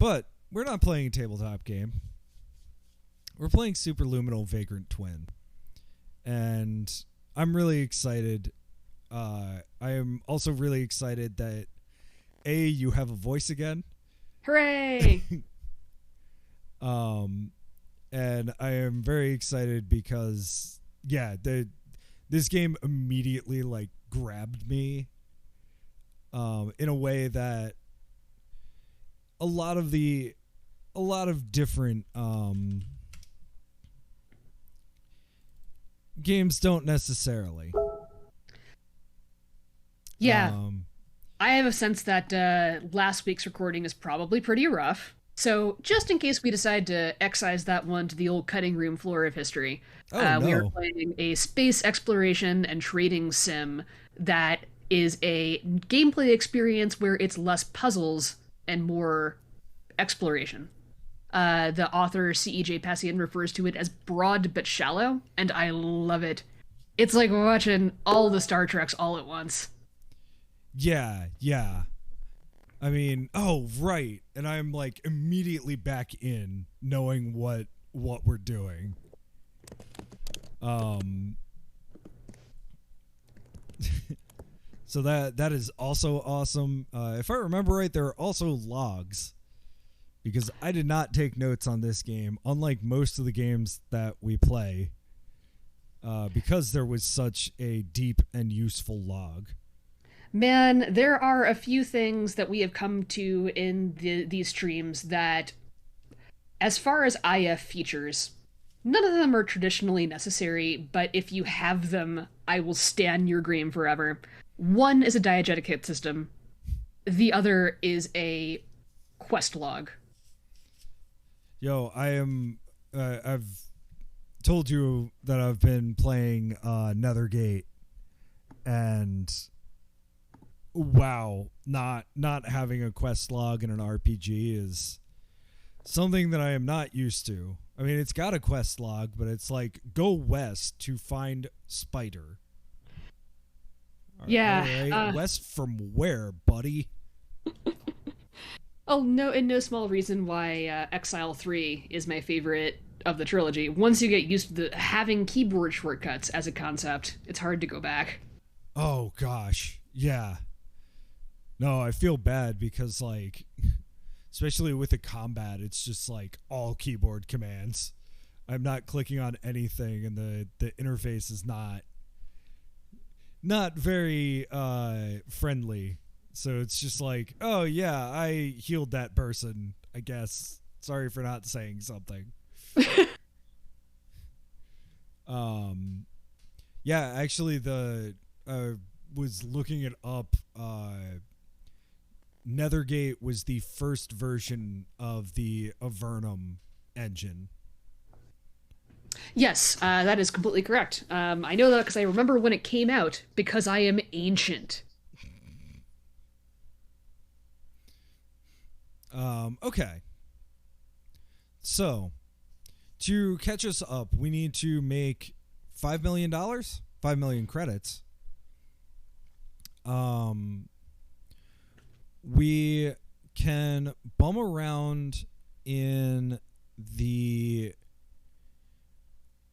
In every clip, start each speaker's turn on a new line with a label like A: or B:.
A: But we're not playing a tabletop game. We're playing Superluminal Vagrant Twin. And I'm really excited. I am also really excited that, A, you have a voice again.
B: Hooray!
A: And I am very excited because, this game immediately, like, grabbed me in a way that a lot of different games don't necessarily.
B: Yeah. I have a sense that last week's recording is probably pretty rough. So just in case we decide to excise that one to the old cutting room floor of history, we are playing a space exploration and trading sim that is a gameplay experience where it's less puzzles and more exploration. The author C.E.J. Pacian refers to it as broad but shallow, and I love it. It's like watching all the Star Treks all at once.
A: Yeah. I mean, oh, right. And I'm like immediately back in knowing what we're doing. So that is also awesome. If I remember right, there are also logs, because I did not take notes on this game, unlike most of the games that we play, because there was such a deep and useful log.
B: Man, there are a few things that we have come to in these streams that, as far as IF features, none of them are traditionally necessary, but if you have them, I will stand your green forever. One is a diegetic hit system. The other is a quest log.
A: Yo, I've told you that I've been playing Nethergate, and wow, not having a quest log in an RPG is something that I am not used to. I mean, it's got a quest log, but it's like, go west to find Spider.
B: Yeah.
A: Right. West from where, buddy?
B: Oh, no, and no small reason why Exile 3 is my favorite of the trilogy. Once you get used to having keyboard shortcuts as a concept, it's hard to go back.
A: Oh, gosh. Yeah. No, I feel bad because, like, especially with the combat, it's just, like, all keyboard commands. I'm not clicking on anything, and the interface is not very friendly. So it's just like, oh, yeah, I healed that person, I guess. Sorry for not saying something. Yeah, actually, was looking it up. Nethergate was the first version of the Avernum engine.
B: Yes, that is completely correct. I know that because I remember when it came out, because I am ancient.
A: Okay. So, to catch us up, we need to make $5 million? 5 million credits. We can bum around in the...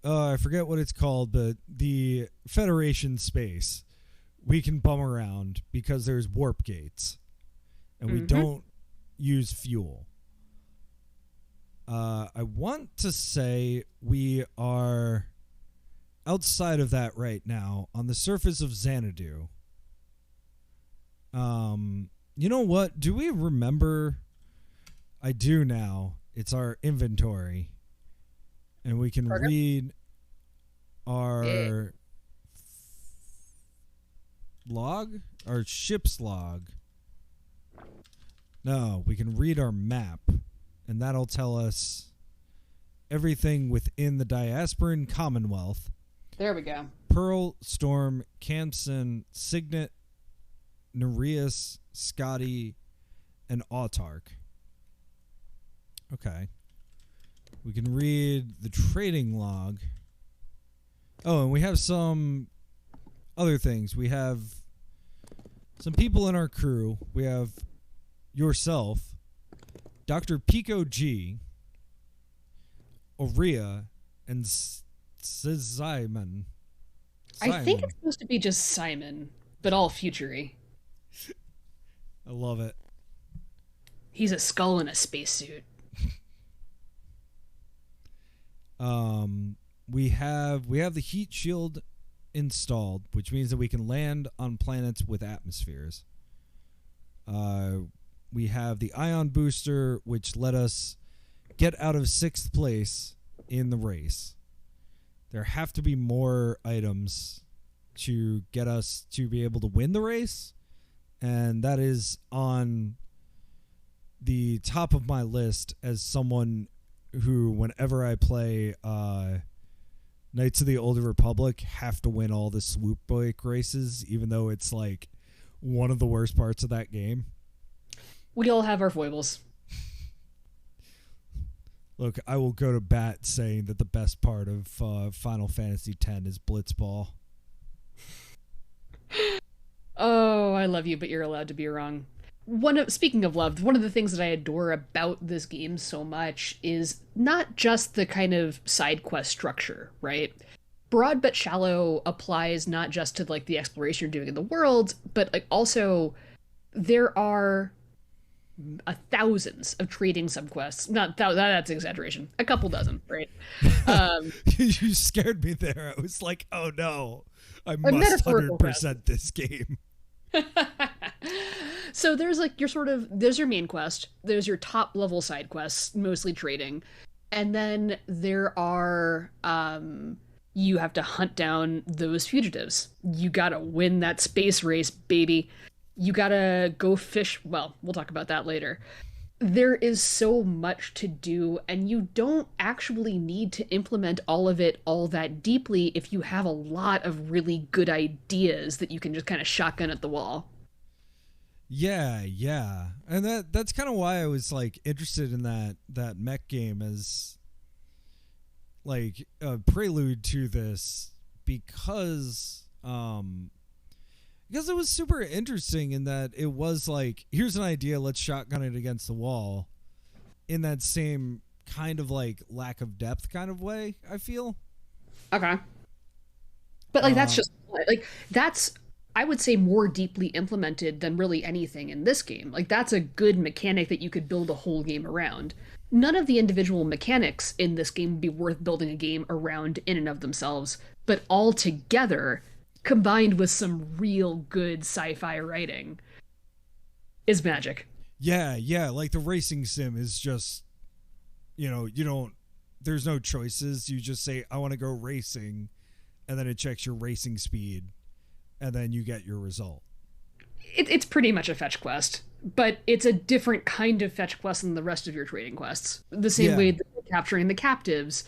A: I forget what it's called, but the Federation space. We can bum around because there's warp gates. And we don't use fuel. I want to say we are outside of that right now on the surface of Xanadu. You know what? Do we remember? I do now. It's our inventory. And we can read our log? Our ship's log. No, we can read our map, and that'll tell us everything within the Diasporan Commonwealth.
B: There we go.
A: Pearl, Storm, Campson, Signet, Nereus, Scotty, and Autark. Okay. We can read the trading log. Oh, and we have some other things. We have some people in our crew. We have yourself, Dr. Pico G, Aurea, and Simon.
B: I think it's supposed to be just Simon, but all futury.
A: I love it.
B: He's a skull in a spacesuit.
A: We have the heat shield installed, which means that we can land on planets with atmospheres. We have the ion booster, which let us get out of 6th place in the race. There have to be more items to get us to be able to win the race, and that is on the top of my list as someone who, whenever I play Knights of the Old Republic, have to win all the swoop bike races, even though it's like one of the worst parts of that game.
B: We all have our foibles.
A: Look, I will go to bat saying that the best part of Final Fantasy X is Blitzball.
B: Oh, I love you, but you're allowed to be wrong. Speaking of love, one of the things that I adore about this game so much is not just the kind of side quest structure, right? Broad but Shallow applies not just to like the exploration you're doing in the world, but like also there are thousands of trading subquests. That's exaggeration. A couple dozen, right?
A: You scared me there. I was like, oh no, I must 100% this game.
B: So there's like there's your main quest, there's your top level side quests, mostly trading, and then there are you have to hunt down those fugitives. You gotta win that space race, baby. You gotta go fish. Well, we'll talk about that later. There is so much to do, and you don't actually need to implement all of it all that deeply if you have a lot of really good ideas that you can just kind of shotgun at the wall.
A: Yeah. And that's kind of why I was like interested in that mech game as like a prelude to this, because it was super interesting in that it was like, here's an idea, let's shotgun it against the wall, in that same kind of like lack of depth kind of way, I feel.
B: Okay. But like that's I would say more deeply implemented than really anything in this game. Like that's a good mechanic that you could build a whole game around. None of the individual mechanics in this game would be worth building a game around in and of themselves, but all together, combined with some real good sci-fi writing, is magic.
A: Yeah, like the racing sim is just, there's no choices. You just say, I want to go racing, and then it checks your racing speed, and then you get your result.
B: It's pretty much a fetch quest, but it's a different kind of fetch quest than the rest of your trading quests. The same way that we're capturing the captives.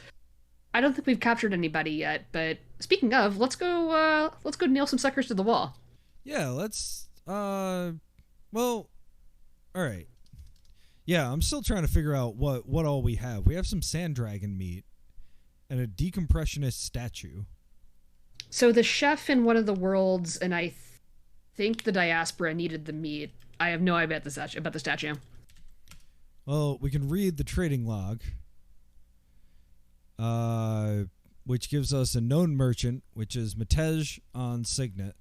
B: I don't think we've captured anybody yet, but speaking of, let's go nail some suckers to the wall.
A: Yeah, let's all right. Yeah, I'm still trying to figure out what all we have. We have some sand dragon meat and a decompressionist statue.
B: So the chef in one of the worlds, and I think the diaspora needed the meat. I have no idea about the statue.
A: Well, we can read the trading log, which gives us a known merchant, which is Matej on Signet.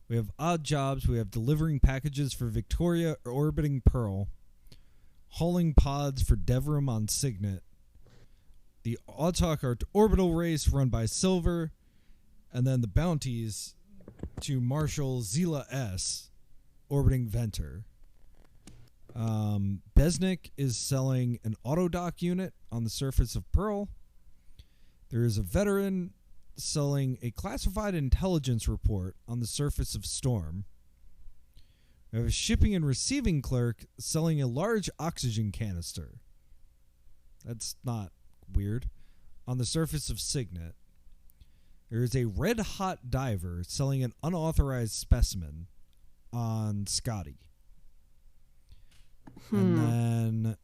A: We have odd jobs. We have delivering packages for Victoria orbiting Pearl, hauling pods for Devrim on Signet, the Autarch orbital race run by Silver, and then the bounties to Marshal Zila S, orbiting Venter. Besnik is selling an autodock unit on the surface of Pearl. There is a veteran selling a classified intelligence report on the surface of Storm. We have a shipping and receiving clerk selling a large oxygen canister. That's not weird. On the surface of Signet. There is a red-hot diver selling an unauthorized specimen on Scotty. And then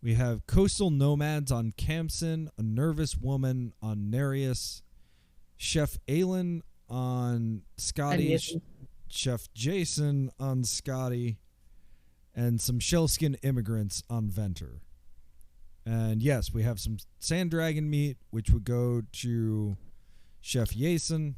A: we have coastal nomads on Campson, a nervous woman on Nereus, Chef Aelin on Scotty, Chef Jason on Scotty, and some shell-skin immigrants on Venter. And yes, we have some sand dragon meat, which would go to Chef Yason,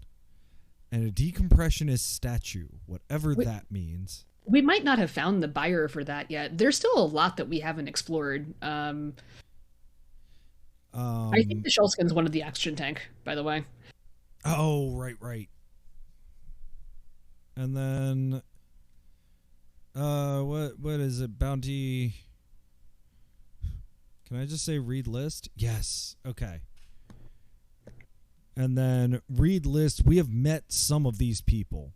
A: and a decompressionist statue, whatever that means.
B: We might not have found the buyer for that yet. There's still a lot that we haven't explored. I think the shellskin's one of the oxygen tank, by the way.
A: Oh, right. And then, what is it? Bounty. Can I just say read list? Yes. Okay. And then read list. We have met some of these people.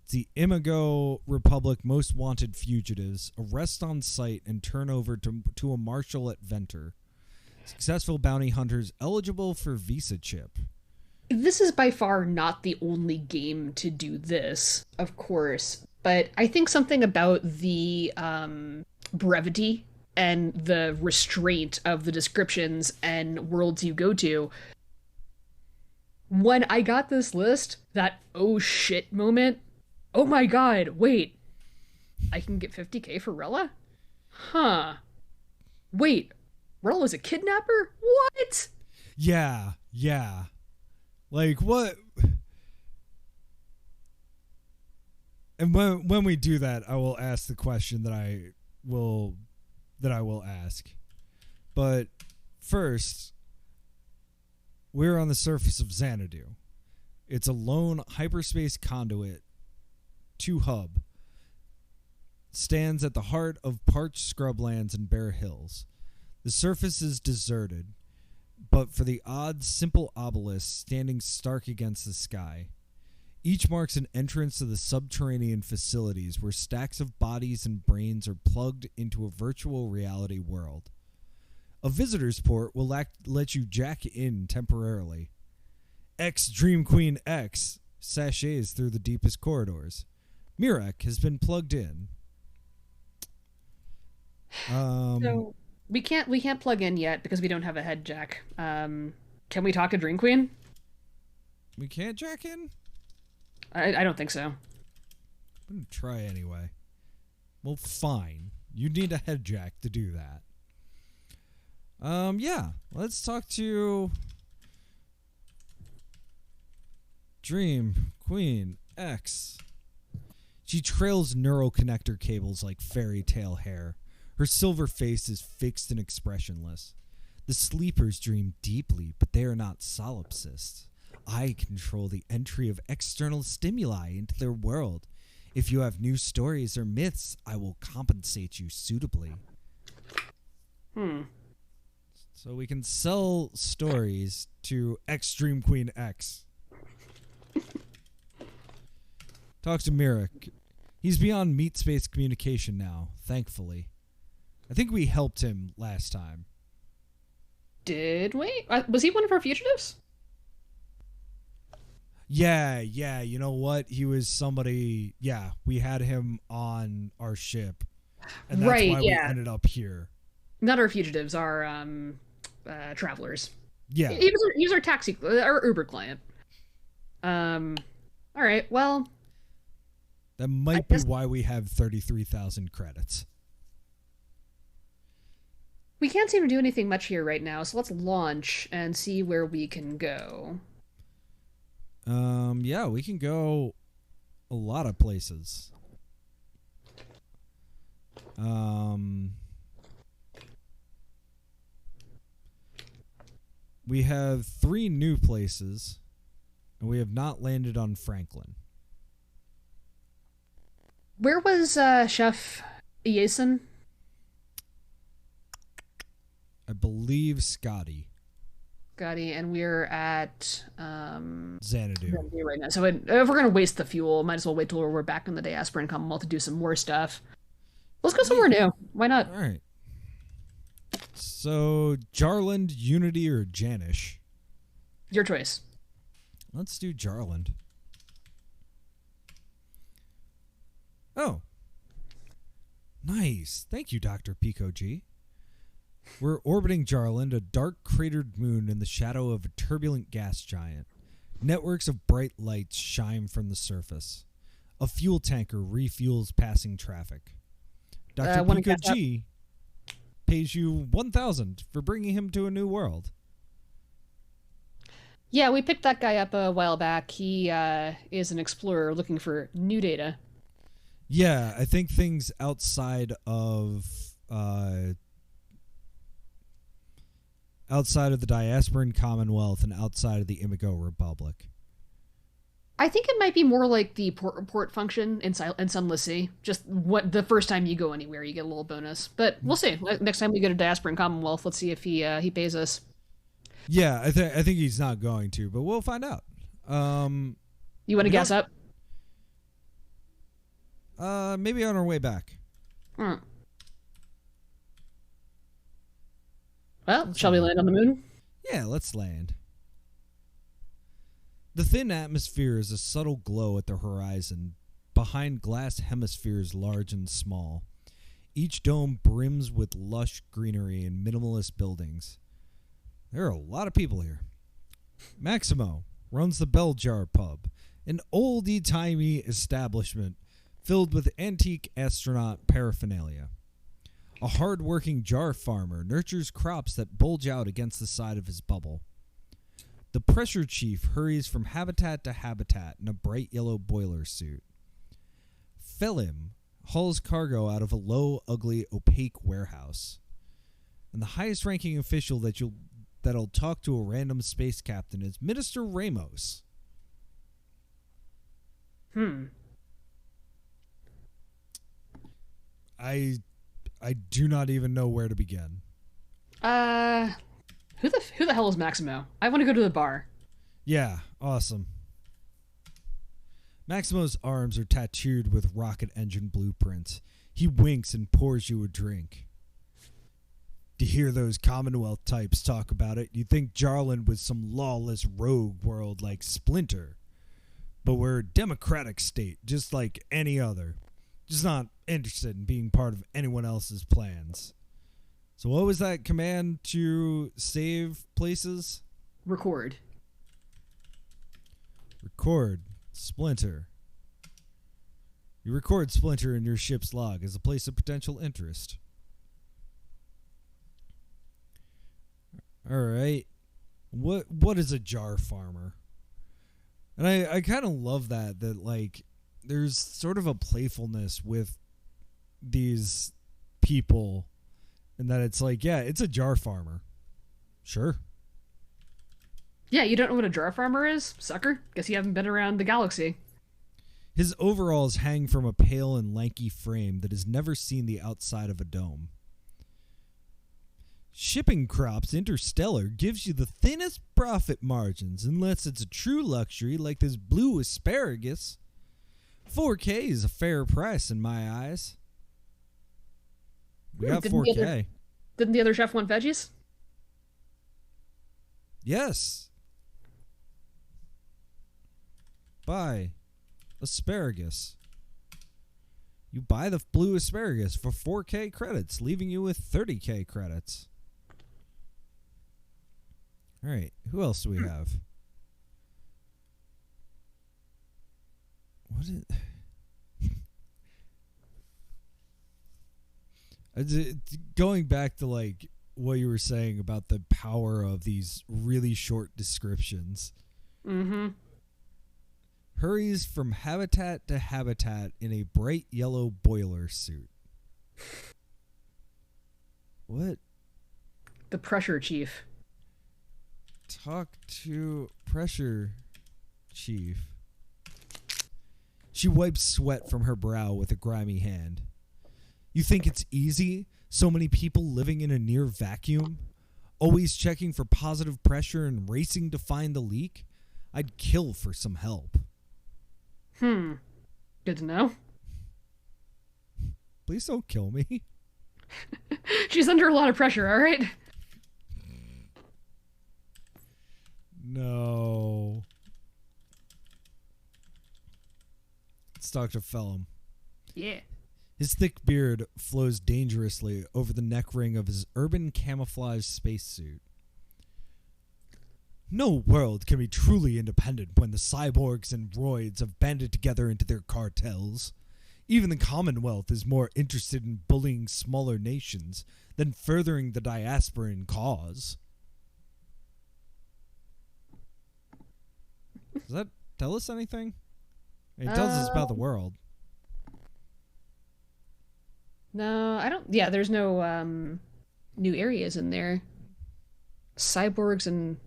A: It's the Imago Republic most wanted fugitives. Arrest on site and turn over to a marshal at Venter. Successful bounty hunters eligible for visa chip.
B: This is by far not the only game to do this, of course. But I think something about the brevity and the restraint of the descriptions and worlds you go to. When I got this list, that oh shit moment, oh my god, wait, I can get 50k for Rella? Huh. Wait, Rella's a kidnapper? What?
A: Yeah. Like, what? And when we do that, I will ask the question that I will ask. But first, we're on the surface of Xanadu. It's a lone hyperspace conduit to hub. Stands at the heart of parched scrublands and bare hills. The surface is deserted, but for the odd, simple obelisk standing stark against the sky. Each marks an entrance to the subterranean facilities where stacks of bodies and brains are plugged into a virtual reality world. A visitor's port will let you jack in temporarily. Dream Queen X sachets through the deepest corridors. Mirek has been plugged in.
B: So we can't plug in yet because we don't have a head jack. Can we talk to Dream Queen?
A: We can't jack in?
B: I don't think so.
A: I'm going to try anyway. Well, fine. You need a head jack to do that. Yeah. Let's talk to Dream Queen X. She trails neural connector cables like fairy tale hair. Her silver face is fixed and expressionless. The sleepers dream deeply, but they are not solipsists. I control the entry of external stimuli into their world. If you have new stories or myths, I will compensate you suitably. So we can sell stories to Dream Queen X. Talk to Mirek. He's beyond meat space communication now, thankfully. I think we helped him last time.
B: Did we? Was he one of our fugitives?
A: Yeah, you know what? He was somebody, we had him on our ship. And that's why we ended up here.
B: Not our fugitives, our travelers.
A: Yeah.
B: He was our taxi, our Uber client. All right, well.
A: That might be why we have 33,000 credits.
B: We can't seem to do anything much here right now, so let's launch and see where we can go.
A: Yeah, we can go a lot of places. We have 3 new places, and we have not landed on Franklin.
B: Where was Chef Yason?
A: I believe Scotty,
B: and we're at
A: Xanadu
B: right now. So if we're gonna waste the fuel, might as well wait till we're back in the Diaspora and Commonwealth to do some more stuff. Let's go somewhere new. Why not?
A: All right. So Jarland, Unity, or Janish?
B: Your choice.
A: Let's do Jarland. Oh, nice. Thank you, Dr. Pico G. We're orbiting Jarland, a dark cratered moon in the shadow of a turbulent gas giant. Networks of bright lights shine from the surface. A fuel tanker refuels passing traffic. Dr. C.E.J pays you 1,000 for bringing him to a new world.
B: Yeah, we picked that guy up a while back. He is an explorer looking for new data.
A: Yeah, I think things outside of the Diasporan Commonwealth and outside of the Imigo Republic.
B: I think it might be more like the port report function in Sunless Sea. Just the first time you go anywhere, you get a little bonus. But we'll see. Next time we go to Diasporan Commonwealth, let's see if he pays us.
A: Yeah, I think he's not going to, but we'll find out.
B: You want to guess up?
A: Maybe on our way back.
B: Well, shall we land on the moon?
A: Yeah, let's land. The thin atmosphere is a subtle glow at the horizon, behind glass hemispheres large and small. Each dome brims with lush greenery and minimalist buildings. There are a lot of people here. Maximo runs the Bell Jar Pub, an oldie-timey establishment filled with antique astronaut paraphernalia. A hard-working jar farmer nurtures crops that bulge out against the side of his bubble. The pressure chief hurries from habitat to habitat in a bright yellow boiler suit. Felim hauls cargo out of a low, ugly, opaque warehouse. And the highest-ranking official that'll talk to a random space captain is Minister Ramos. I do not even know where to begin.
B: Who the hell is Maximo? I want to go to the bar.
A: Yeah, awesome. Maximo's arms are tattooed with rocket engine blueprints. He winks and pours you a drink. To hear those Commonwealth types talk about it, you'd think Jarland was some lawless rogue world like Splinter. But we're a democratic state, just like any other. Just not interested in being part of anyone else's plans. So what was that command to save places?
B: Record.
A: Record Splinter. You record Splinter in your ship's log as a place of potential interest. All right. What is a jar farmer? And I kind of love that like there's sort of a playfulness with these people, and that it's like, yeah, it's a jar farmer. Sure.
B: Yeah, you don't know what a jar farmer is? Sucker. Guess you haven't been around the galaxy.
A: His overalls hang from a pale and lanky frame that has never seen the outside of a dome. Shipping crops interstellar gives you the thinnest profit margins unless it's a true luxury like this blue asparagus. 4K is a fair price in my eyes. We got 4K.
B: Didn't the other chef want veggies?
A: Yes. Buy asparagus. You buy the blue asparagus for 4K credits, leaving you with 30K credits. All right, who else do we have? What is going back to like what you were saying about the power of these really short descriptions. Hurries from habitat to habitat in a bright yellow boiler suit. What?
B: The pressure chief.
A: Talk to pressure chief. She wipes sweat from her brow with a grimy hand. You think it's easy? So many people living in a near vacuum? Always checking for positive pressure and racing to find the leak? I'd kill for some help.
B: Good to know.
A: Please don't kill me.
B: She's under a lot of pressure, all right?
A: No. Let's talk to Felim.
B: Yeah.
A: His thick beard flows dangerously over the neck ring of his urban camouflage spacesuit. No world can be truly independent when the cyborgs and droids have banded together into their cartels. Even the Commonwealth is more interested in bullying smaller nations than furthering the diasporan cause. Does that tell us anything? It tells us about the world.
B: No, I don't. Yeah, there's no new areas in there. Cyborgs and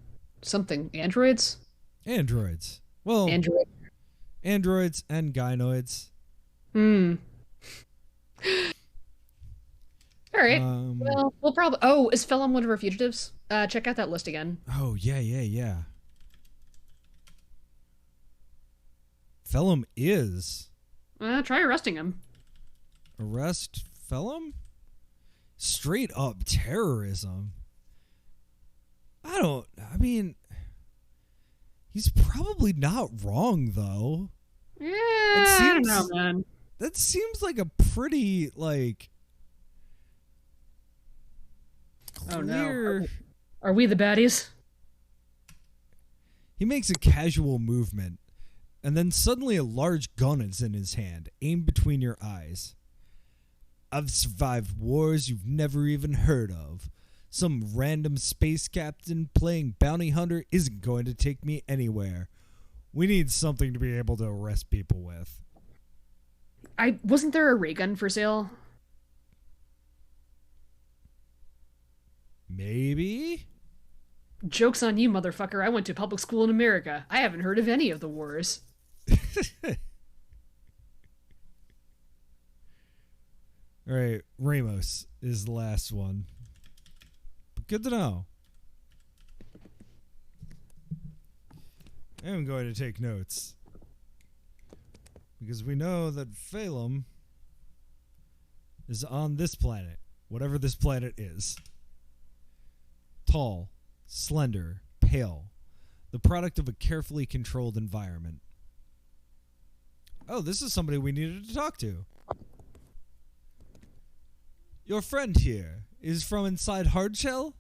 B: something. Androids?
A: Androids. Well, androids and gynoids.
B: Hmm. All right. Well, we'll probably. Oh, is Phelan one of our fugitives? Check out that list again.
A: Oh, yeah. Phelan is.
B: Try arresting him.
A: Arrest Phelan? Straight up terrorism. I mean, he's probably not wrong, though.
B: Yeah, I don't know, man.
A: That seems like a pretty, like...
B: Oh, no. Are we the baddies?
A: He makes a casual movement, and then suddenly a large gun is in his hand, aimed between your eyes. I've survived wars you've never even heard of. Some random space captain playing bounty hunter isn't going to take me anywhere. We need something to be able to arrest people with.
B: Wasn't there a ray gun for sale?
A: Maybe?
B: Joke's on you, motherfucker. I went to public school in America. I haven't heard of any of the wars.
A: Alright, Ramos is the last one. But good to know. I'm going to take notes. Because we know that Phelan is on this planet. Whatever this planet is. Tall, slender, pale. The product of a carefully controlled environment. Oh, this is somebody we needed to talk to. Your friend here is from inside Hardshell?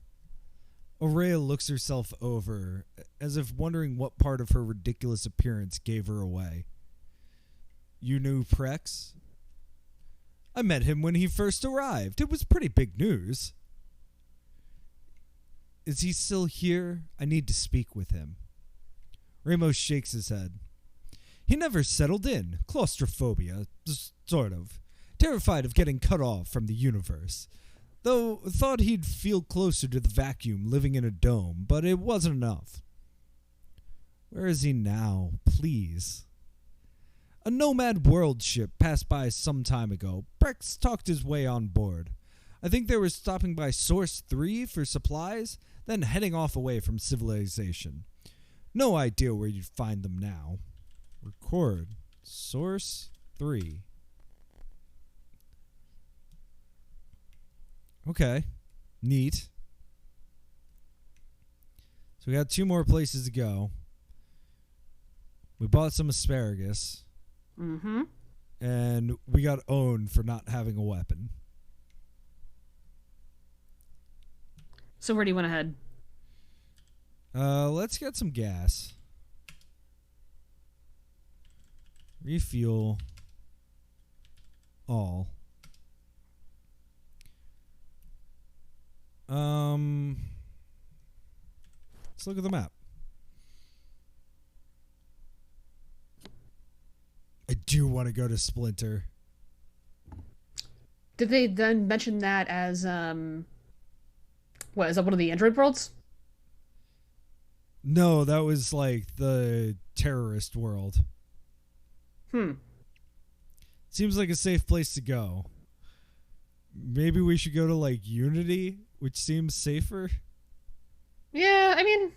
A: Aurea looks herself over, as if wondering what part of her ridiculous appearance gave her away. You knew Prex? I met him when he first arrived. It was pretty big news. Is he still here? I need to speak with him. Ramos shakes his head. He never settled in. Claustrophobia, sort of. Terrified of getting cut off from the universe. Though thought he'd feel closer to the vacuum living in a dome, but it wasn't enough. Where is he now, please? A nomad world ship passed by some time ago. Prex talked his way on board. I think they were stopping by Source 3 for supplies, then heading off away from civilization. No idea where you'd find them now. Record. Source 3. Okay. Neat. So we got 2 more places to go. We bought some asparagus.
B: Mm-hmm.
A: And we got owned for not having a weapon.
B: So where do you want to head?
A: Let's get some gas. Refuel. All. Let's look at the map. I do want to go to Splinter.
B: Did they then mention that as what, is that one of the Android worlds?
A: No, that was like the terrorist world. Seems like a safe place to go. Maybe we should go to like Unity, which seems safer.
B: Yeah, I mean,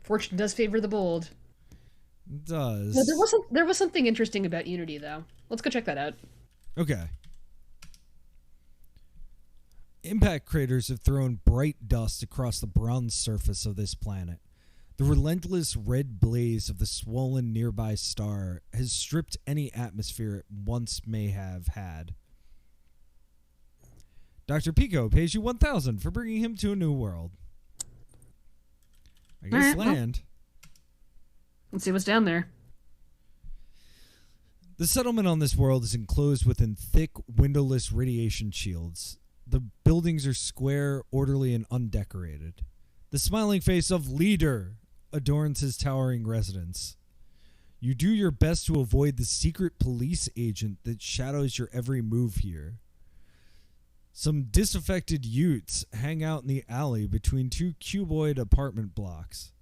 B: fortune does favor the bold.
A: It does.
B: No, there was something interesting about Unity though. Let's go check that out.
A: Okay. Impact craters have thrown bright dust across the bronze surface of this planet. The relentless red blaze of the swollen nearby star has stripped any atmosphere it once may have had. Dr. Pico pays you 1,000 for bringing him to a new world. I guess land.
B: Let's see what's down there.
A: The settlement on this world is enclosed within thick, windowless radiation shields. The buildings are square, orderly, and undecorated. The smiling face of Leader adorns his towering residence. You do your best to avoid the secret police agent that shadows your every move here. Some disaffected Utes hang out in the alley between two cuboid apartment blocks.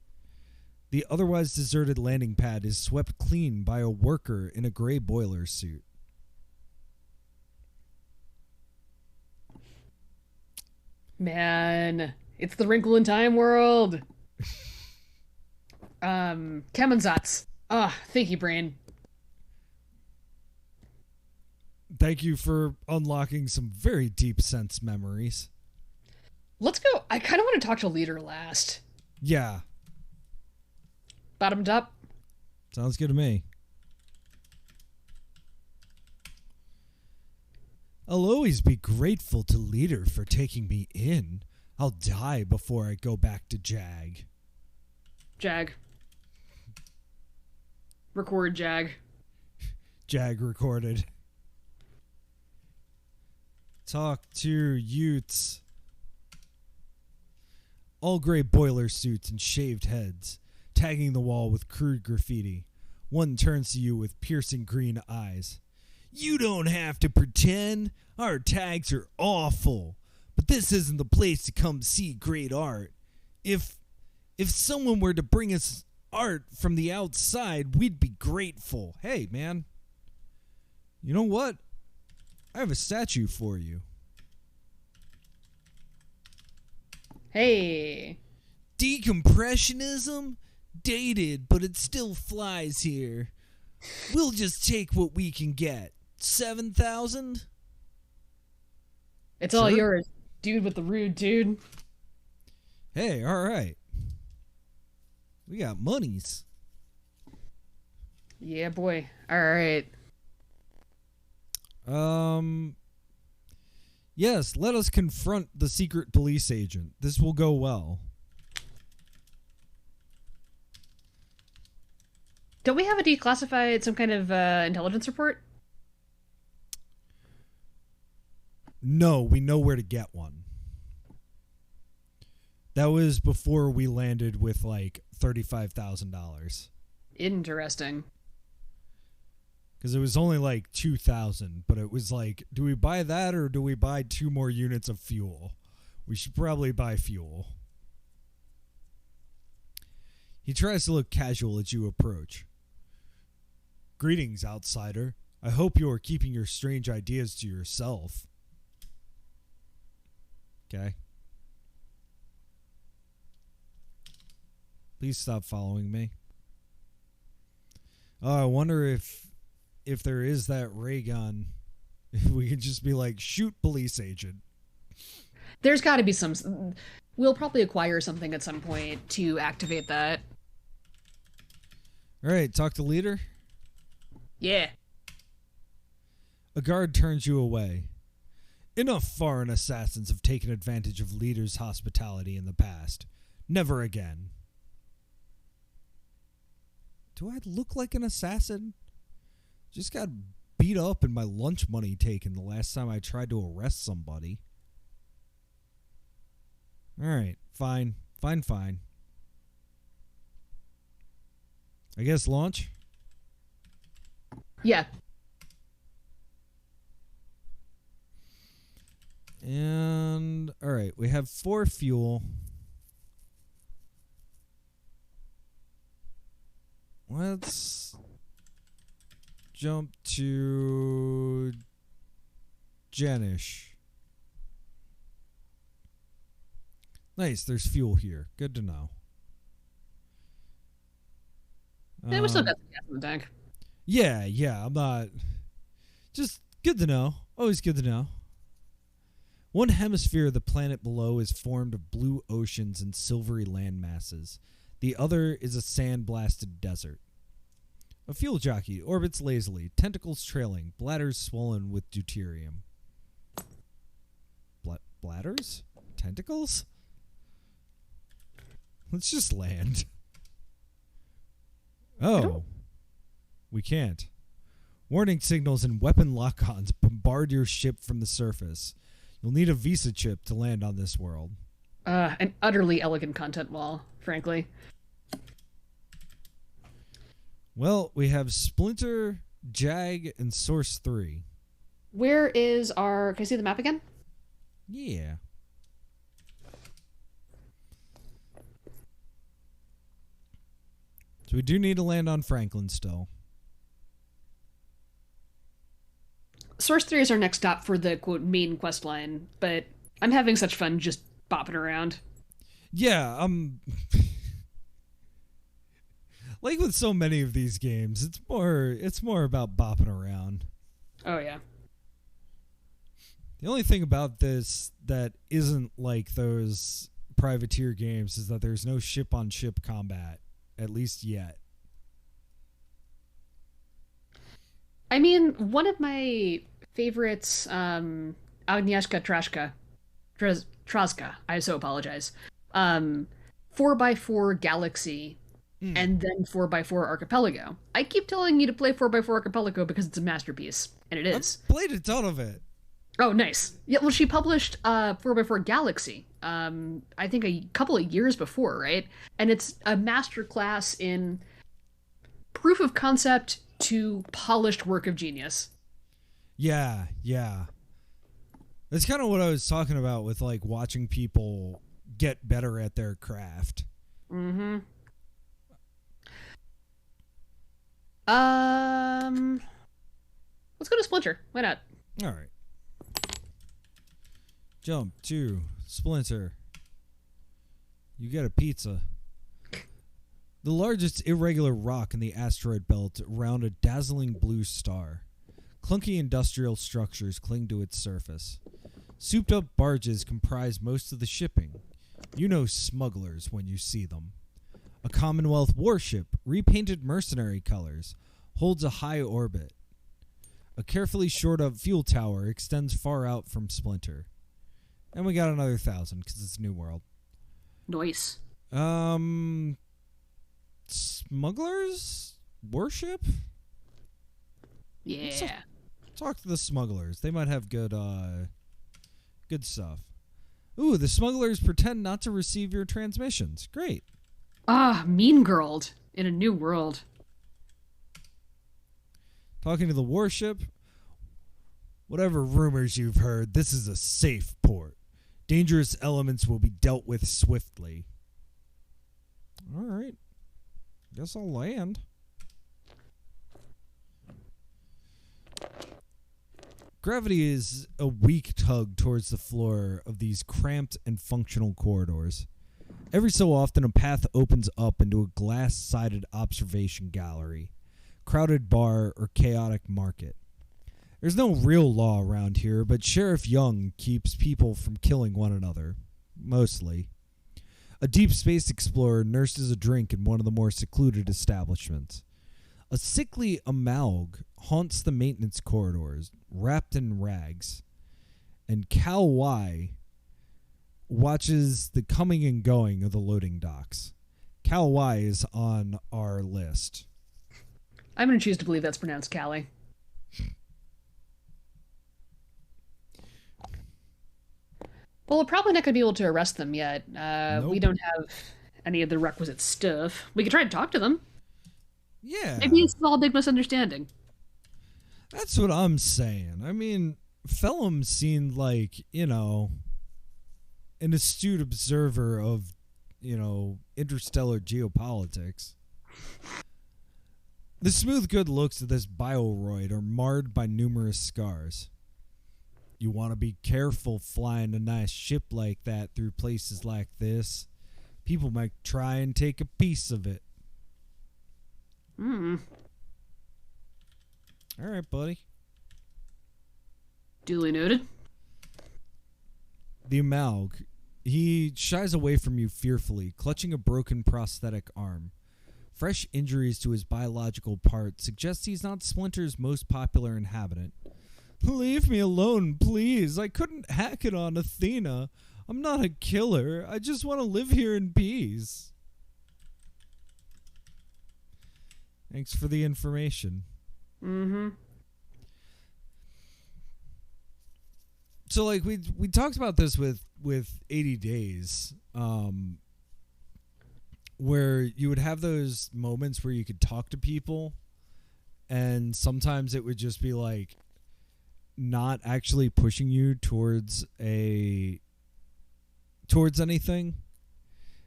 A: The otherwise deserted landing pad is swept clean by a worker in a gray boiler suit.
B: Man, it's the Wrinkle in Time world. Kemenzatz. Thinky brain.
A: Thank you for unlocking some very deep sense memories.
B: Let's go. I kind of want to talk to Leader last.
A: Yeah.
B: Bottomed up.
A: Sounds good to me. I'll always be grateful to Leader for taking me in. I'll die before I go back to Jag.
B: Jag. Record Jag.
A: Jag recorded. Talk to Utes. All gray boiler suits and shaved heads, tagging the wall with crude graffiti. One turns to you with piercing green eyes. You don't have to pretend. Our tags are awful. But this isn't the place to come see great art. If someone were to bring us art from the outside, we'd be grateful. Hey, man. You know what? I have a statue for you.
B: Hey.
A: Decompressionism? Dated, but it still flies here. We'll just take what we can get. 7,000?
B: It's all yours, dude with the rude dude.
A: Hey, all right. We got monies.
B: Yeah, boy. All right.
A: Yes, let us confront the secret police agent. This will go well.
B: Don't we have a declassified, some kind of intelligence report?
A: No, we know where to get one. That was before we landed with like $35,000.
B: Interesting.
A: Because it was only like 2,000, but it was like, do we buy that or do we buy 2 more units of fuel? We should probably buy fuel. He tries to look casual as you approach. Greetings, outsider. I hope you are keeping your strange ideas to yourself. Okay. Please stop following me. Oh, I wonder if there is that ray gun, if we can just be like, shoot police agent.
B: There's got to be some... We'll probably acquire something at some point to activate that.
A: All right, talk to Leader.
B: Yeah.
A: A guard turns you away. Enough foreign assassins have taken advantage of Leader's hospitality in the past. Never again. Do I look like an assassin? Just got beat up and my lunch money taken the last time I tried to arrest somebody. Alright, fine. Fine. I guess launch?
B: Yeah.
A: And, alright, we have 4 fuel. Let's jump to Janish. Nice, there's fuel here. Good to know.
B: Yeah, we still got some gas in the tank.
A: Yeah, I'm not... Just good to know. Always good to know. One hemisphere of the planet below is formed of blue oceans and silvery land masses. The other is a sand-blasted desert. A fuel jockey orbits lazily, tentacles trailing, bladders swollen with deuterium. Bladders? Tentacles? Let's just land. Oh. We can't. Warning signals and weapon lock-ons bombard your ship from the surface. You'll need a visa chip to land on this world.
B: An utterly elegant content wall, frankly.
A: Well, we have Splinter, Jag, and Source 3.
B: Where is our... Can I see the map again?
A: Yeah. So we do need to land on Franklin still.
B: Source 3 is our next stop for the, quote, main quest line, but I'm having such fun just bopping around.
A: Yeah, like with so many of these games, it's more about bopping around.
B: Oh, yeah.
A: The only thing about this that isn't like those privateer games is that there's no ship-on-ship combat, at least yet.
B: I mean, one of my favorites, Agnieszka Traska, I so apologize, 4x4 Galaxy, and then 4x4 Archipelago. I keep telling you to play 4x4 Archipelago because it's a masterpiece, and it is.
A: I've played a ton of it.
B: Oh, nice. Yeah, well, she published 4x4 Galaxy, I think a couple of years before, right? And it's a masterclass in proof of concept to polished work of genius.
A: Yeah. That's kind of what I was talking about with, like, watching people get better at their craft.
B: Mm-hmm. Let's go to Splinter. Why not?
A: All right. Jump to Splinter. You get a pizza. The largest irregular rock in the asteroid belt around a dazzling blue star. Clunky industrial structures cling to its surface. Souped-up barges comprise most of the shipping. You know smugglers when you see them. A Commonwealth warship, repainted mercenary colors, holds a high orbit. A carefully shored-up fuel tower extends far out from Splinter. And we got another 1,000 because it's New World.
B: Nice.
A: Smugglers? Warship?
B: Yeah.
A: Talk to the smugglers. They might have good stuff. Ooh, the smugglers pretend not to receive your transmissions. Great.
B: Mean girled in a new world.
A: Talking to the warship. Whatever rumors you've heard, this is a safe port. Dangerous elements will be dealt with swiftly. All right. Guess I'll land. Gravity is a weak tug towards the floor of these cramped and functional corridors. Every so often, a path opens up into a glass-sided observation gallery, crowded bar, or chaotic market. There's no real law around here, but Sheriff Young keeps people from killing one another. Mostly. A deep space explorer nurses a drink in one of the more secluded establishments. A sickly amalg haunts the maintenance corridors, wrapped in rags. And Cal Y watches the coming and going of the loading docks. Cal Y is on our list.
B: I'm going to choose to believe that's pronounced Callie. Well, we're probably not going to be able to arrest them yet.
A: Nope.
B: We don't have any of the requisite stuff. We could try to talk to them.
A: Yeah.
B: Maybe it's all a big misunderstanding.
A: That's what I'm saying. I mean, Fellum seemed like, an astute observer of, interstellar geopolitics. The smooth good looks of this bioroid are marred by numerous scars. You want to be careful flying a nice ship like that through places like this. People might try and take a piece of it. All right, buddy.
B: Duly noted.
A: The Amalg. He shies away from you fearfully, clutching a broken prosthetic arm. Fresh injuries to his biological part suggest he's not Splinter's most popular inhabitant. Leave me alone, please. I couldn't hack it on Athena. I'm not a killer. I just want to live here in peace. Thanks for the information.
B: Mm-hmm.
A: So like we talked about this with 80 Days, where you would have those moments where you could talk to people, and sometimes it would just be like not actually pushing you towards anything.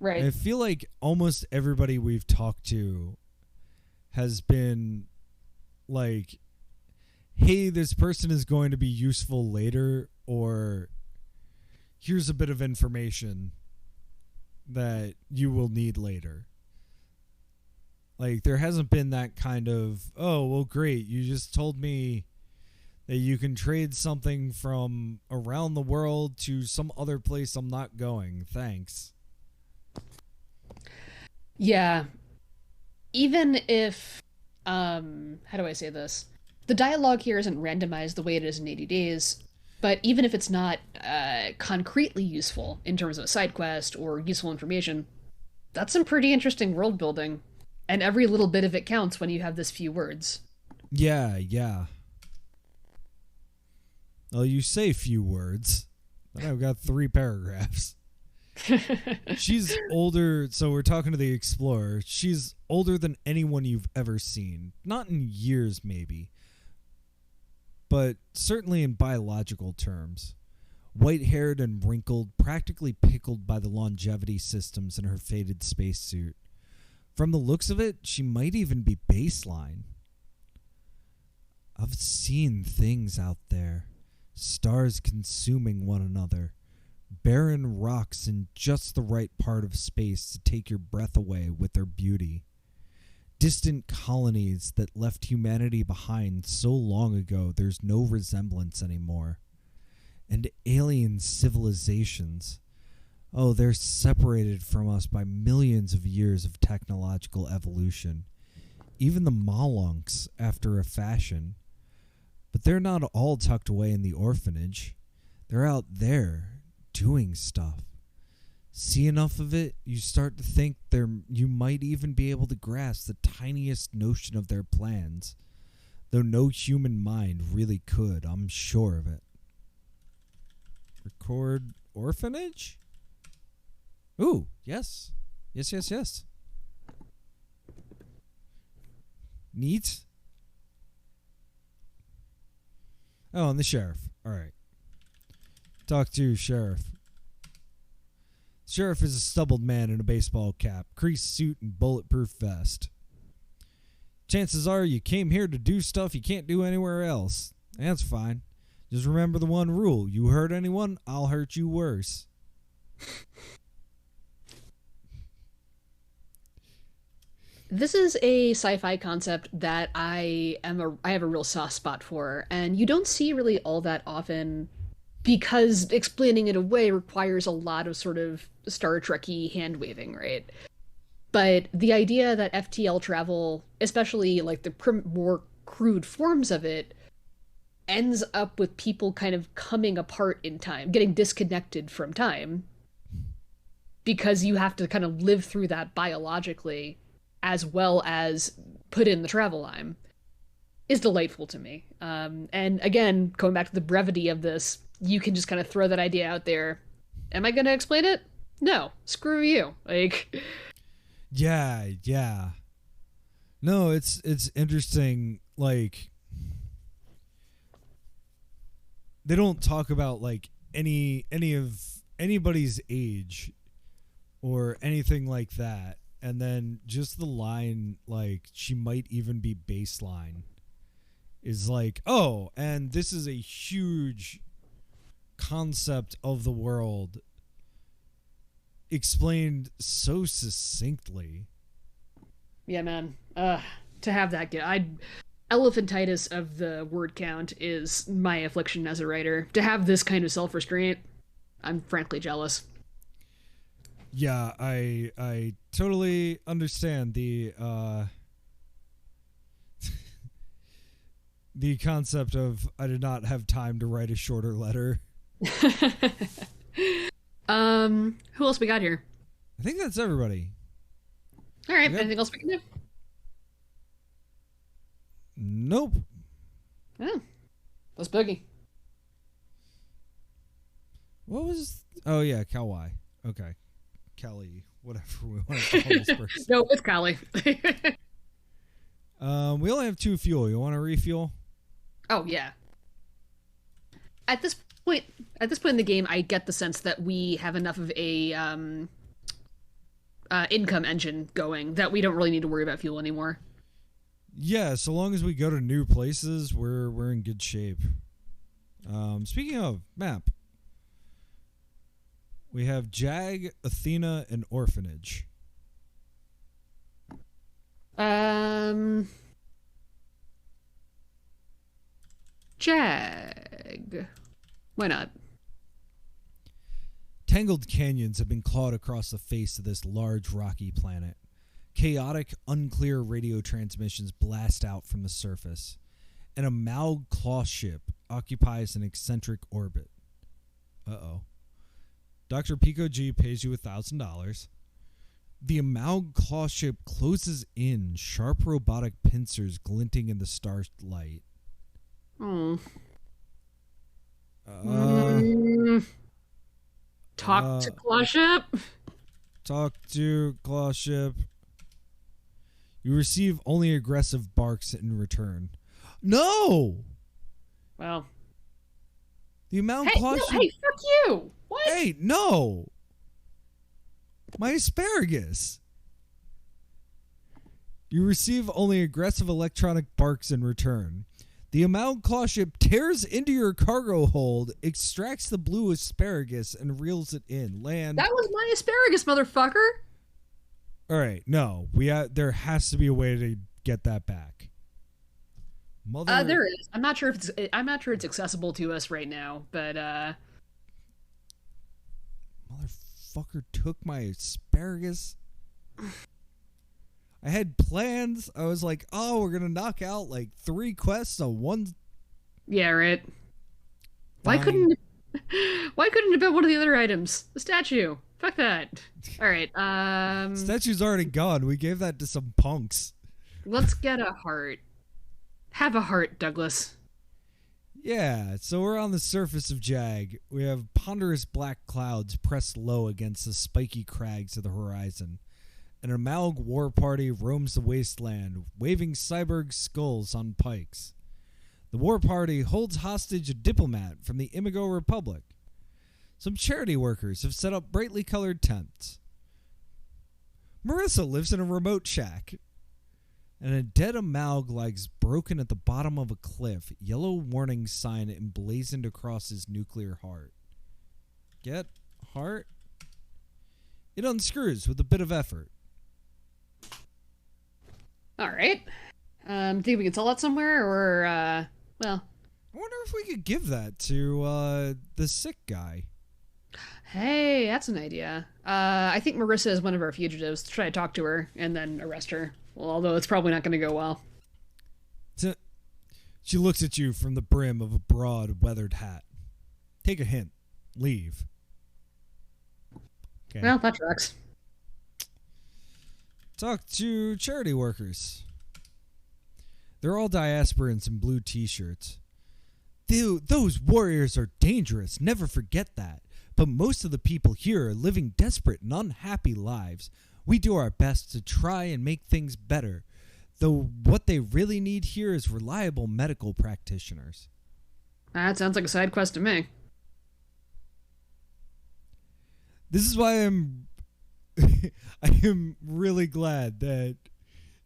B: Right.
A: And I feel like almost everybody we've talked to has been like, hey, this person is going to be useful later, or here's a bit of information that you will need later. Like, there hasn't been that kind of, oh, well, great, you just told me that you can trade something from around the world to some other place I'm not going. Thanks.
B: Yeah. Even if, how do I say this? The dialogue here isn't randomized the way it is in 80 Days, but even if it's not concretely useful in terms of a side quest or useful information, that's some pretty interesting world building. And every little bit of it counts when you have this few words.
A: Yeah. Well, you say few words, but I've got 3 paragraphs. She's older, so we're talking to the explorer. She's older than anyone you've ever seen. Not in years, maybe, but certainly in biological terms. White-haired and wrinkled, practically pickled by the longevity systems in her faded spacesuit. From the looks of it, she might even be baseline. I've seen things out there. Stars consuming one another. Barren rocks in just the right part of space to take your breath away with their beauty. Distant colonies that left humanity behind so long ago there's no resemblance anymore. And alien civilizations. Oh, they're separated from us by millions of years of technological evolution. Even the Malunks, after a fashion. But they're not all tucked away in the orphanage. They're out there, doing stuff. See enough of it, you start to think you might even be able to grasp the tiniest notion of their plans. Though no human mind really could, I'm sure of it. Record orphanage? Ooh, yes. Yes. Neat. Oh, and the sheriff. All right. Talk to sheriff. Sheriff is a stubbled man in a baseball cap, creased suit, and bulletproof vest. Chances are you came here to do stuff you can't do anywhere else. That's fine. Just remember the one rule. You hurt anyone, I'll hurt you worse.
B: This is a sci-fi concept that I have a real soft spot for, and you don't see really all that often because explaining it away requires a lot of sort of Star Trek-y hand-waving, right? But the idea that FTL travel, especially like the more crude forms of it, ends up with people kind of coming apart in time, getting disconnected from time, because you have to kind of live through that biologically as well as put in the travel time, is delightful to me. And again, going back to the brevity of this, you can just kind of throw that idea out there. Am I going to explain it? No. Screw you. Like,
A: yeah. No, it's interesting. Like, they don't talk about like any of anybody's age or anything like that. And then just the line, like, she might even be baseline, is like, oh, and this is a huge concept of the world explained so succinctly.
B: Yeah, man. To have that elephantitis of the word count is my affliction as a writer. To have this kind of self-restraint, I'm frankly jealous.
A: Yeah, I totally understand the the concept of I did not have time to write a shorter letter.
B: Who else we got here?
A: I think that's everybody.
B: All right, anything else we can do?
A: Nope.
B: Oh, that's boogie.
A: What was... Oh, yeah, Kauai. Okay. Kelly, whatever we want to call this person.
B: No, it's Kali.
A: We only have 2 fuel. You want to refuel?
B: Oh, yeah. At this point in the game, I get the sense that we have enough of a income engine going that we don't really need to worry about fuel anymore.
A: Yeah, so long as we go to new places, we're in good shape. Speaking of map, we have Jag, Athena, and Orphanage.
B: Jag. Why not?
A: Tangled canyons have been clawed across the face of this large rocky planet. Chaotic, unclear radio transmissions blast out from the surface. An Amalg claw ship occupies an eccentric orbit. Uh-oh. Dr. Pico G pays you $1,000. The Amalg claw ship closes in, sharp robotic pincers glinting in the starlight.
B: Oh. Talk to claw ship.
A: Talk to claw ship. You receive only aggressive barks in return. No!
B: Well.
A: The Amalg claw ship...
B: Hey, fuck you! What?
A: Hey, no! My asparagus! You receive only aggressive electronic barks in return. The Amalg claw ship tears into your cargo hold, extracts the blue asparagus, and reels it in. Land.
B: That was my asparagus, motherfucker!
A: Alright, no. There has to be a way to get that back.
B: There is. I'm not sure it's accessible to us right now, but
A: Motherfucker took my asparagus. I had plans. I was like, oh, we're gonna knock out like 3 quests on one.
B: Yeah, right. Why couldn't it be one of the other items? The statue. Fuck that. All right.
A: Statue's already gone. We gave that to some punks.
B: Let's get a heart. Have a heart, Douglas.
A: Yeah, so we're on the surface of Jag. We have ponderous black clouds pressed low against the spiky crags of the horizon. An Amalg war party roams the wasteland, waving cyborg skulls on pikes. The war party holds hostage a diplomat from the Imigo Republic. Some charity workers have set up brightly colored tents. Marissa lives in a remote shack. And a dead Amalg lies broken at the bottom of a cliff, yellow warning sign emblazoned across his nuclear heart. Get heart? It unscrews with a bit of effort.
B: All right. Think we can sell that somewhere, or well?
A: I wonder if we could give that to the sick guy.
B: Hey, that's an idea. I think Marissa is one of our fugitives. Try to talk to her and then arrest her. Well, although it's probably not going to go well.
A: She looks at you from the brim of a broad, weathered hat. Take a hint. Leave. Okay.
B: Well, that tracks.
A: Talk to charity workers. They're all diasporans in blue t-shirts. Those warriors are dangerous. Never forget that. But most of the people here are living desperate and unhappy lives. We do our best to try and make things better, though what they really need here is reliable medical practitioners.
B: That sounds like a side quest to me.
A: This is why I am really glad that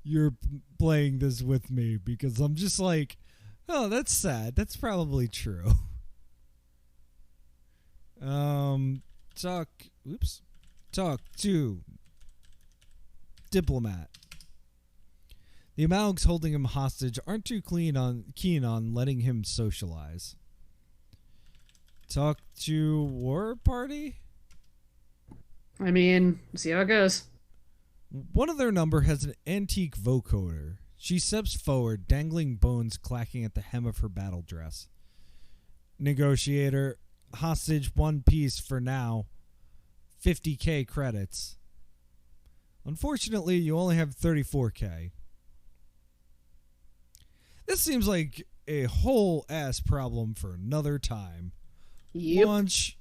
A: you're playing this with me, because I'm just like, oh, that's sad. That's probably true. Talk to diplomat. The Amalgs holding him hostage aren't too keen on letting him socialize. Talk to war party?
B: I mean, see how it goes.
A: One of their number has an antique vocoder. She steps forward, dangling bones clacking at the hem of her battle dress. Negotiator, hostage 1 piece for now. 50k credits. Unfortunately, you only have 34k. This seems like a whole ass problem for another time.
B: Yep.
A: Launch.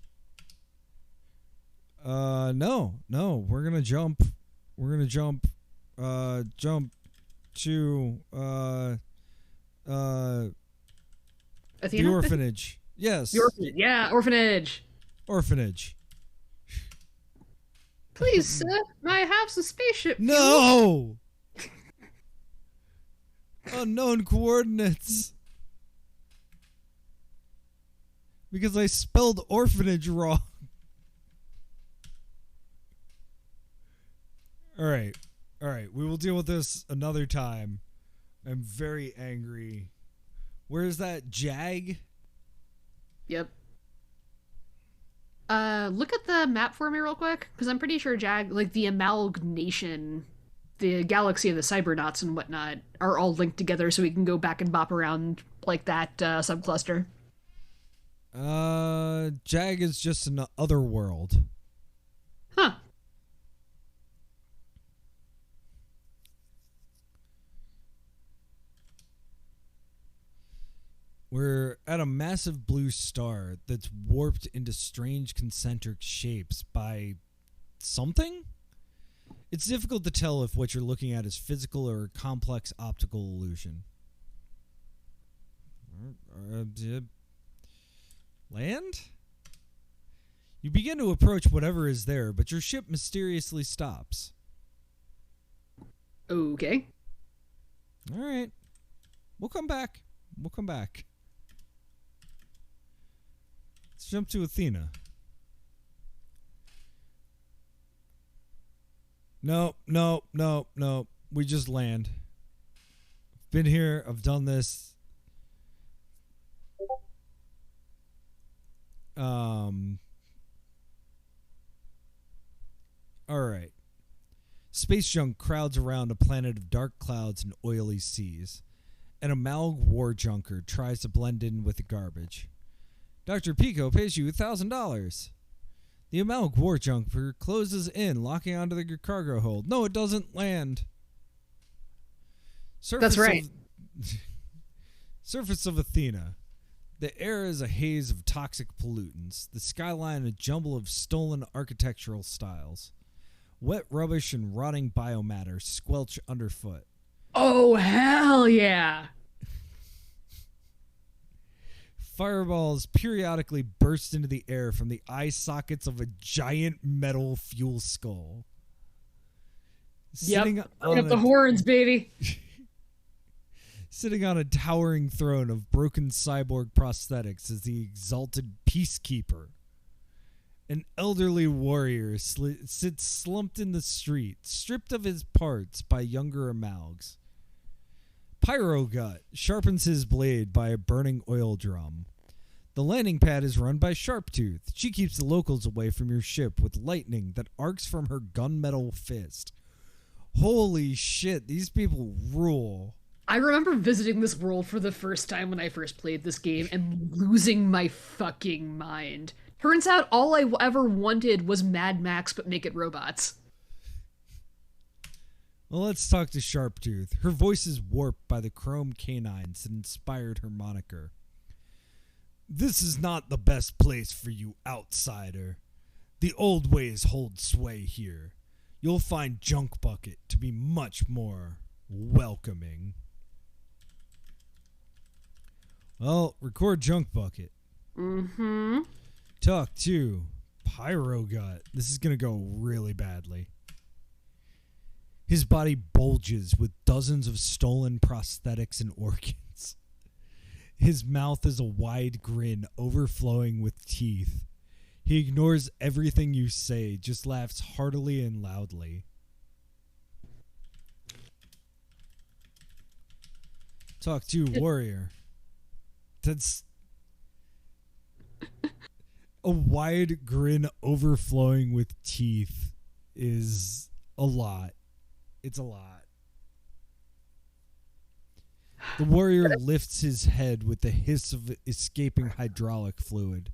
A: No. We're gonna jump. Jump to
B: Athena?
A: the orphanage. Yes.
B: Orphanage.
A: Orphanage.
B: Please, sir, may I have some spaceship fuel?
A: No. Unknown coordinates. Because I spelled orphanage wrong. All right. We will deal with this another time. I'm very angry. Where's that Jag?
B: Yep. Look at the map for me real quick, because I'm pretty sure Jag, like the amalgamation, the galaxy of the Cybernauts and whatnot, are all linked together, so we can go back and bop around like that subcluster.
A: Jag is just an other world.
B: Huh.
A: We're at a massive blue star that's warped into strange concentric shapes by something? It's difficult to tell if what you're looking at is physical or a complex optical illusion. Land? You begin to approach whatever is there, but your ship mysteriously stops.
B: Okay.
A: All right. We'll come back. Let's jump to Athena. No. We just land. Been here. I've done this. Alright. Space junk crowds around a planet of dark clouds and oily seas. An Amalg war junker tries to blend in with the garbage. Dr. Pico pays you $1,000. The Amalg war junker closes in, locking onto the cargo hold. No, it doesn't land.
B: That's right.
A: Surface of Athena. The air is a haze of toxic pollutants. The skyline a jumble of stolen architectural styles. Wet rubbish and rotting biomatter squelch underfoot.
B: Oh, hell yeah.
A: Fireballs periodically burst into the air from the eye sockets of a giant metal fuel skull.
B: Bring up the horns, baby.
A: Sitting on a towering throne of broken cyborg prosthetics is the exalted Peacekeeper. An elderly warrior sits slumped in the street, stripped of his parts by younger Amalgs. Pyrogut sharpens his blade by a burning oil drum. The landing pad is run by Sharptooth. She keeps the locals away from your ship with lightning that arcs from her gunmetal fist. Holy shit, these people rule.
B: I remember visiting this world for the first time when I first played this game and losing my fucking mind. Turns out all I ever wanted was Mad Max, but make it robots.
A: Well, let's talk to Sharptooth. Her voice is warped by the chrome canines that inspired her moniker. This is not the best place for you, outsider. The old ways hold sway here. You'll find Junk Bucket to be much more welcoming. Well, record Junk Bucket.
B: Mm-hmm.
A: Talk to Pyrogut. This is going to go really badly. His body bulges with dozens of stolen prosthetics and organs. His mouth is a wide grin overflowing with teeth. He ignores everything you say, just laughs heartily and loudly. Talk to warrior. That's a wide grin overflowing with teeth is a lot. It's a lot. The warrior lifts his head with the hiss of escaping hydraulic fluid.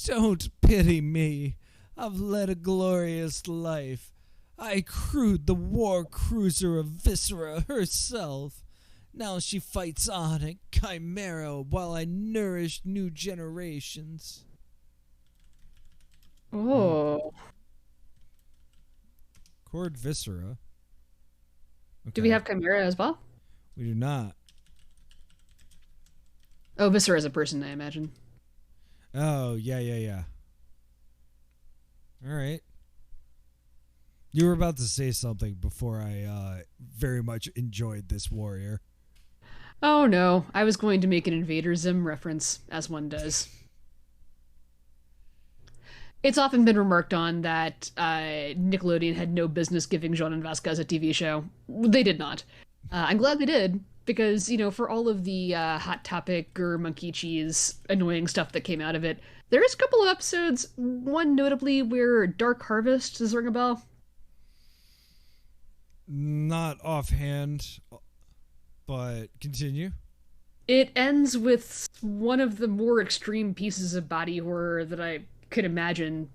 A: Don't pity me. I've led a glorious life. I crewed the war cruiser of Viscera herself. Now she fights on at Chimera while I nourish new generations.
B: Oh.
A: Cord Viscera. Okay.
B: Do we have Chimera as well?
A: We do not.
B: Oh, Viscera is a person, I imagine.
A: Oh, yeah. All right. You were about to say something before I very much enjoyed this warrior.
B: Oh no, I was going to make an Invader Zim reference, as one does. It's often been remarked on that Nickelodeon had no business giving Jean and Vasquez a TV show. They did not. I'm glad they did, because, for all of the Hot Topic or Monkey Cheese annoying stuff that came out of it, there is a couple of episodes, one notably where Dark Harvest, does it ring a bell?
A: Not offhand, but continue.
B: It ends with one of the more extreme pieces of body horror that I could imagine,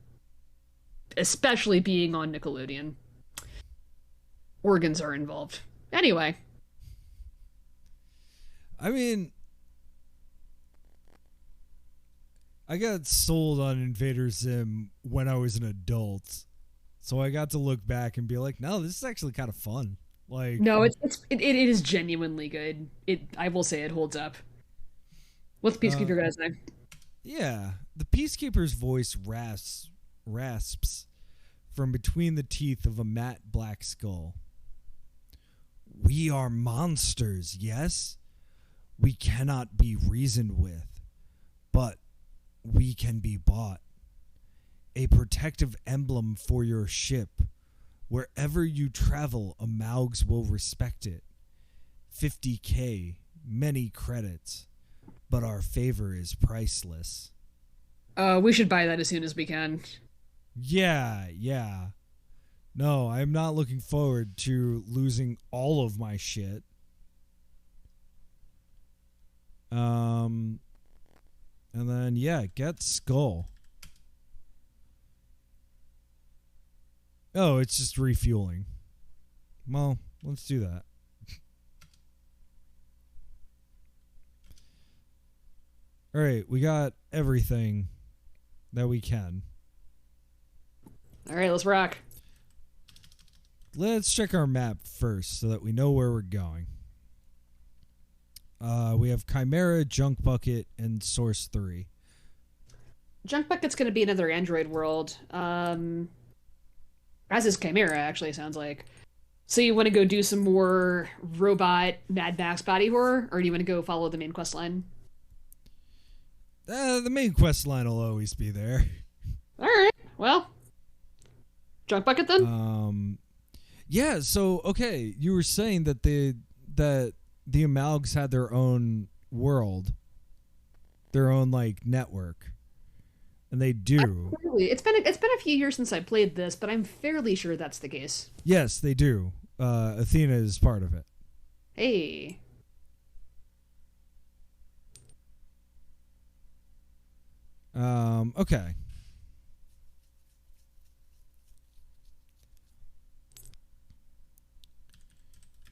B: especially being on Nickelodeon. Organs are involved. Anyway.
A: I mean, I got sold on Invader Zim when I was an adult, so I got to look back and be like, no, this is actually kind of fun. Like,
B: no, it is genuinely good. I will say it holds up. What's the Peacekeeper guy's name?
A: Yeah, the Peacekeeper's voice rasps from between the teeth of a matte black skull. We are monsters, yes? We cannot be reasoned with, but we can be bought. A protective emblem for your ship. Wherever you travel, Amaugs will respect it. 50K, many credits, but our favor is priceless.
B: We should buy that as soon as we can.
A: Yeah. No, I'm not looking forward to losing all of my shit. And then, get Skull. Oh, it's just refueling. Well, let's do that. All right, we got everything that we can.
B: All right, let's rock.
A: Let's check our map first so that we know where we're going. We have Chimera, Junk Bucket, and Source 3.
B: Junk Bucket's going to be another Android world. As is Chimera, actually, sounds like. So you want to go do some more robot Mad Max body horror, or do you want to go follow the main quest line?
A: The main quest line will always be there.
B: All right. Well, Junk Bucket then?
A: Yeah, so, okay, you were saying that the Amaugs had their own world, their own, network. And they do.
B: Absolutely. It's been a few years since I played this, but I'm fairly sure that's the case.
A: Yes, they do. Athena is part of it.
B: Hey.
A: Okay.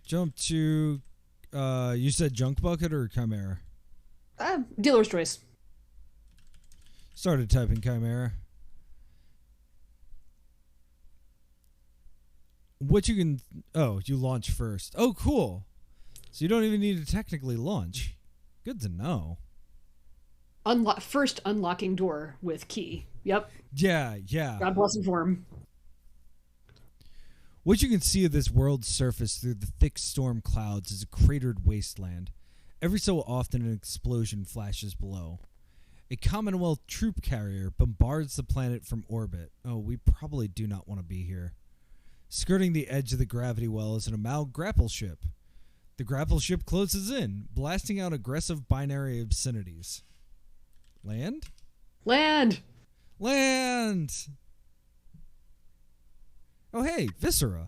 A: Jump to, you said Junk Bucket or Chimera?
B: Dealer's choice.
A: Started typing Chimera. What you can... Oh, you launch first. Oh, cool. So you don't even need to technically launch. Good to know.
B: First unlocking door with key. Yep.
A: Yeah.
B: God bless him for him.
A: What you can see of this world's surface through the thick storm clouds is a cratered wasteland. Every so often an explosion flashes below. A Commonwealth troop carrier bombards the planet from orbit. Oh, we probably do not want to be here. Skirting the edge of the gravity well is an Amaug grapple ship. The grapple ship closes in, blasting out aggressive binary obscenities. Land?
B: Land!
A: Oh, hey, Viscera.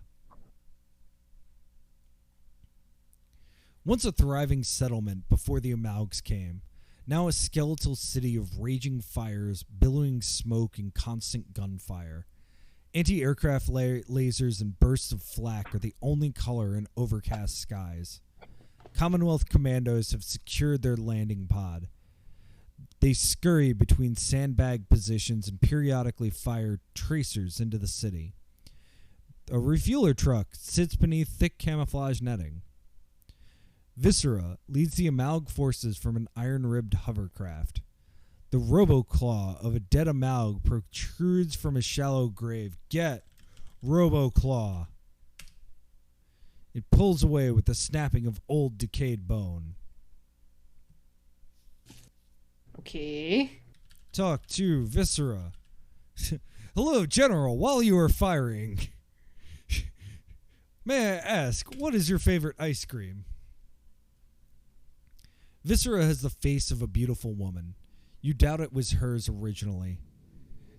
A: Once a thriving settlement before the Amaugs came, now a skeletal city of raging fires, billowing smoke, and constant gunfire. Anti-aircraft lasers and bursts of flak are the only color in overcast skies. Commonwealth commandos have secured their landing pod. They scurry between sandbag positions and periodically fire tracers into the city. A refueler truck sits beneath thick camouflage netting. Viscera leads the Amalg forces from an iron-ribbed hovercraft. The Roboclaw of a dead Amalg protrudes from a shallow grave. Get Roboclaw. It pulls away with the snapping of old decayed bone.
B: Okay.
A: Talk to Viscera. Hello, General. While you are firing, may I ask, what is your favorite ice cream? Viscera has the face of a beautiful woman. You doubt it was hers originally.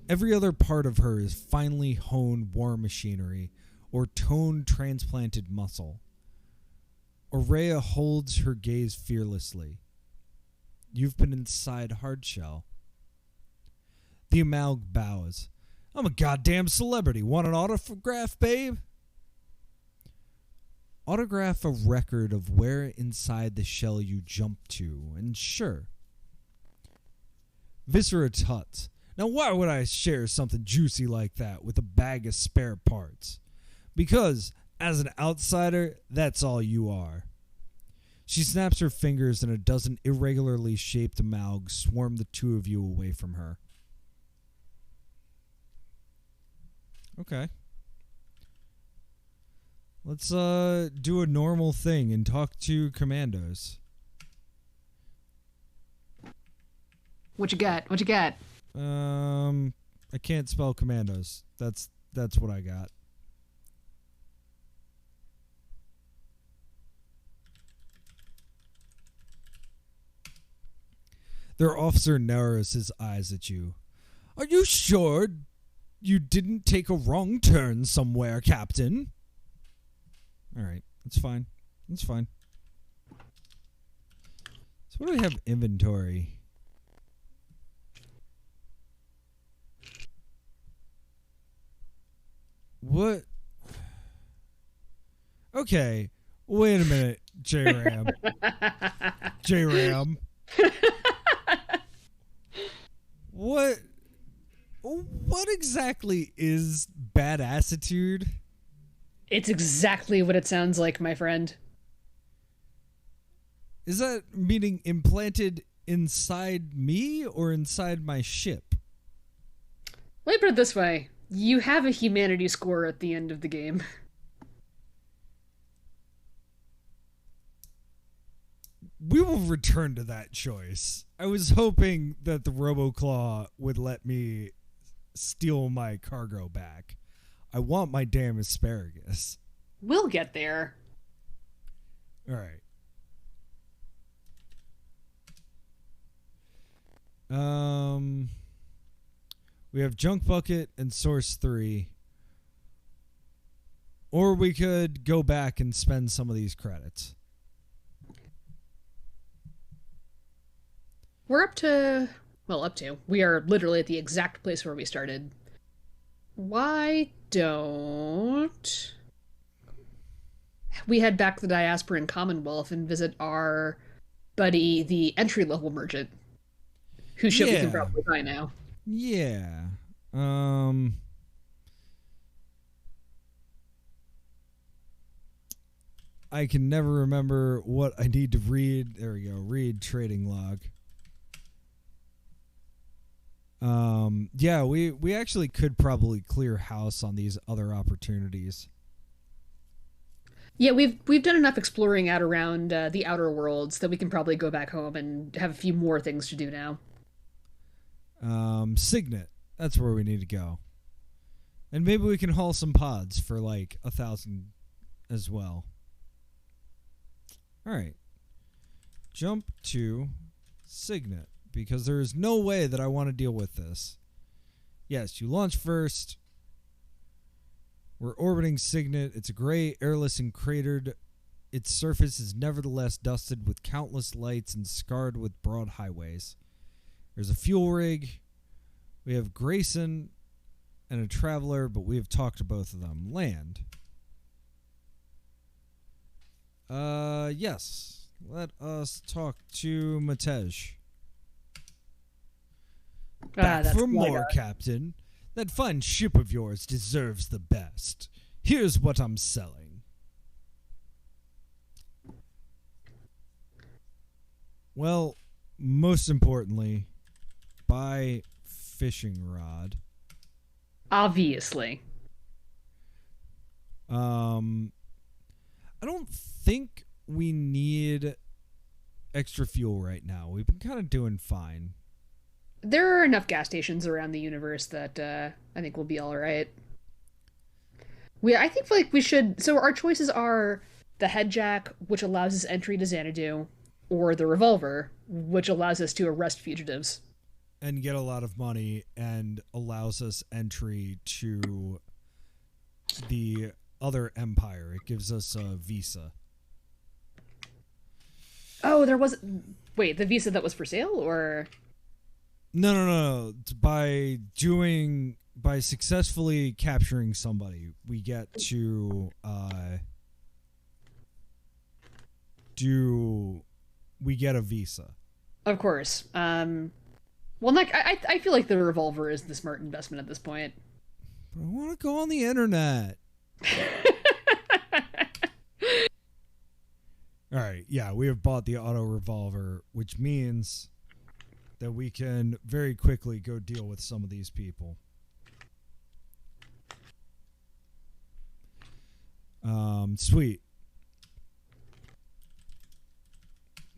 A: Every other part of her is finely honed war machinery or toned transplanted muscle. Aurea holds her gaze fearlessly. You've been inside Hardshell. The Amalg bows. I'm a goddamn celebrity. Want an autograph, babe? Autograph a record of where inside the shell you jumped to, and sure. Viscera tuts. Now why would I share something juicy like that with a bag of spare parts? Because, as an outsider, that's all you are. She snaps her fingers and a dozen irregularly shaped Amalgs swarm the two of you away from her. Okay. Let's do a normal thing and talk to commandos.
B: What you got? What you got?
A: I can't spell commandos. That's what I got. Their officer narrows his eyes at you. Are you sure you didn't take a wrong turn somewhere, Captain? All right, that's fine. That's fine. So what do we have inventory? What? Okay, wait a minute, J-Ram. J-Ram. What exactly is badassitude?
B: It's exactly what it sounds like, my friend.
A: Is that meaning implanted inside me or inside my ship?
B: Let me put it this way. You have a humanity score at the end of the game.
A: We will return to that choice. I was hoping that the Roboclaw would let me steal my cargo back. I want my damn asparagus.
B: We'll get there.
A: All right. We have Junk Bucket and Source 3. Or we could go back and spend some of these credits.
B: We're up to... We are literally at the exact place where we started. Why don't we head back to the Diasporan Commonwealth and visit our buddy, the entry-level merchant, whose ship we can probably buy now.
A: Yeah. I can never remember what I need to read. There we go. Read trading log. Yeah, we actually could probably clear house on these other opportunities.
B: Yeah, we've done enough exploring out around the outer worlds that we can probably go back home and have a few more things to do now.
A: Signet. That's where we need to go. And maybe we can haul some pods for like 1,000 as well. All right. Jump to Signet, because there is no way that I want to deal with this. Yes, you launch first. We're orbiting Signet. It's a gray, airless, and cratered. Its surface is nevertheless dusted with countless lights and scarred with broad highways. There's a fuel rig. We have Grayson and a traveler, but we have talked to both of them. Land. Yes. Let us talk to Matej. Back for more, Captain. That fine ship of yours deserves the best. Here's what I'm selling. Well, most importantly, buy fishing rod.
B: Obviously.
A: I don't think we need extra fuel right now. We've been kind of doing fine.
B: There are enough gas stations around the universe that I think we'll be all right. I think like we should. So our choices are the head jack, which allows us entry to Xanadu, or the revolver, which allows us to arrest fugitives
A: and get a lot of money and allows us entry to the other empire. It gives us a visa.
B: Oh, there was. Wait, the visa that was for sale, or?
A: No. By successfully capturing somebody, we get to we get a visa.
B: Of course. Well, Nick, I feel like the revolver is the smart investment at this point.
A: But I want to go on the internet. All right, yeah, we have bought the auto revolver, which means that we can very quickly go deal with some of these people. Sweet.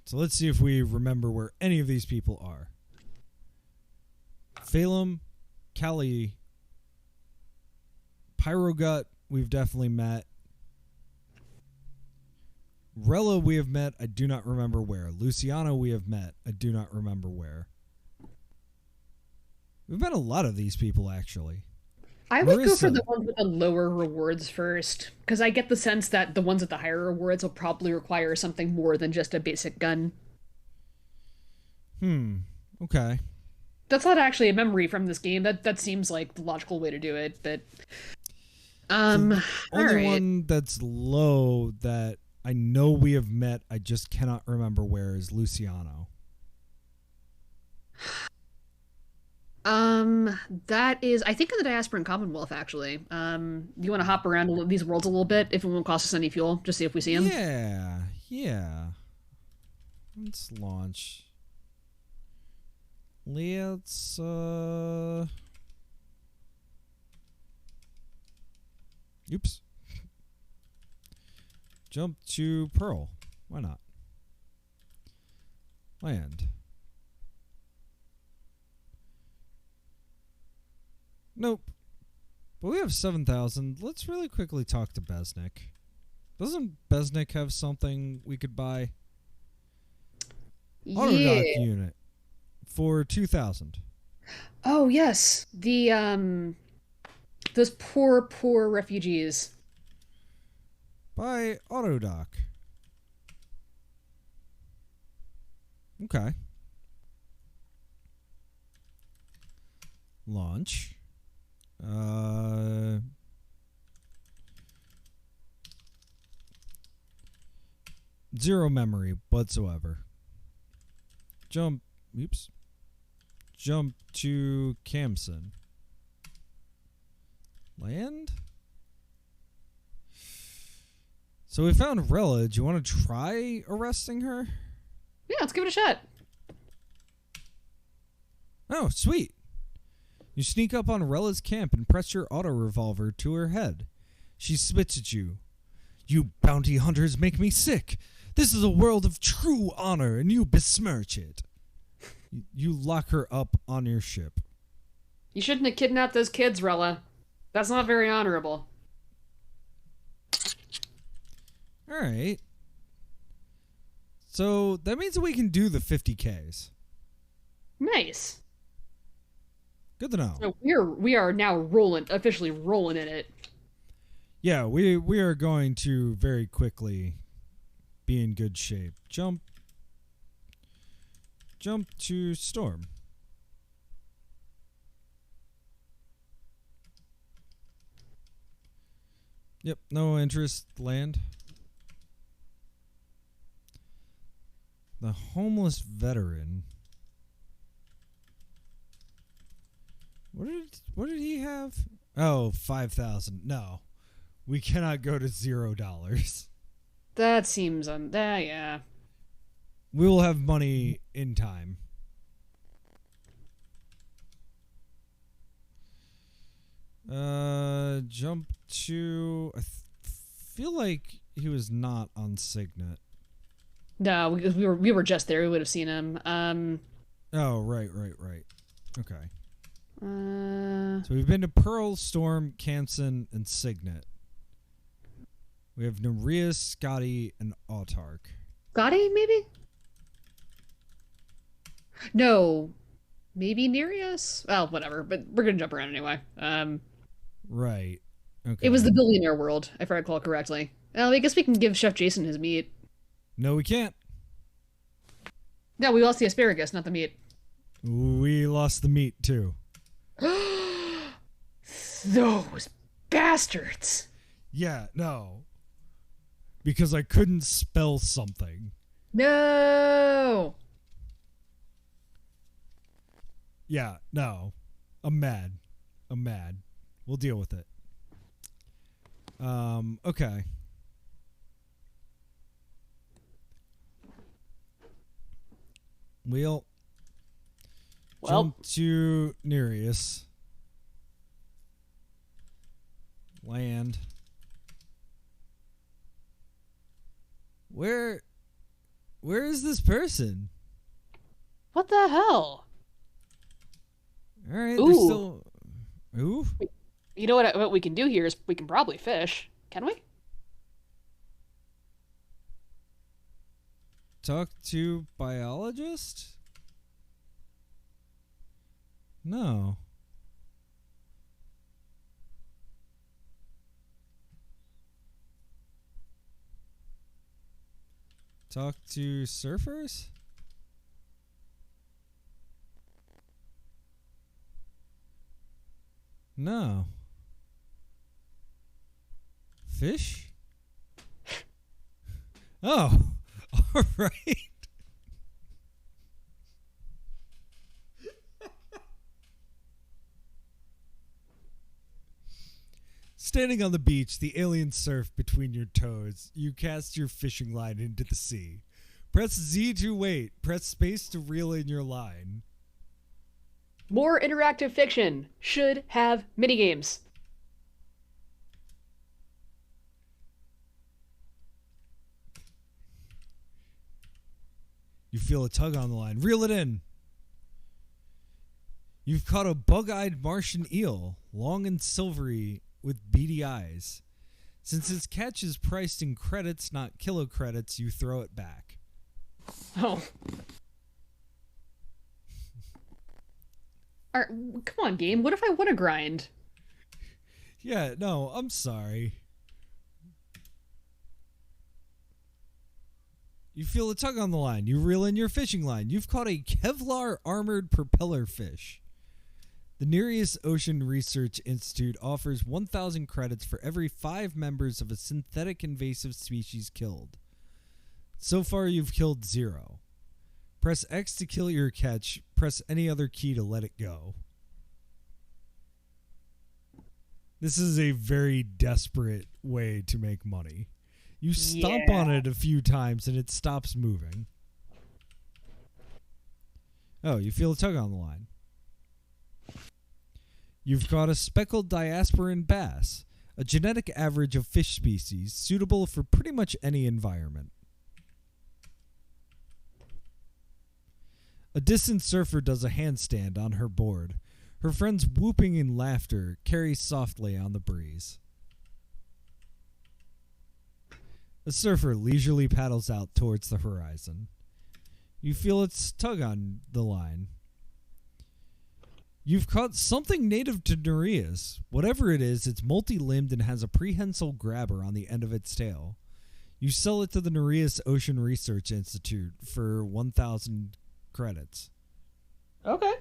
A: So let's see if we remember where any of these people are. Phalem, Kali, Pyrogut, we've definitely met. Rella, we have met. I do not remember where. Luciano, we have met. I do not remember where. We've met a lot of these people, actually.
B: I would go for the ones with the lower rewards first, because I get the sense that the ones with the higher rewards will probably require something more than just a basic gun.
A: Okay.
B: That's not actually a memory from this game. That seems like the logical way to do it, but... the
A: only one that's low that I know we have met, I just cannot remember where, is Luciano.
B: That is, I think, in the Diasporan Commonwealth, actually. You want to hop around these worlds a little bit, if it won't cost us any fuel, just see if we see him?
A: Yeah. Let's launch. Let's, oops. Jump to Pearl. Why not? Land. Nope. But we have 7,000. Let's really quickly talk to Besnik. Doesn't Besnik have something we could buy?
B: Yeah.
A: Autodock unit for 2,000.
B: Oh, yes. Those poor refugees.
A: Buy Autodock. Okay. Launch. Zero memory whatsoever. Jump to Kamson. Land? So we found Rella. Do you want to try arresting her?
B: Yeah, let's give it a shot.
A: Oh, sweet. You sneak up on Rella's camp and press your auto revolver to her head. She spits at you. You bounty hunters make me sick. This is a world of true honor, and you besmirch it. You lock her up on your ship.
B: You shouldn't have kidnapped those kids, Rella. That's not very honorable.
A: All right. So that means that we can do the 50Ks.
B: Nice.
A: Good to know.
B: So we are now officially rolling in it.
A: Yeah, we are going to very quickly be in good shape. Jump to Storm. Yep, no interest. Land. The homeless veteran. What did he have? Oh, 5,000. No. We cannot go to $0.
B: That seems yeah.
A: We will have money in time. Jump to... I feel like he was not on Signet.
B: No, we were just there. We would have seen him.
A: Oh, right. Okay. So we've been to Pearl, Storm, Canson, and Signet. We have Nereus, Scotty, and Autark.
B: Scotty, maybe? No. Maybe Nereus? Well, whatever, but we're gonna jump around anyway.
A: Right. Okay.
B: It was the billionaire world, if I recall correctly. Well, I guess we can give Chef Jason his meat.
A: No, we can't.
B: No, we lost the asparagus, not the meat.
A: We lost the meat, too.
B: Those bastards.
A: Yeah, no. Because I couldn't spell something.
B: No.
A: Yeah, no. I'm mad. We'll deal with it. Okay. We'll jump to Nereus. Land. Where is this person?
B: What the hell?
A: All right, they're still... Ooh.
B: You know what we can do here is we can probably fish. Can we?
A: Talk to biologist? No. Talk to surfers? No. Fish? Oh, all right. Standing on the beach, the aliens surf between your toes. You cast your fishing line into the sea. Press Z to wait. Press space to reel in your line.
B: More interactive fiction should have minigames.
A: You feel a tug on the line. Reel it in. You've caught a bug-eyed Martian eel, long and silvery with beady eyes. Since its catch is priced in credits, not kilo credits, you throw it back.
B: Oh. All right, come on, game. What if I want to grind?
A: Yeah, no, I'm sorry. You feel a tug on the line. You reel in your fishing line. You've caught a Kevlar armored propeller fish. The Nereus Ocean Research Institute offers 1,000 credits for every 5 members of a synthetic invasive species killed. So far, you've killed 0. Press X to kill your catch. Press any other key to let it go. This is a very desperate way to make money. You stomp on it a few times and it stops moving. Oh, you feel a tug on the line. You've caught a speckled diasporan bass, a genetic average of fish species suitable for pretty much any environment. A distant surfer does a handstand on her board. Her friends whooping in laughter carry softly on the breeze. A surfer leisurely paddles out towards the horizon. You feel its tug on the line. You've caught something native to Nereus. Whatever it is, it's multi-limbed and has a prehensile grabber on the end of its tail. You sell it to the Nereus Ocean Research Institute for 1,000 credits.
B: Okay.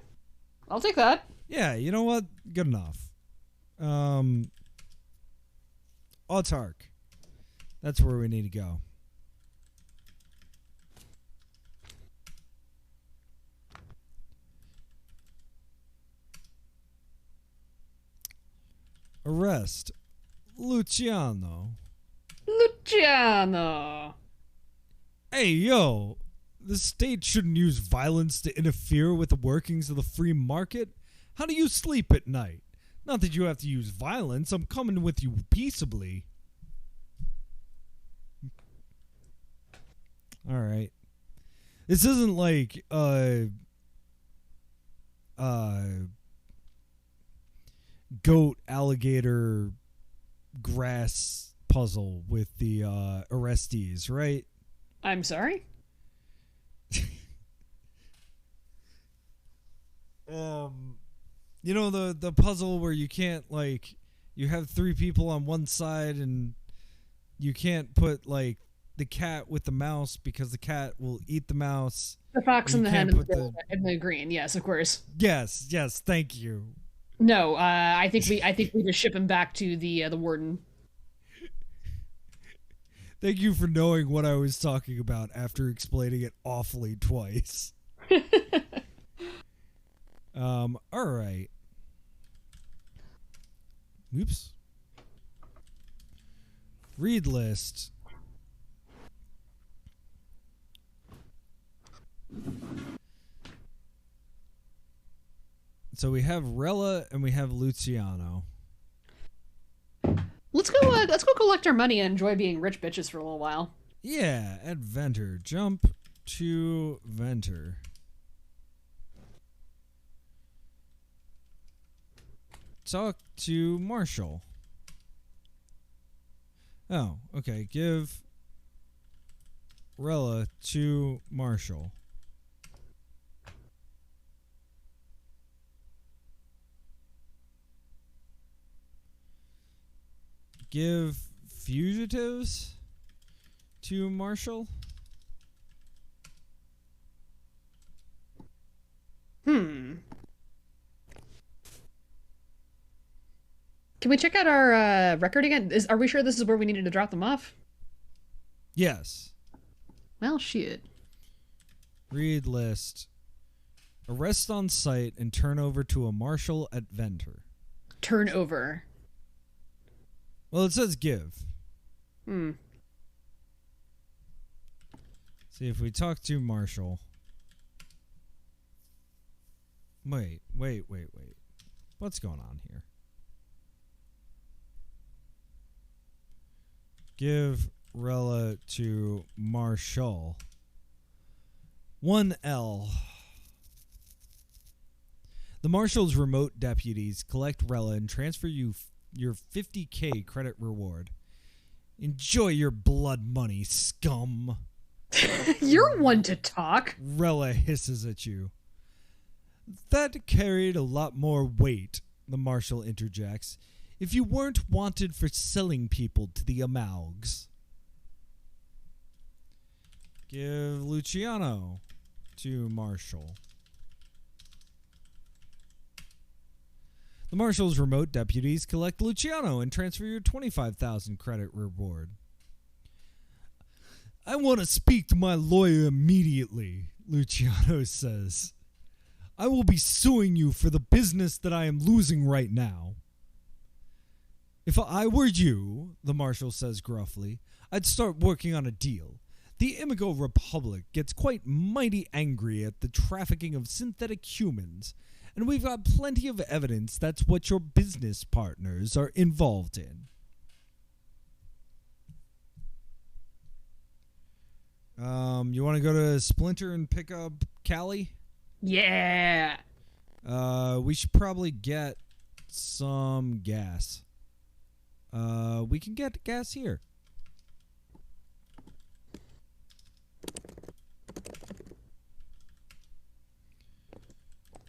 B: I'll take that.
A: Yeah, you know what? Good enough. Autark. That's where we need to go. Arrest Luciano.
B: Luciano!
A: Hey, yo! The state shouldn't use violence to interfere with the workings of the free market. How do you sleep at night? Not that you have to use violence. I'm coming with you peaceably. Alright. This isn't like, goat, alligator, grass puzzle with the arrestees, right?
B: I'm sorry?
A: You know the puzzle where you can't, like, you have three people on one side and you can't put, like, the cat with the mouse because the cat will eat the mouse.
B: The fox and the hen and the green. Yes, of course.
A: Yes, thank you.
B: No, I think we just ship him back to the warden.
A: Thank you for knowing what I was talking about after explaining it awfully twice. All right. Oops. Read list. So we have Rella and we have Luciano.
B: Let's go collect our money and enjoy being rich bitches for a little while.
A: Yeah, at Venter. Jump to Venter. Talk to Marshall. Oh, okay. Give Rella to Marshall. Give fugitives to Marshall.
B: Can we check out our record again? Are we sure this is where we needed to drop them off?
A: Yes.
B: Well, shit.
A: Read list. Arrest on site and turn over to a marshal at Venter.
B: Turn over.
A: Well, it says give.
B: See
A: if we talk to Marshall. Wait. What's going on here? Give Rella to Marshall. 1L. The Marshal's remote deputies collect Rella and transfer you your 50K credit reward. Enjoy your blood money, scum.
B: You're one to talk.
A: Rella hisses at you. That carried a lot more weight, the Marshal interjects, if you weren't wanted for selling people to the Amalgs. Give Luciano to Marshall. The Marshal's remote deputies collect Luciano and transfer your 25,000 credit reward. I want to speak to my lawyer immediately, Luciano says. I will be suing you for the business that I am losing right now. If I were you, the Marshal says gruffly, I'd start working on a deal. The Imago Republic gets quite mighty angry at the trafficking of synthetic humans, and we've got plenty of evidence that's what your business partners are involved in. You want to go to Splinter and pick up Callie?
B: Yeah.
A: We should probably get some gas. We can get gas here.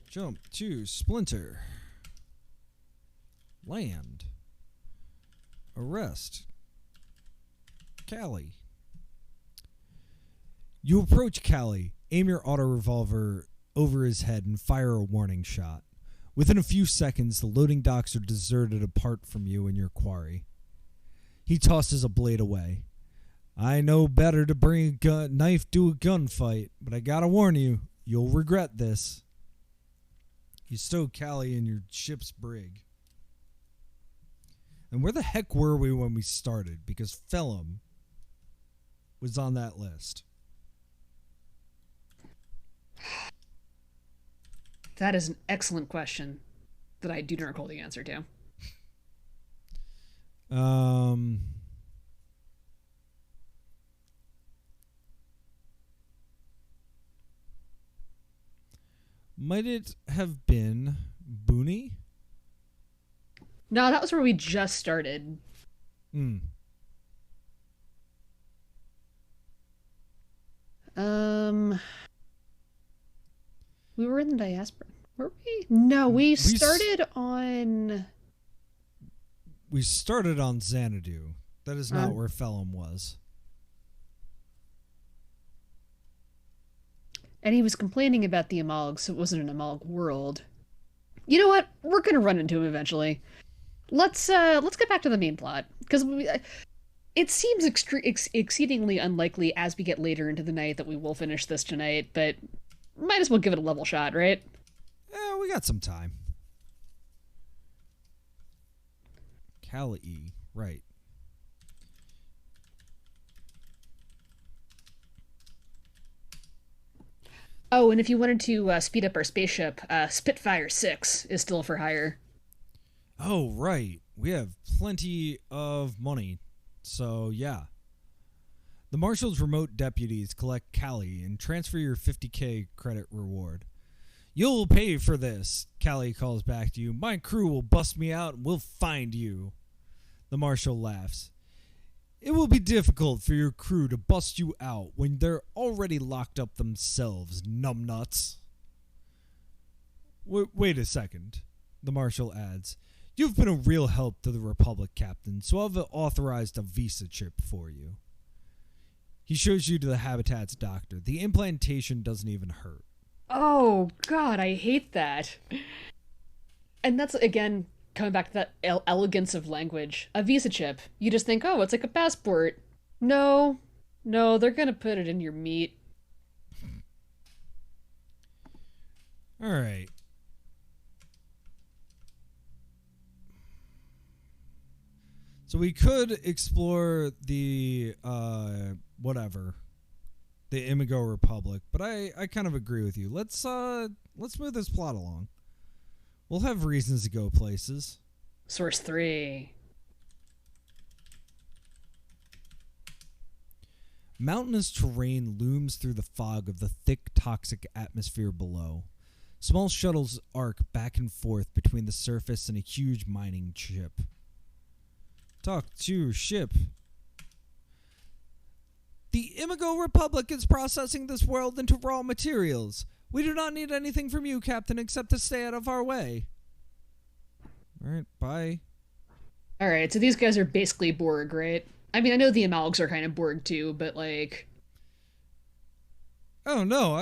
A: Jump to Splinter. Land. Arrest Callie. You approach Callie, aim your auto revolver over his head and fire a warning shot. Within a few seconds, the loading docks are deserted apart from you and your quarry. He tosses a blade away. I know better to bring a knife to a gunfight, but I gotta warn you, you'll regret this. You stow Callie in your ship's brig. And where the heck were we when we started? Because Felum was on that list.
B: That is an excellent question that I do not recall the answer to.
A: Might it have been Booney?
B: No, that was where we just started.
A: Hmm.
B: We were in the diaspora. Were we? No, we started on...
A: We started on Xanadu. That is not where Felum was.
B: And he was complaining about the Amalg, so it wasn't an Amalg world. You know what? We're gonna run into him eventually. Let's get back to the main plot, because it seems exceedingly unlikely as we get later into the night that we will finish this tonight, but might as well give it a level shot, right?
A: Yeah, we got some time. Cali, right.
B: Oh, and if you wanted to speed up our spaceship, Spitfire 6 is still for hire.
A: Oh, right. We have plenty of money. So, yeah. The Marshal's remote deputies collect Callie and transfer your 50K credit reward. You'll pay for this, Callie calls back to you. My crew will bust me out and we'll find you. The Marshal laughs. It will be difficult for your crew to bust you out when they're already locked up themselves, numbnuts. Wait a second, the Marshal adds. You've been a real help to the Republic, Captain, so I've authorized a visa chip for you. He shows you to the Habitat's doctor. The implantation doesn't even hurt.
B: Oh, God, I hate that. And that's, again, coming back to that elegance of language. A visa chip. You just think, oh, it's like a passport. No, they're gonna put it in your meat.
A: All right. So we could explore the, the Imago Republic, but I kind of agree with you. Let's move this plot along. We'll have reasons to go places.
B: Source 3.
A: Mountainous terrain looms through the fog of the thick, toxic atmosphere below. Small shuttles arc back and forth between the surface and a huge mining ship. Talk to ship. The Imago Republic is processing this world into raw materials. We do not need anything from you, Captain, except to stay out of our way. Alright, bye.
B: Alright, so these guys are basically Borg, right? I mean, I know the Amalgs are kind of Borg too, but like...
A: Oh, no,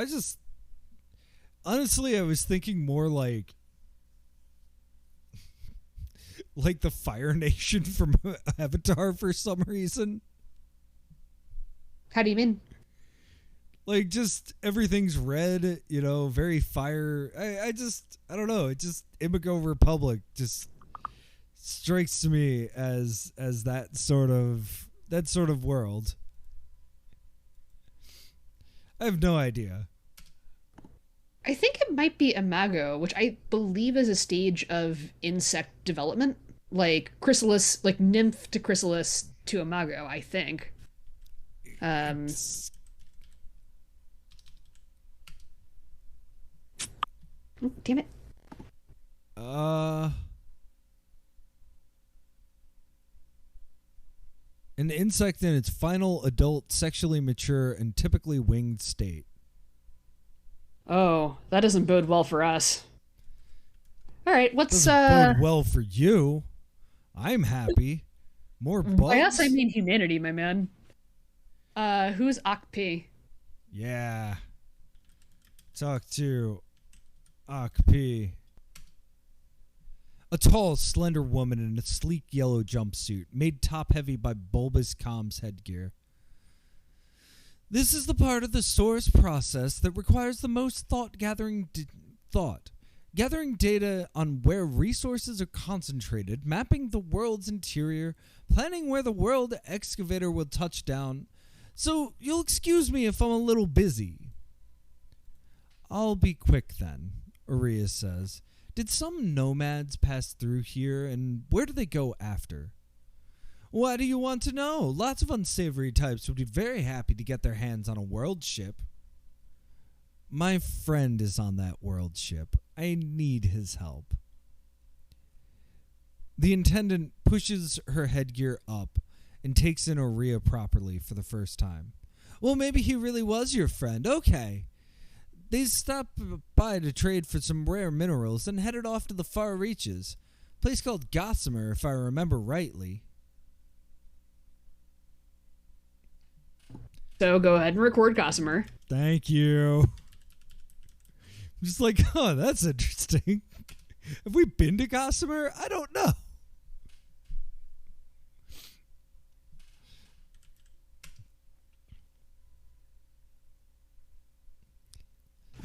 A: honestly, I was thinking more like the Fire Nation from Avatar for some reason.
B: How do you mean?
A: Like, just everything's red, very fire. I don't know. It just, Imago Republic just strikes to me as that sort of world. I have no idea.
B: I think it might be Imago, which I believe is a stage of insect development. Like chrysalis, like nymph to chrysalis to Imago, I think. Oh, damn it.
A: An insect in its final adult, sexually mature, and typically winged state.
B: Oh, that doesn't bode well for us. All right, what's
A: doesn't bode well for you. I'm happy. More bugs.
B: By us, I mean humanity, my man. Who's Akp?
A: Yeah. Talk to Akp. A tall, slender woman in a sleek yellow jumpsuit, made top-heavy by bulbous comms headgear. This is the part of the source process that requires the most thought-gathering thought. gathering data on where resources are concentrated, mapping the world's interior, planning where the world excavator will touch down. So you'll excuse me if I'm a little busy. I'll be quick then, Arias says. Did some nomads pass through here, and where do they go after? Why do you want to know? Lots of unsavory types would be very happy to get their hands on a world ship. My friend is on that world ship. I need his help. The attendant pushes her headgear up and takes in Oria properly for the first time. Well, maybe he really was your friend. Okay. They stopped by to trade for some rare minerals and headed off to the far reaches. A place called Gossamer, if I remember rightly.
B: So go ahead and record Gossamer.
A: Thank you. I'm just like, oh, that's interesting. Have we been to Gossamer? I don't know.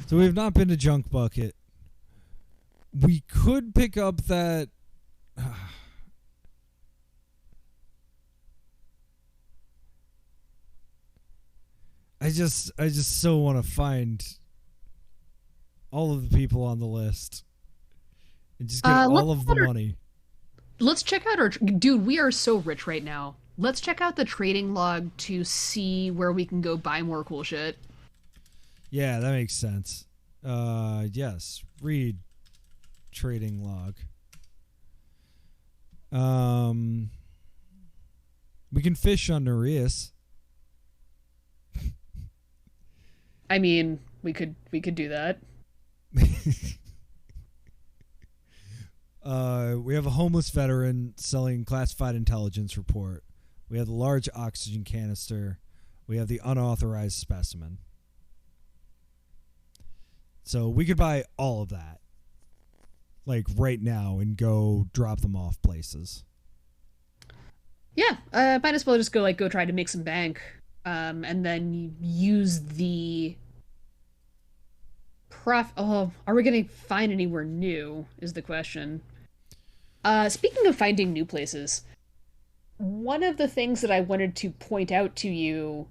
A: So we've not been to Junk Bucket. We could pick up that... I just so want to find all of the people on the list and just get all of the money.
B: Let's check out our... Dude, we are so rich right now. Let's check out the trading log to see where we can go buy more cool shit.
A: Yeah, that makes sense. Yes. Read trading log. We can fish on Nereus.
B: I mean, we could do that.
A: We have a homeless veteran selling classified intelligence report. We have the large oxygen canister. We have the unauthorized specimen. So we could buy all of that, like right now, and go drop them off places.
B: Yeah, might as well just go try to make some bank, and then use the Oh, are we going to find anywhere new? Is the question. Speaking of finding new places, one of the things that I wanted to point out to you,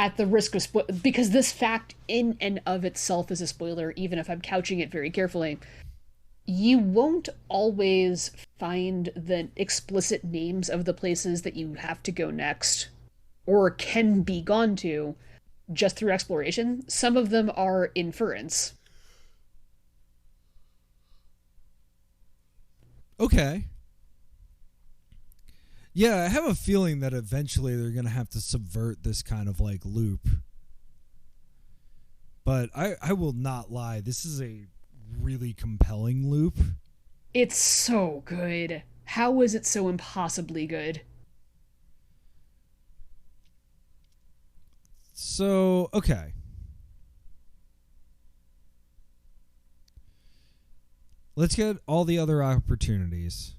B: at the risk of because this fact in and of itself is a spoiler, even if I'm couching it very carefully, you won't always find the explicit names of the places that you have to go next, or can be gone to, just through exploration. Some of them are inference.
A: Okay. Yeah, I have a feeling that eventually they're going to have to subvert this kind of loop. But I will not lie. This is a really compelling loop.
B: It's so good. How is it so impossibly good?
A: So, okay. Let's get all the other opportunities.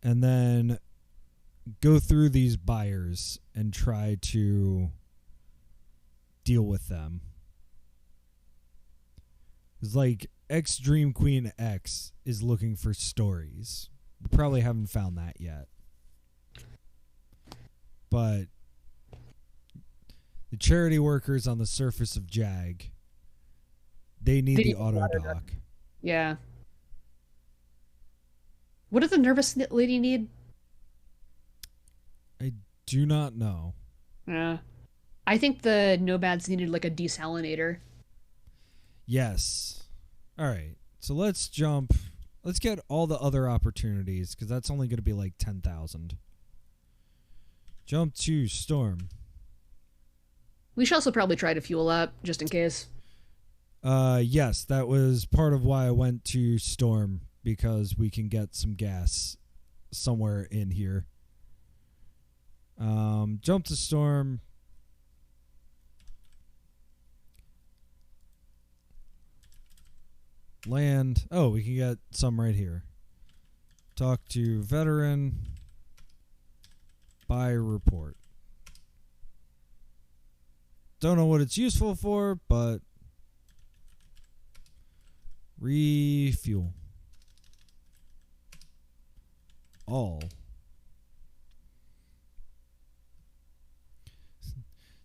A: And then go through these buyers and try to deal with them. It's like X Dream Queen X is looking for stories. We probably haven't found that yet. But the charity workers on the surface of Jag, they need the auto dock.
B: Yeah. What does the nervous lady need?
A: I do not know.
B: Yeah. I think the nomads needed a desalinator.
A: Yes. All right. So let's jump. Let's get all the other opportunities, because that's only going to be 10,000. Jump to Storm.
B: We should also probably try to fuel up, just in case.
A: Yes, that was part of why I went to Storm, because we can get some gas somewhere in here. Jump to Storm. Land. Oh, we can get some right here. Talk to veteran. Buy report. Don't know what it's useful for, but Refuel. All.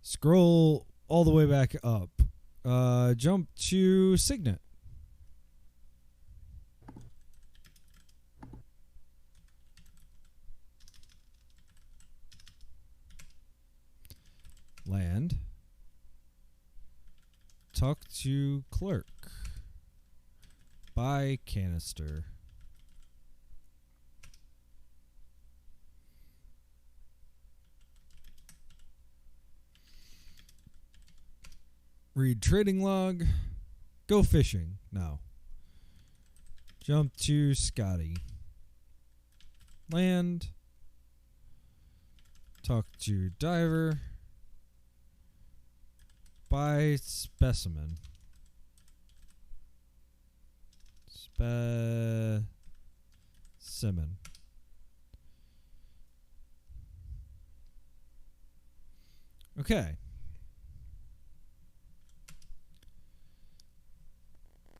A: Scroll all the way back up. Jump to Signet. Land. Talk to clerk. Buy canister. Read trading log. Go fishing. No. Jump to Scotty. Land. Talk to diver. Buy specimen. Specimen. Okay.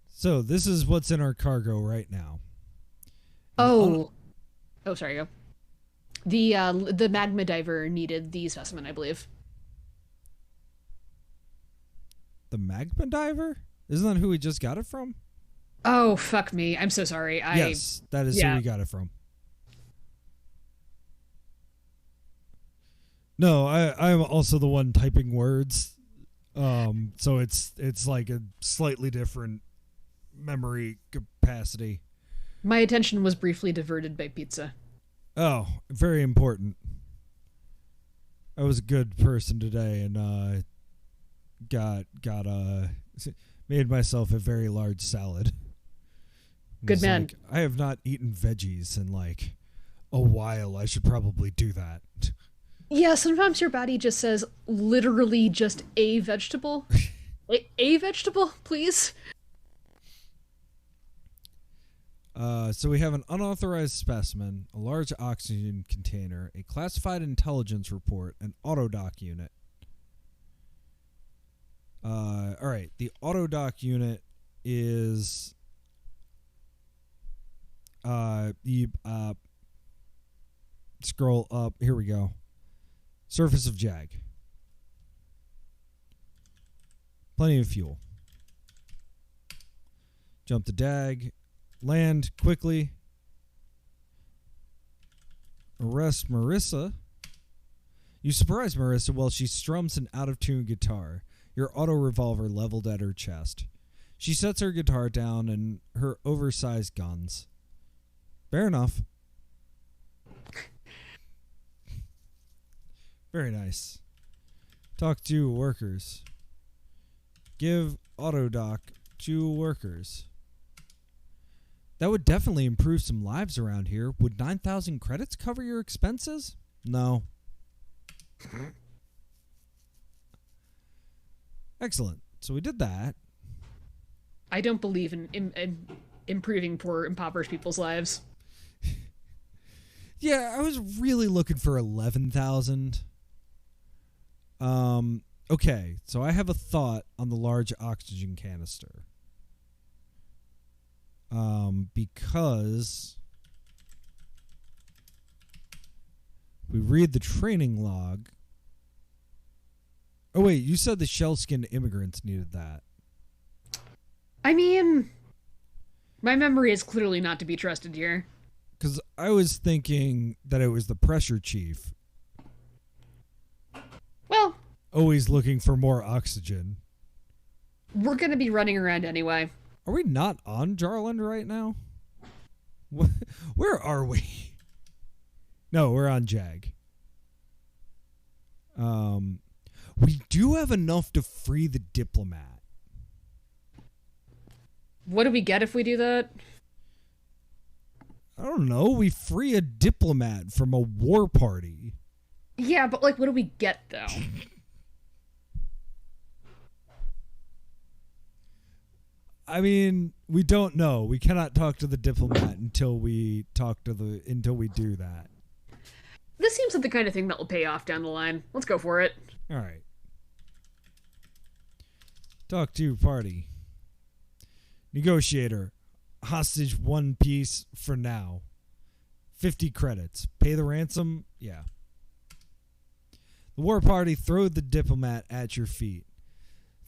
A: So this is what's in our cargo right now.
B: Oh, sorry. Go. The magma diver needed the specimen, I believe.
A: The magma diver? Isn't that who we just got it from?
B: Oh, fuck me. I'm so sorry.
A: Yes, that is who we got it from. No, I'm also the one typing words. So it's like a slightly different memory capacity.
B: My attention was briefly diverted by pizza.
A: Oh, very important. I was a good person today and made myself a very large salad.
B: Good man.
A: Like, I have not eaten veggies in like a while. I should probably do that.
B: Yeah, sometimes your body just says literally just a vegetable. a vegetable, please.
A: So we have an unauthorized specimen, a large oxygen container, a classified intelligence report, an autodoc unit. All right, the autodoc unit is scroll up. Here we go. Surface of Jag. Plenty of fuel. Jump to Dag. Land quickly. Arrest Marissa. You surprise Marissa while she strums an out-of-tune guitar, your auto-revolver leveled at her chest. She sets her guitar down and her oversized guns. Fair enough. Very nice. Talk to workers. Give autodoc to workers. That would definitely improve some lives around here. Would 9,000 credits cover your expenses? No. Excellent. So we did that.
B: I don't believe in improving poor, impoverished people's lives.
A: Yeah, I was really looking for 11,000. Okay, so I have a thought on the large oxygen canister. Because we read the training log. Oh wait, you said the shell-skinned immigrants needed that.
B: I mean, my memory is clearly not to be trusted here.
A: Because I was thinking that it was the pressure chief.
B: Well,
A: always looking for more oxygen.
B: We're going to be running around anyway.
A: Are we not on Jarland right now? Where are we? No, we're on Jag. We do have enough to free the diplomat.
B: What do we get if we do that?
A: I don't know. We free a diplomat from a war party.
B: Yeah, but like, what do we get though?
A: I mean, we don't know. We cannot talk to the diplomat until we do that.
B: This seems like the kind of thing that will pay off down the line. Let's go for it.
A: All right. Talk to party. Negotiator. Hostage one piece for now. 50 credits. Pay the ransom? Yeah. The war party throw the diplomat at your feet.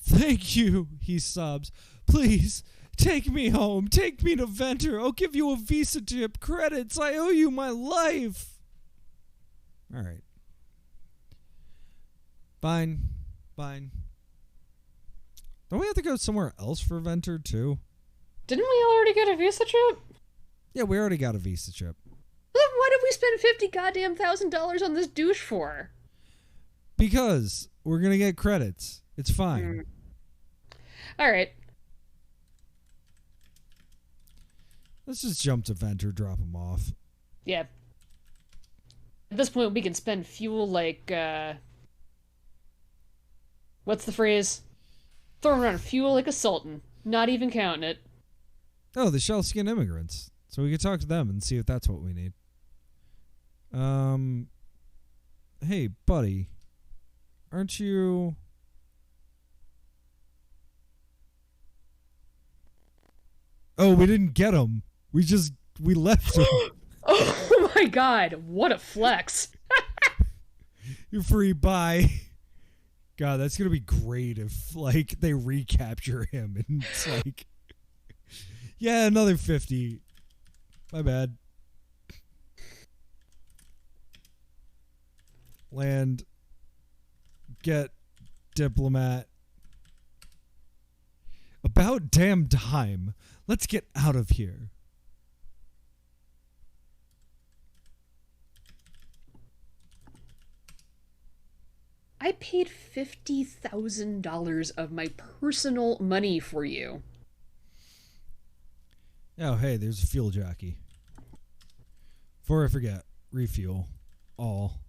A: Thank you, he sobs. Please, take me home. Take me to Venter. I'll give you a visa chip. Credits. I owe you my life. All right. Fine. Don't we have to go somewhere else for Venter, too?
B: Didn't we already get a visa chip?
A: Yeah, we already got a visa chip.
B: Then what did we spend $50,000 on this douche for?
A: Because we're going to get credits. It's fine.
B: All right.
A: Let's just jump to Venter, drop him off.
B: Yeah. At this point, we can spend fuel like, what's the phrase? Throwing around fuel like a sultan. Not even counting it.
A: Oh, the shell-skin immigrants. So we could talk to them and see if that's what we need. Hey, buddy. Aren't you... Oh, we didn't get him. We left him.
B: Oh my god, what a flex.
A: You're free, bye. God, that's gonna be great if, like, they recapture him and it's like... Yeah, another 50. My bad. Land. Get diplomat. About damn time. Let's get out of here.
B: I paid $50,000 of my personal money for you.
A: Oh, hey, there's a fuel jockey. Before I forget, refuel. All.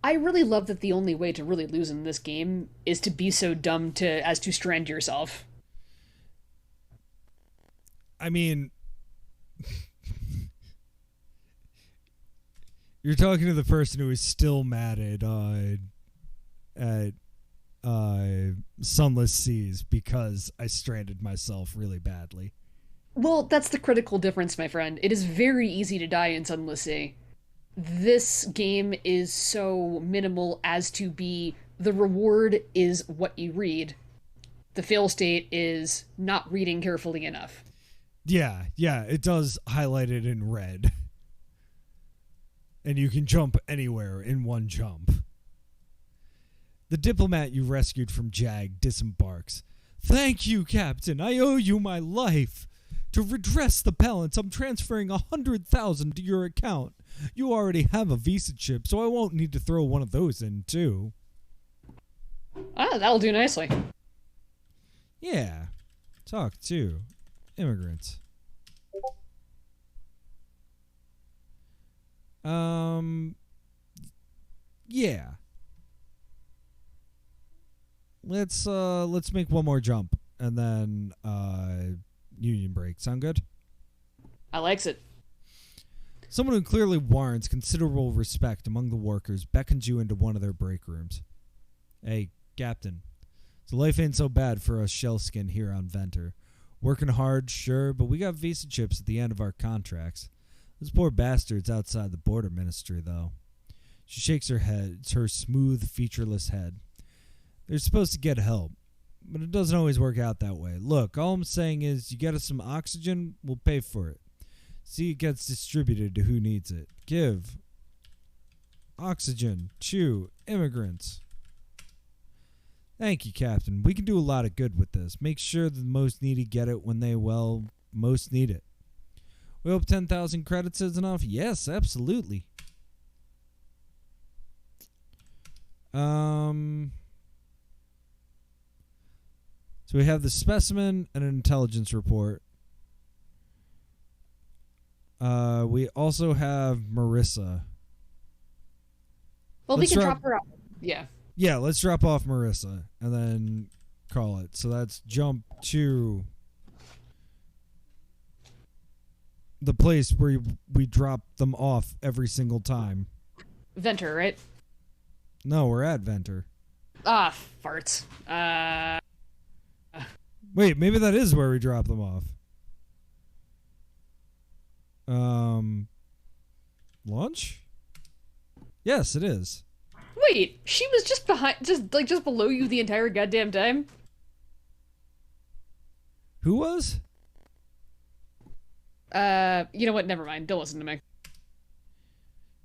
B: I really love that the only way to really lose in this game is to be so dumb as to strand yourself.
A: I mean... You're talking to the person who is still mad at Sunless Seas because I stranded myself really badly.
B: Well, that's the critical difference, my friend. It is very easy to die in Sunless Sea. This game is so minimal as to be the reward is what you read. The fail state is not reading carefully enough.
A: Yeah, it does highlight it in red. And you can jump anywhere in one jump. The diplomat you rescued from Jag disembarks. Thank you, Captain. I owe you my life. To redress the balance, I'm transferring 100,000 to your account. You already have a visa chip, so I won't need to throw one of those in, too.
B: Ah, that'll do nicely.
A: Yeah. Talk to immigrants. Yeah. Let's make one more jump and then union break. Sound good?
B: I likes it.
A: Someone who clearly warrants considerable respect among the workers beckons you into one of their break rooms. Hey, Captain. So life ain't so bad for us shellskin here on Venter. Working hard, sure, but we got visa chips at the end of our contracts. Those poor bastards outside the border ministry, though. She shakes her head. It's her smooth, featureless head. They're supposed to get help, but it doesn't always work out that way. Look, all I'm saying is you get us some oxygen, we'll pay for it. See it gets distributed to who needs it. Give oxygen to immigrants. Thank you, Captain. We can do a lot of good with this. Make sure the most needy get it when they, well, most need it. We hope 10,000 credits is enough. Yes, absolutely. So we have the specimen and an intelligence report. We also have Marissa.
B: Well, we can drop her off. Yeah.
A: Yeah, let's drop off Marissa and then call it. So that's jump to the place where we drop them off every single time.
B: Venter, right?
A: No, we're at Venter.
B: Ah, farts.
A: Wait, maybe that is where we drop them off. Launch? Yes, it is.
B: Wait, she was just behind, just below you the entire goddamn time?
A: Who was?
B: You know what? Never mind. Don't listen to me.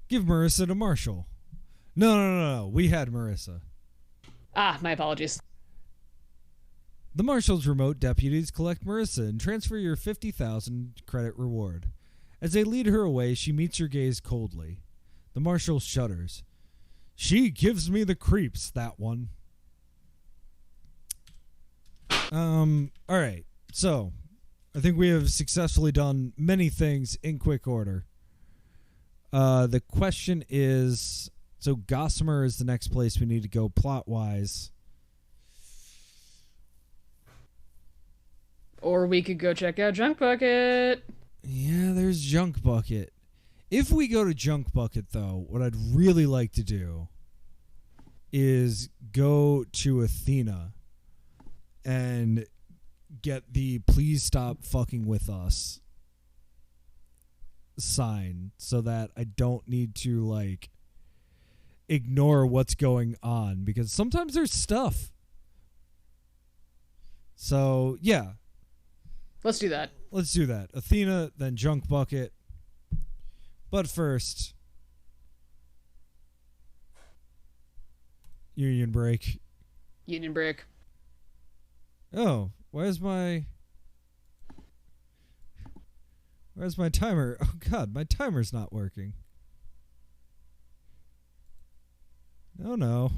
A: Give Marissa to Marshall. No. We had Marissa.
B: Ah, my apologies.
A: The Marshall's remote deputies collect Marissa and transfer your 50,000 credit reward. As they lead her away, she meets your gaze coldly. The Marshal shudders. She gives me the creeps, that one. Alright. So, I think we have successfully done many things in quick order. The question is, so Gossamer is the next place we need to go plot-wise.
B: Or we could go check out Junk Bucket.
A: Yeah, there's Junk Bucket. If we go to Junk Bucket, though, what I'd really like to do is go to Athena and get the please stop fucking with us sign so that I don't need to, like, ignore what's going on, because sometimes there's stuff. So, yeah.
B: Let's do that.
A: Let's do that. Athena, then Junk Bucket. But first, Union Break.
B: Union Break.
A: Oh, where's my timer? Oh god, my timer's not working. No.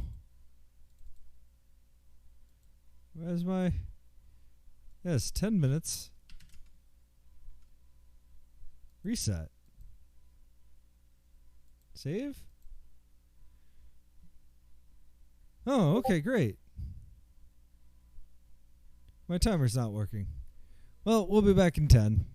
A: Where's my... Yes, 10 minutes. Reset. Save? Oh, okay, great. My timer's not working. Well, we'll be back in 10.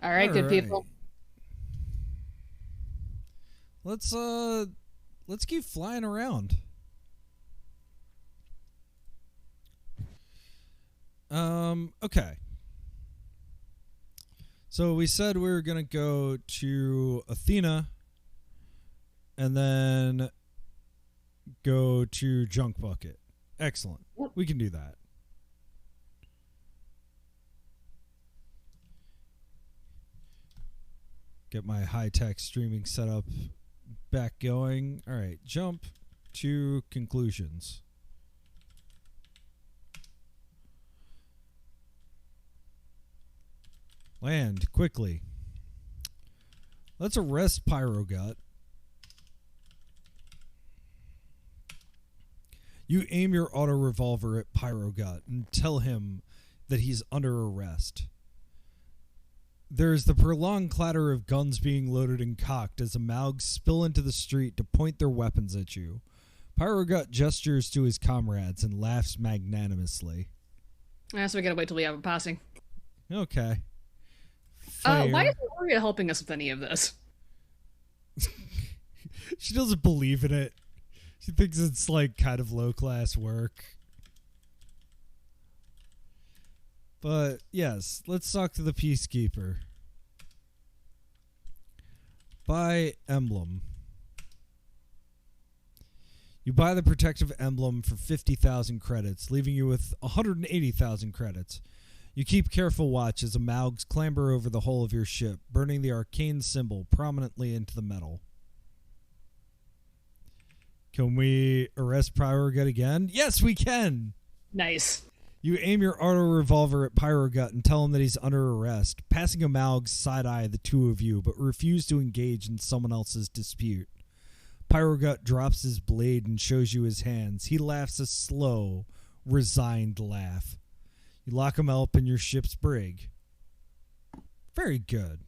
B: All right, good people.
A: Let's keep flying around. Okay. So we said we were going to go to Athena and then go to Junk Bucket. Excellent. We can do that. Get my high-tech streaming setup back going. All right, jump to conclusions. Land quickly. Let's arrest Pyrogut. You aim your auto revolver at Pyrogut and tell him that he's under arrest. There is the prolonged clatter of guns being loaded and cocked as Amalgs spill into the street to point their weapons at you. Pyrogut gestures to his comrades and laughs magnanimously.
B: So we gotta wait till we have a passing.
A: Okay.
B: Why isn't Maria helping us with any of this?
A: She doesn't believe in it. She thinks it's like kind of low-class work. But yes, let's talk to the Peacekeeper. Buy emblem. You buy the protective emblem for 50,000 credits, leaving you with 180,000 credits. You keep careful watch as Amalgs clamber over the hull of your ship, burning the arcane symbol prominently into the metal. Can we arrest Pyrogut again? Yes, we can!
B: Nice.
A: You aim your auto revolver at Pyrogut and tell him that he's under arrest, passing Amalgs side-eye the two of you, but refuse to engage in someone else's dispute. Pyrogut drops his blade and shows you his hands. He laughs a slow, resigned laugh. You lock him up in your ship's brig. Very good.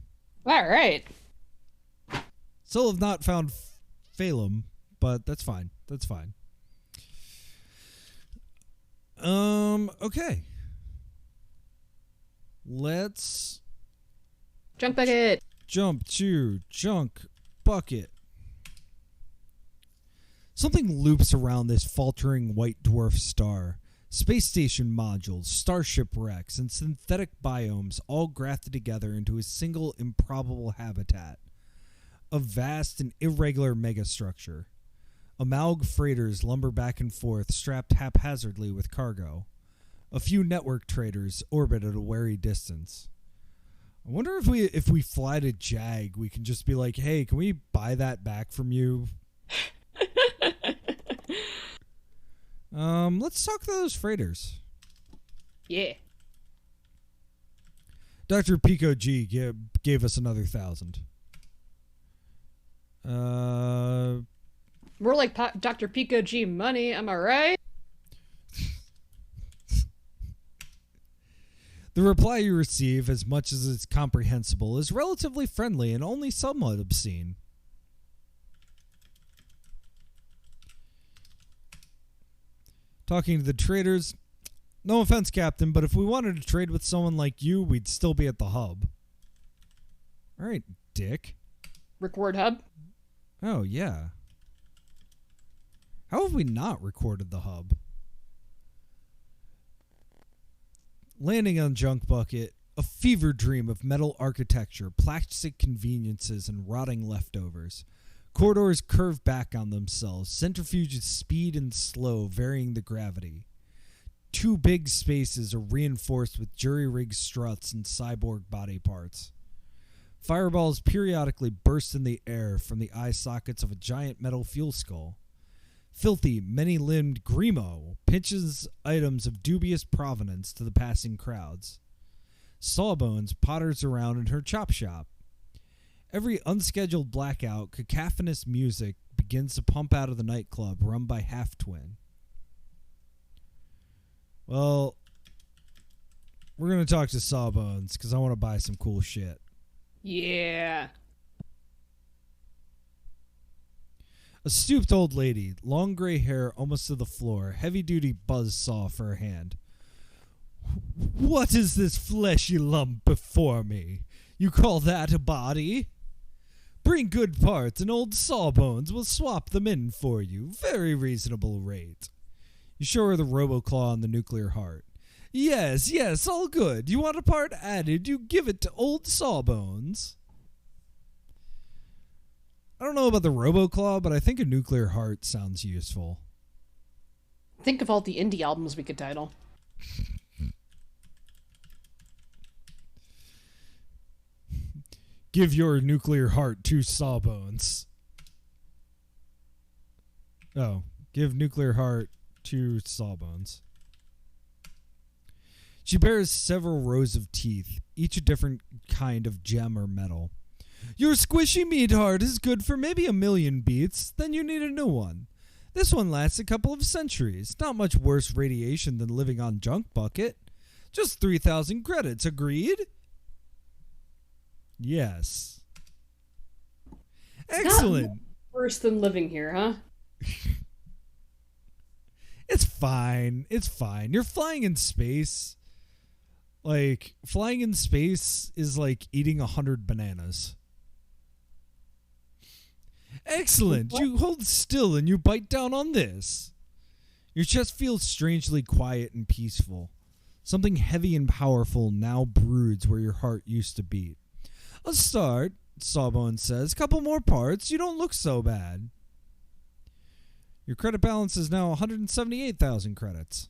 B: All right.
A: Still have not found Phalem, but that's fine. That's fine. Okay. Let's
B: Junk Bucket.
A: Jump to Junk Bucket. Something loops around this faltering white dwarf star. Space station modules, starship wrecks, and synthetic biomes all grafted together into a single improbable habitat. A vast and irregular megastructure. Amalg freighters lumber back and forth, strapped haphazardly with cargo. A few network traders orbit at a wary distance. I wonder if we fly to Jag, we can just be like, hey, can we buy that back from you? Let's talk to those freighters.
B: Yeah.
A: Dr. Pico G gave us another 1,000.
B: More like Dr. Pico G money, am I right?
A: The reply you receive, as much as it's comprehensible, is relatively friendly and only somewhat obscene. Talking to the traders, no offense, Captain, but if we wanted to trade with someone like you, we'd still be at the hub. All right, dick.
B: Record hub?
A: Oh, yeah. How have we not recorded the hub? Landing on Junk Bucket, a fever dream of metal architecture, plastic conveniences, and rotting leftovers. Corridors curve back on themselves, centrifuges speed and slow, varying the gravity. Two big spaces are reinforced with jury-rigged struts and cyborg body parts. Fireballs periodically burst in the air from the eye sockets of a giant metal fuel skull. Filthy, many-limbed Grimo pinches items of dubious provenance to the passing crowds. Sawbones potters around in her chop shop. Every unscheduled blackout, cacophonous music begins to pump out of the nightclub run by Half Twin. Well, we're going to talk to Sawbones because I want to buy some cool shit.
B: Yeah.
A: A stooped old lady, long gray hair almost to the floor, heavy-duty buzzsaw for her hand. What is this fleshy lump before me? You call that a body? Bring good parts and old sawbones will swap them in for you. Very reasonable rate. You show her the Roboclaw and the nuclear heart. Yes, all good. You want a part added, you give it to old sawbones. I don't know about the Roboclaw, but I think a nuclear heart sounds useful.
B: Think of all the indie albums we could title.
A: Give your nuclear heart to Sawbones. Oh, give nuclear heart to Sawbones. She bears several rows of teeth, each a different kind of gem or metal. Your squishy meat heart is good for maybe 1,000,000 beats, then you need a new one. This one lasts a couple of centuries. Not much worse radiation than living on Junk Bucket. Just 3,000 credits, agreed? Yes. Excellent.
B: Not worse than living here, huh?
A: It's fine. It's fine. You're flying in space. Like, flying in space is like eating 100 bananas. Excellent. You hold still and you bite down on this. Your chest feels strangely quiet and peaceful. Something heavy and powerful now broods where your heart used to beat. A start, Sawbones says. Couple more parts. You don't look so bad. Your credit balance is now 178,000 credits.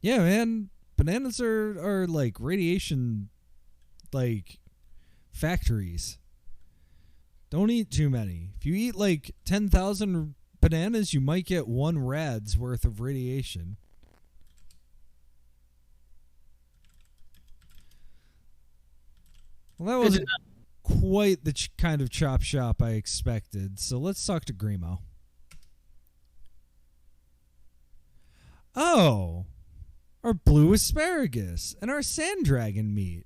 A: Yeah, man. Bananas are like radiation, like, factories. Don't eat too many. If you eat like 10,000 bananas, you might get 1 rad's worth of radiation. Well, that wasn't quite the kind of chop shop I expected, so let's talk to Grimo. Oh, our blue asparagus and our sand dragon meat.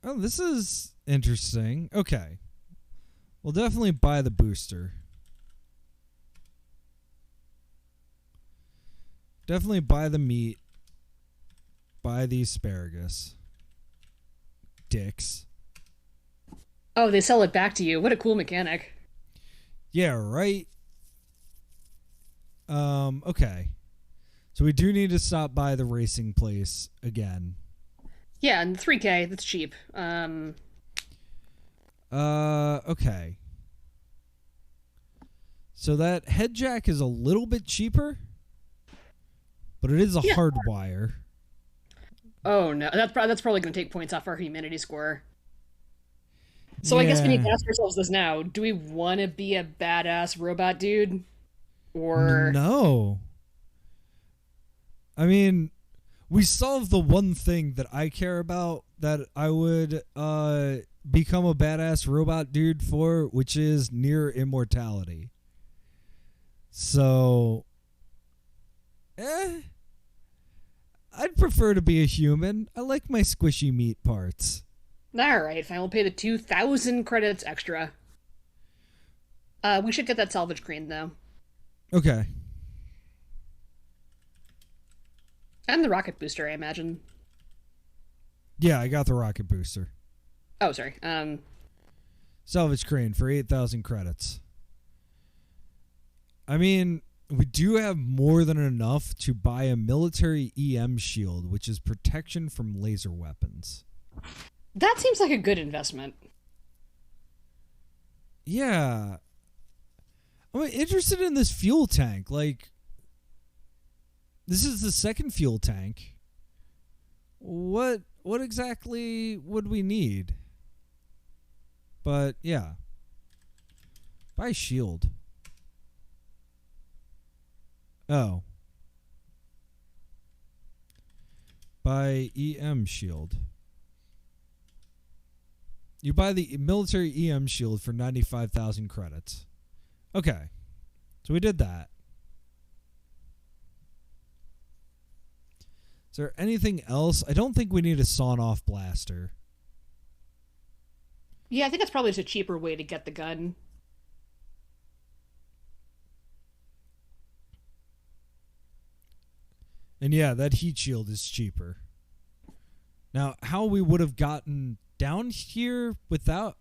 A: Oh, this is interesting. Okay. We'll definitely buy the booster. Definitely buy the meat. Buy the asparagus. Dicks.
B: Oh, they sell it back to you. What a cool mechanic.
A: Yeah, right? Okay. So we do need to stop by the racing place again.
B: Yeah, and 3K, that's cheap.
A: Okay. So that head jack is a little bit cheaper, but it is a hard wire.
B: Oh no, that's probably going to take points off our humanity score. So I guess we need to ask ourselves this now: do we want to be a badass robot dude, or
A: no? I mean, we solved the one thing that I care about that I would become a badass robot dude for, which is near immortality. So, I'd prefer to be a human. I like my squishy meat parts.
B: Alright, fine, we'll pay the 2,000 credits extra. We should get that salvage crane, though.
A: Okay.
B: And the rocket booster, I imagine.
A: Yeah, I got the rocket booster.
B: Oh, sorry.
A: Salvage crane for 8,000 credits. I mean, we do have more than enough to buy a military EM shield, which is protection from laser weapons.
B: That seems like a good investment.
A: Yeah. I'm interested in this fuel tank. Like, this is the second fuel tank. What exactly would we need? But, yeah. Buy shield. Oh. Buy EM shield. You buy the military EM shield for 95,000 credits. Okay. So we did that. Is there anything else? I don't think we need a sawn-off blaster.
B: Yeah, I think that's probably just a cheaper way to get the gun.
A: And yeah, that heat shield is cheaper. Now, how we would have gotten down here without...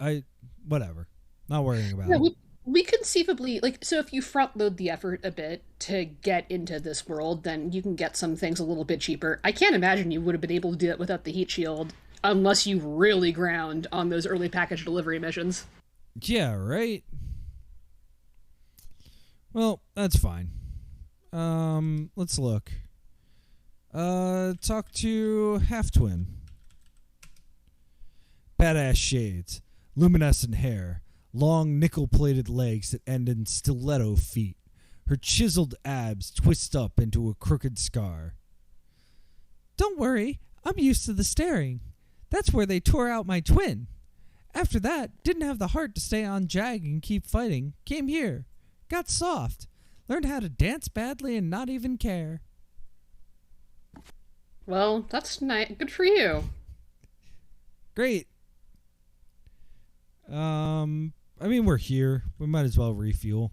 A: Whatever. Not worrying about it.
B: We conceivably, like, so if you front load the effort a bit to get into this world, then you can get some things a little bit cheaper. I can't imagine you would have been able to do that without the heat shield, unless you really ground on those early package delivery missions.
A: Yeah, right? Well, that's fine. Let's look. Talk to Half Twin. Badass shades, luminescent hair, long nickel-plated legs that end in stiletto feet. Her chiseled abs twist up into a crooked scar. Don't worry, I'm used to the staring. That's where they tore out my twin. After that, didn't have the heart to stay on Jag and keep fighting. Came here. Got soft. Learned how to dance badly and not even care.
B: Well, that's nice. Good for you.
A: Great. I mean, we're here. We might as well refuel.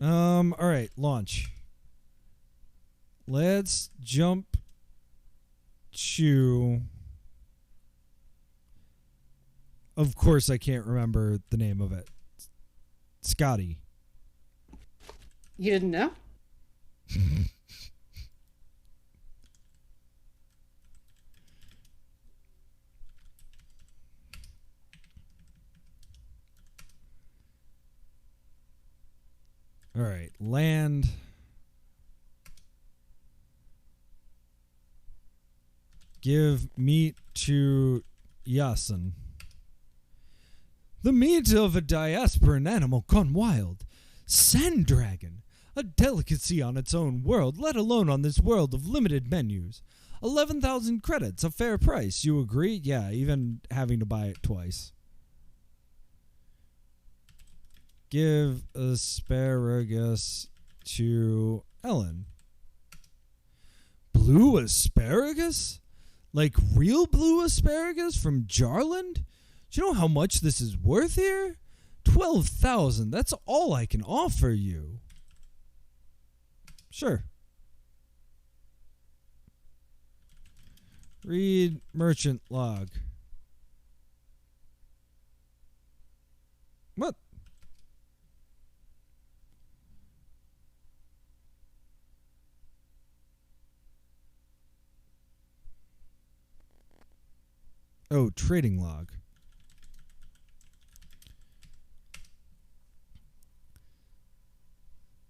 A: All right, launch. Let's jump to... Of course, I can't remember the name of it. Scotty.
B: You didn't know?
A: All right, land. Give meat to Yasin. The meat of a diasporan animal gone wild. Sand dragon. A delicacy on its own world, let alone on this world of limited menus. 11,000 credits, a fair price. You agree? Yeah, even having to buy it twice. Give asparagus to Ellen. Blue asparagus? Like real blue asparagus from Jarland? Do you know how much this is worth here? 12,000. That's all I can offer you. Sure. Read merchant log. What? Oh, trading log.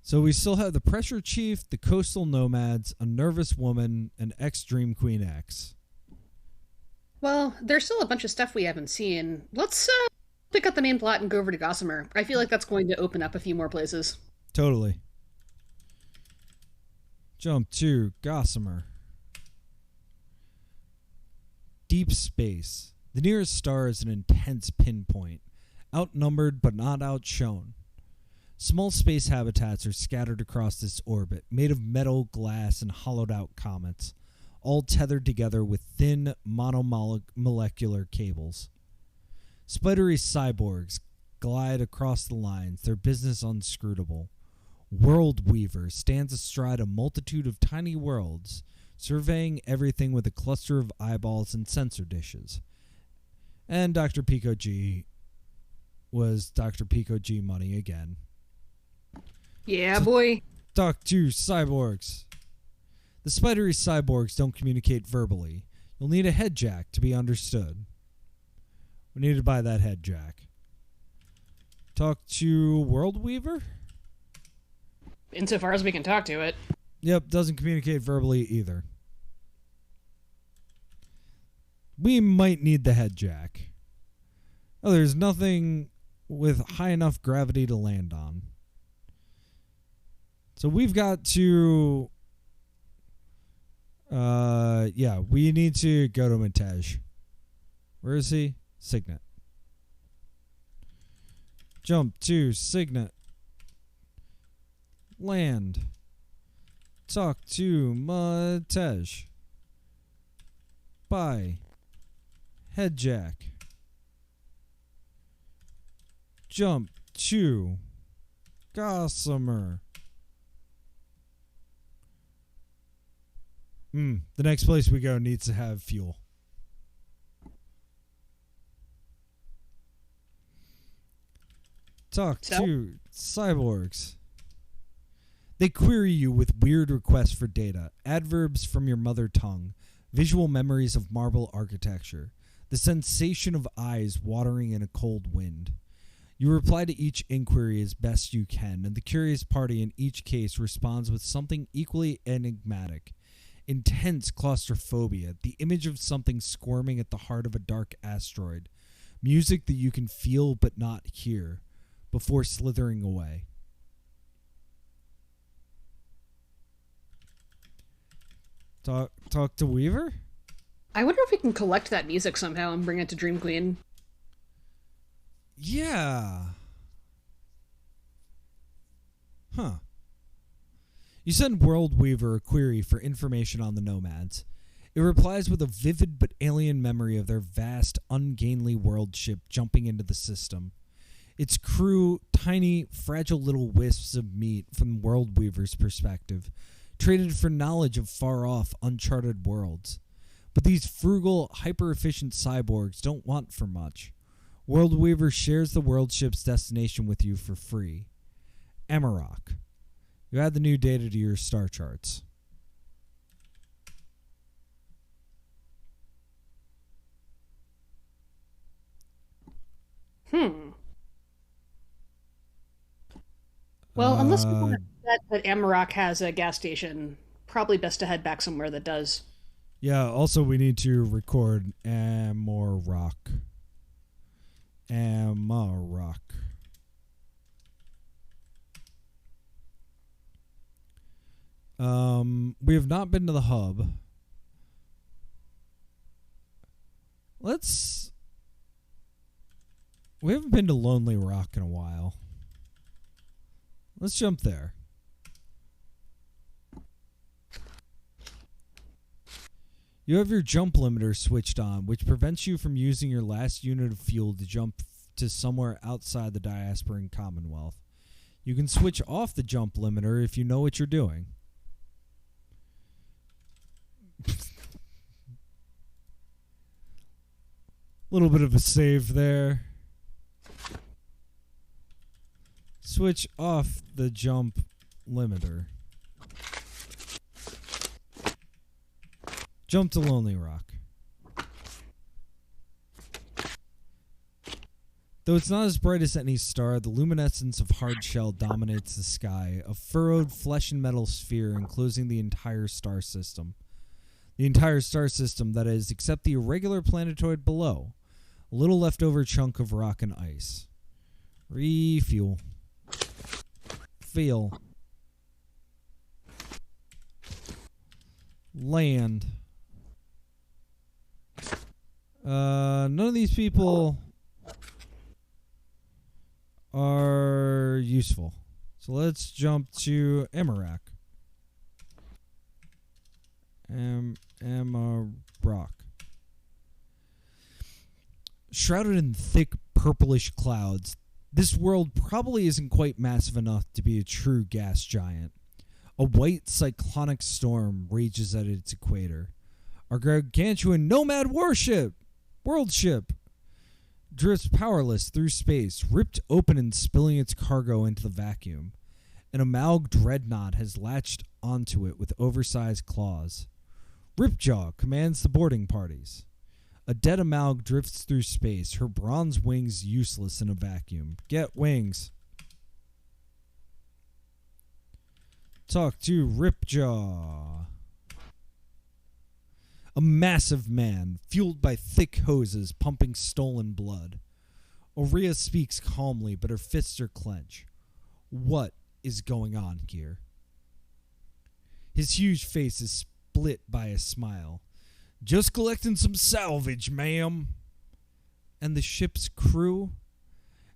A: So we still have the Pressure Chief, the Coastal Nomads, a Nervous Woman, and X-Dream Queen X.
B: Well, there's still a bunch of stuff we haven't seen. Let's pick up the main plot and go over to Gossamer. I feel like that's going to open up a few more places.
A: Totally. Jump to Gossamer. Deep space. The nearest star is an intense pinpoint. Outnumbered but not outshone. Small space habitats are scattered across this orbit, made of metal, glass, and hollowed-out comets, all tethered together with thin, monomolecular cables. Spidery cyborgs glide across the lines, their business unscrutable. World Weaver stands astride a multitude of tiny worlds, surveying everything with a cluster of eyeballs and sensor dishes. And Dr. Pico G was Dr. Pico G money again.
B: Yeah, boy.
A: Talk to cyborgs. The spidery cyborgs don't communicate verbally. You'll need a head jack to be understood. We need to buy that head jack. Talk to World Weaver?
B: Insofar as we can talk to it.
A: Yep, doesn't communicate verbally either. We might need the head jack. Oh, there's nothing with high enough gravity to land on. So we've got to... we need to go to Matej. Where is he? Signet. Jump to Signet. Land. Talk to Matej. Buy. Head jack. Jump to Gossamer. The next place we go needs to have fuel. Talk to cyborgs. They query you with weird requests for data, adverbs from your mother tongue, visual memories of marble architecture, the sensation of eyes watering in a cold wind. You reply to each inquiry as best you can, and the curious party in each case responds with something equally enigmatic. Intense claustrophobia, the image of something squirming at the heart of a dark asteroid, music that you can feel but not hear, before slithering away. Talk to Weaver?
B: I wonder if we can collect that music somehow and bring it to Dream Queen.
A: Yeah. Huh. You send World Weaver a query for information on the Nomads. It replies with a vivid but alien memory of their vast, ungainly world ship jumping into the system. Its crew, tiny, fragile little wisps of meat from World Weaver's perspective, traded for knowledge of far-off, uncharted worlds. But these frugal, hyper-efficient cyborgs don't want for much. World Weaver shares the world ship's destination with you for free. Amarok. You add the new data to your star charts.
B: Well, unless we want to bet that Amarok has a gas station, probably best to head back somewhere that does.
A: Yeah, also we need to record Amarok. Amarok. We have not been to the hub. We haven't been to Lonely Rock in a while. Let's jump there. You have your jump limiter switched on, which prevents you from using your last unit of fuel to jump to somewhere outside the Diasporan Commonwealth. You can switch off the jump limiter if you know what you're doing. Little bit of a save there. Switch off the jump limiter. Jump to Lonely Rock. Though it's not as bright as any star, the luminescence of hard shell dominates the sky, a furrowed flesh and metal sphere enclosing the entire star system. The entire star system, that is, except the irregular planetoid below. A little leftover chunk of rock and ice. Refuel. Feel. Land. None of these people are useful. So let's jump to Amarok. Amarok. Shrouded in thick purplish clouds, this world probably isn't quite massive enough to be a true gas giant. A white cyclonic storm rages at its equator. Our gargantuan nomad world ship, drifts powerless through space, ripped open and spilling its cargo into the vacuum. An Amalg dreadnought has latched onto it with oversized claws. Ripjaw commands the boarding parties. A dead Amalg drifts through space, her bronze wings useless in a vacuum. Get wings. Talk to Ripjaw. A massive man, fueled by thick hoses pumping stolen blood. Aurea speaks calmly, but her fists are clenched. What is going on here? His huge face is split by a smile. Just collecting some salvage, ma'am. And the ship's crew?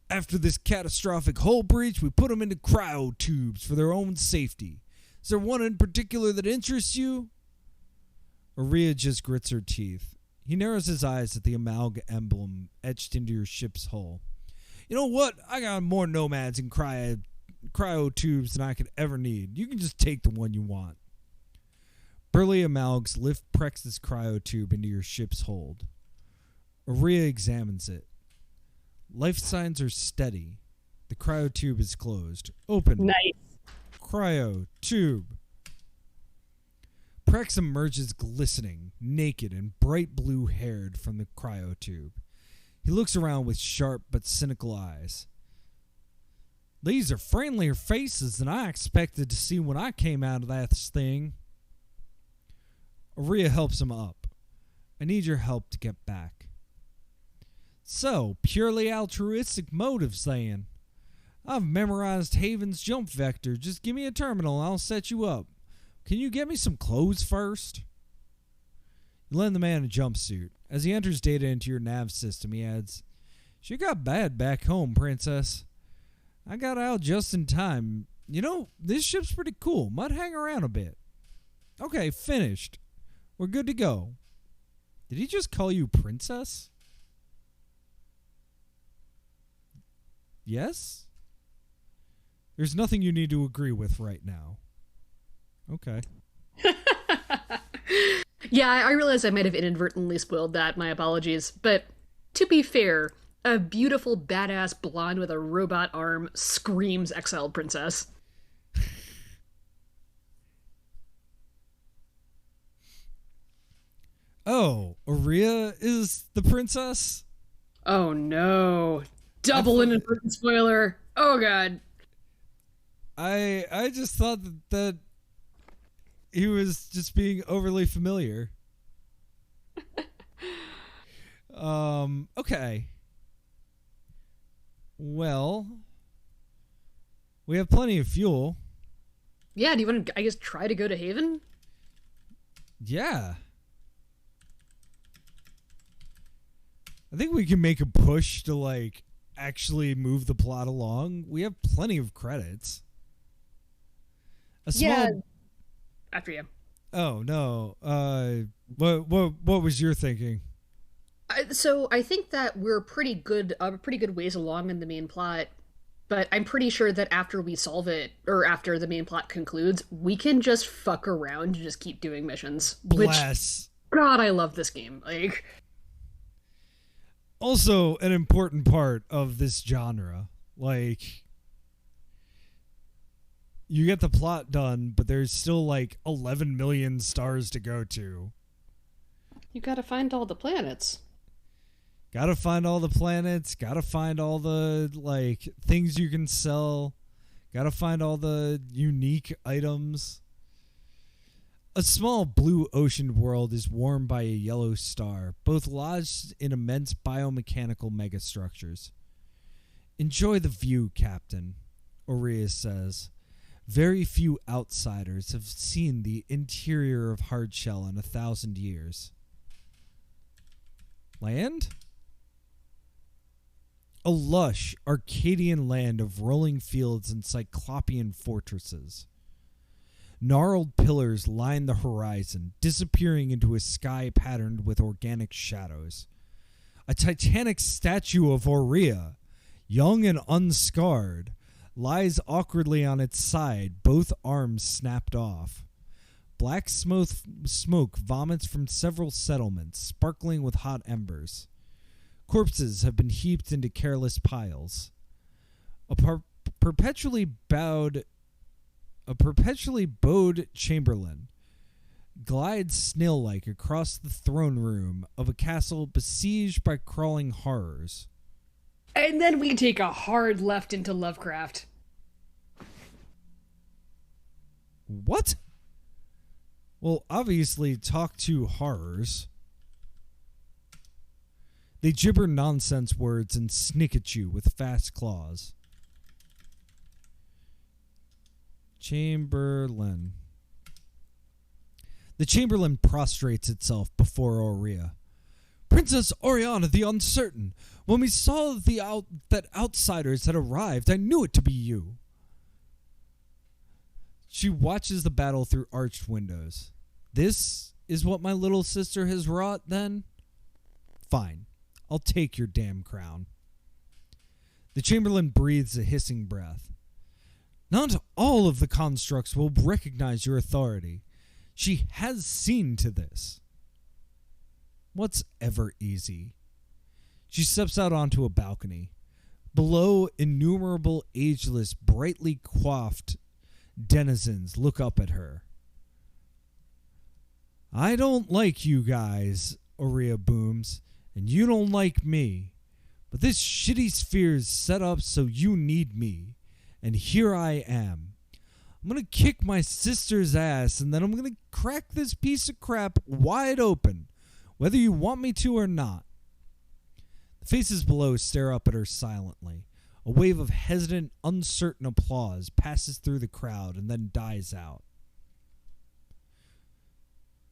A: After this catastrophic hull breach, we put them into cryo tubes for their own safety. Is there one in particular that interests you? Aurea just grits her teeth. He narrows his eyes at the Amalg emblem etched into your ship's hull. You know what? I got more nomads in cryo cryo tubes than I could ever need. You can just take the one you want. Burly Amalgs lift Prex's cryo tube into your ship's hold. Aurea examines it. Life signs are steady. The cryo tube is closed. Open.
B: Nice.
A: Cryo tube. Prex emerges glistening, naked, and bright blue-haired from the cryo tube. He looks around with sharp but cynical eyes. These are friendlier faces than I expected to see when I came out of that thing. Aurea helps him up. I need your help to get back. So, purely altruistic motives then. I've memorized Haven's jump vector. Just give me a terminal and I'll set you up. Can you get me some clothes first? You lend the man a jumpsuit. As he enters data into your nav system, he adds, She got bad back home, Princess. I got out just in time. You know, this ship's pretty cool. Might hang around a bit. Okay, finished. We're good to go. Did he just call you Princess? Yes? There's nothing you need to agree with right now. Okay.
B: Yeah, I realize I might have inadvertently spoiled that. My apologies. But to be fair, a beautiful, badass blonde with a robot arm screams exiled princess.
A: Oh, Aurea is the princess?
B: Oh no. Double inadvertent spoiler. Oh god.
A: I just thought that he was just being overly familiar. Okay. Well, we have plenty of fuel.
B: Yeah, do you want to, I guess, try to go to Haven?
A: Yeah. I think we can make a push to, like, actually move the plot along. We have plenty of credits.
B: Yeah. After you.
A: Oh, no. What was your thinking?
B: So I think that we're pretty good ways along in the main plot, but I'm pretty sure that after we solve it, or after the main plot concludes, we can just fuck around and just keep doing missions.
A: Bless.
B: Which, God, I love this game. Like,
A: also an important part of this genre. Like, you get the plot done, but there's still like 11 million stars to go to.
B: You gotta find all the planets.
A: Gotta find all the planets. Gotta find all the, like, things you can sell. Gotta find all the unique items. A small blue ocean world is warmed by a yellow star, both lodged in immense biomechanical megastructures. Enjoy the view, Captain, Aurea says. Very few outsiders have seen the interior of Hardshell in 1,000 years. Land? A lush, Arcadian land of rolling fields and cyclopean fortresses. Gnarled pillars line the horizon, disappearing into a sky patterned with organic shadows. A titanic statue of Aurea, young and unscarred, lies awkwardly on its side, both arms snapped off. Black smoke vomits from several settlements, sparkling with hot embers. Corpses have been heaped into careless piles. A perpetually bowed chamberlain glides snail-like across the throne room of a castle besieged by crawling horrors.
B: And then we take a hard left into Lovecraft.
A: What? Well, obviously, talk to horrors. They gibber nonsense words and snick at you with fast claws. Chamberlain. The Chamberlain prostrates itself before Aurea. Princess Oriana the Uncertain, when we saw that outsiders had arrived, I knew it to be you. She watches the battle through arched windows. This is what my little sister has wrought, then? Fine. I'll take your damn crown. The Chamberlain breathes a hissing breath. Not all of the constructs will recognize your authority. She has seen to this. What's ever easy? She steps out onto a balcony. Below, innumerable ageless, brightly coiffed denizens look up at her. I don't like you guys, Aurea booms, and you don't like me. But this shitty sphere's set up so you need me. And here I am. I'm going to kick my sister's ass, and then I'm going to crack this piece of crap wide open, whether you want me to or not. The faces below stare up at her silently. A wave of hesitant, uncertain applause passes through the crowd and then dies out.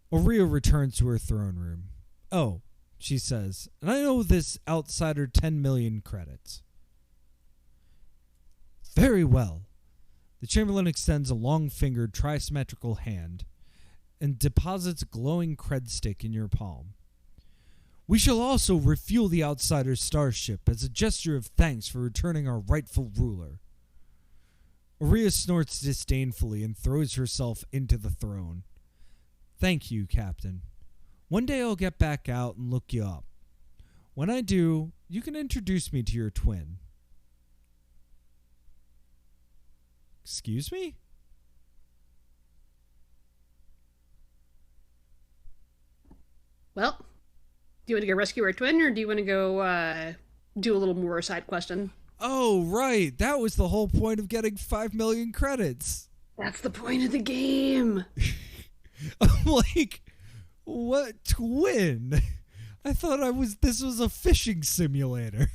A: Aurea returns to her throne room. Oh, she says, and I owe this outsider 10 million credits. Very well. The Chamberlain extends a long-fingered, trisymmetrical hand and deposits a glowing cred stick in your palm. We shall also refuel the outsider's starship as a gesture of thanks for returning our rightful ruler. Aurea snorts disdainfully and throws herself into the throne. Thank you, Captain. One day I'll get back out and look you up. When I do, you can introduce me to your twin. Excuse me?
B: Well, do you want to go rescue our twin, or do you want to go do a little more side question?
A: Oh, right. That was the whole point of getting 5 million credits.
B: That's the point of the game.
A: I'm like, what twin? I thought this was a fishing simulator.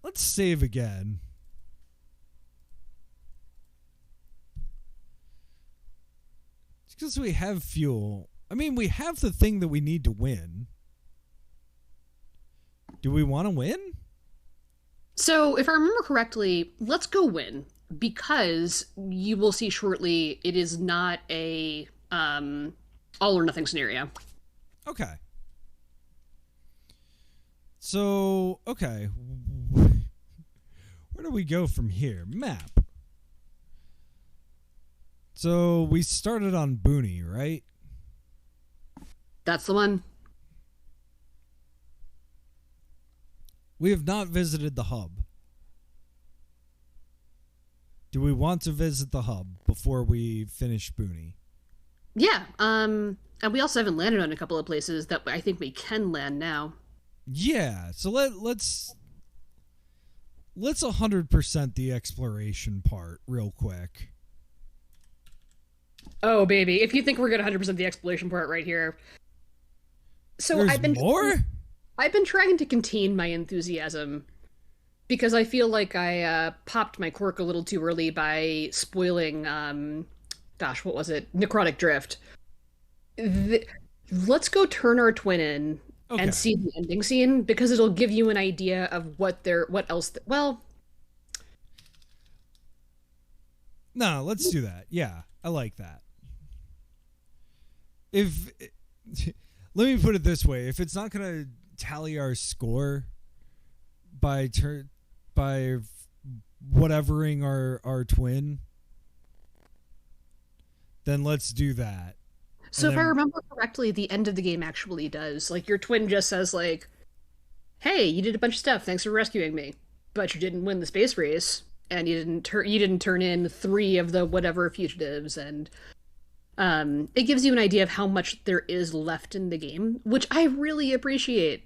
A: Let's save again. It's because we have fuel. I mean, we have the thing that we need to win. Do we want to win?
B: So, if I remember correctly, let's go win. Because you will see shortly, it is not a all or nothing scenario.
A: Okay. So, okay. Where do we go from here? Map. So, we started on Booney, right?
B: That's the one.
A: We have not visited the hub. Do we want to visit the hub before we finish Booney?
B: Yeah, and we also haven't landed on a couple of places that I think we can land now.
A: Yeah, so let's 100% the exploration part real quick.
B: Oh, baby, if you think we're going to 100% the exploration part right here. So
A: There's
B: I've been trying to contain my enthusiasm because I feel like I popped my cork a little too early by spoiling, what was it? Necrotic Drift. Let's go turn our twin in and see the ending scene because it'll give you an idea of what else.
A: No, let's do that. Yeah, I like that. Let me put it this way: if it's not gonna tally our score by whatevering our twin, then let's do that.
B: So if I remember correctly, the end of the game actually does. Like, your twin just says, like, hey, you did a bunch of stuff, thanks for rescuing me, but you didn't win the space race, and you didn't turn in 3 of the whatever fugitives, and it gives you an idea of how much there is left in the game, which I really appreciate.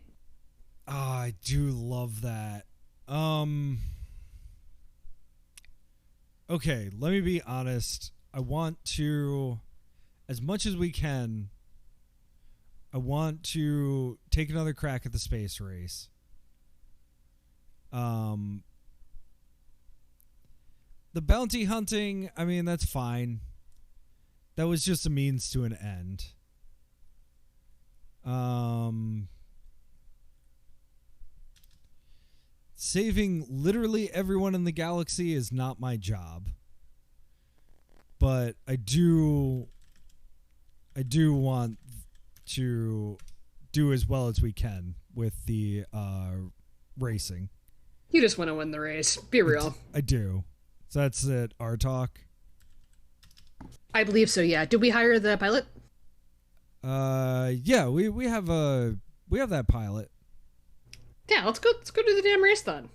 A: Oh, I do love that. Okay, let me be honest. I want to, as much as we can, I want to take another crack at the space race. The bounty hunting, I mean, that's fine. That was just a means to an end. Saving literally everyone in the galaxy is not my job. But I do want to do as well as we can with the racing.
B: You just want to win the race. Be real.
A: I do. So that's it. Our talk.
B: I believe so. Yeah. Did we hire the pilot?
A: Yeah. We have that pilot.
B: Yeah. Let's go do the damn race then.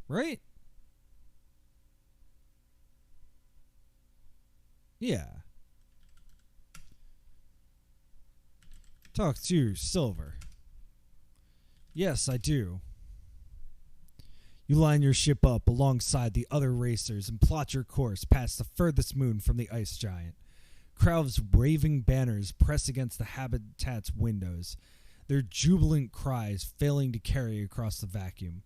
A: Right? Yeah. Talk to Silver. Yes, I do. You line your ship up alongside the other racers and plot your course past the furthest moon from the ice giant. Crowds waving banners press against the habitat's windows, their jubilant cries failing to carry across the vacuum.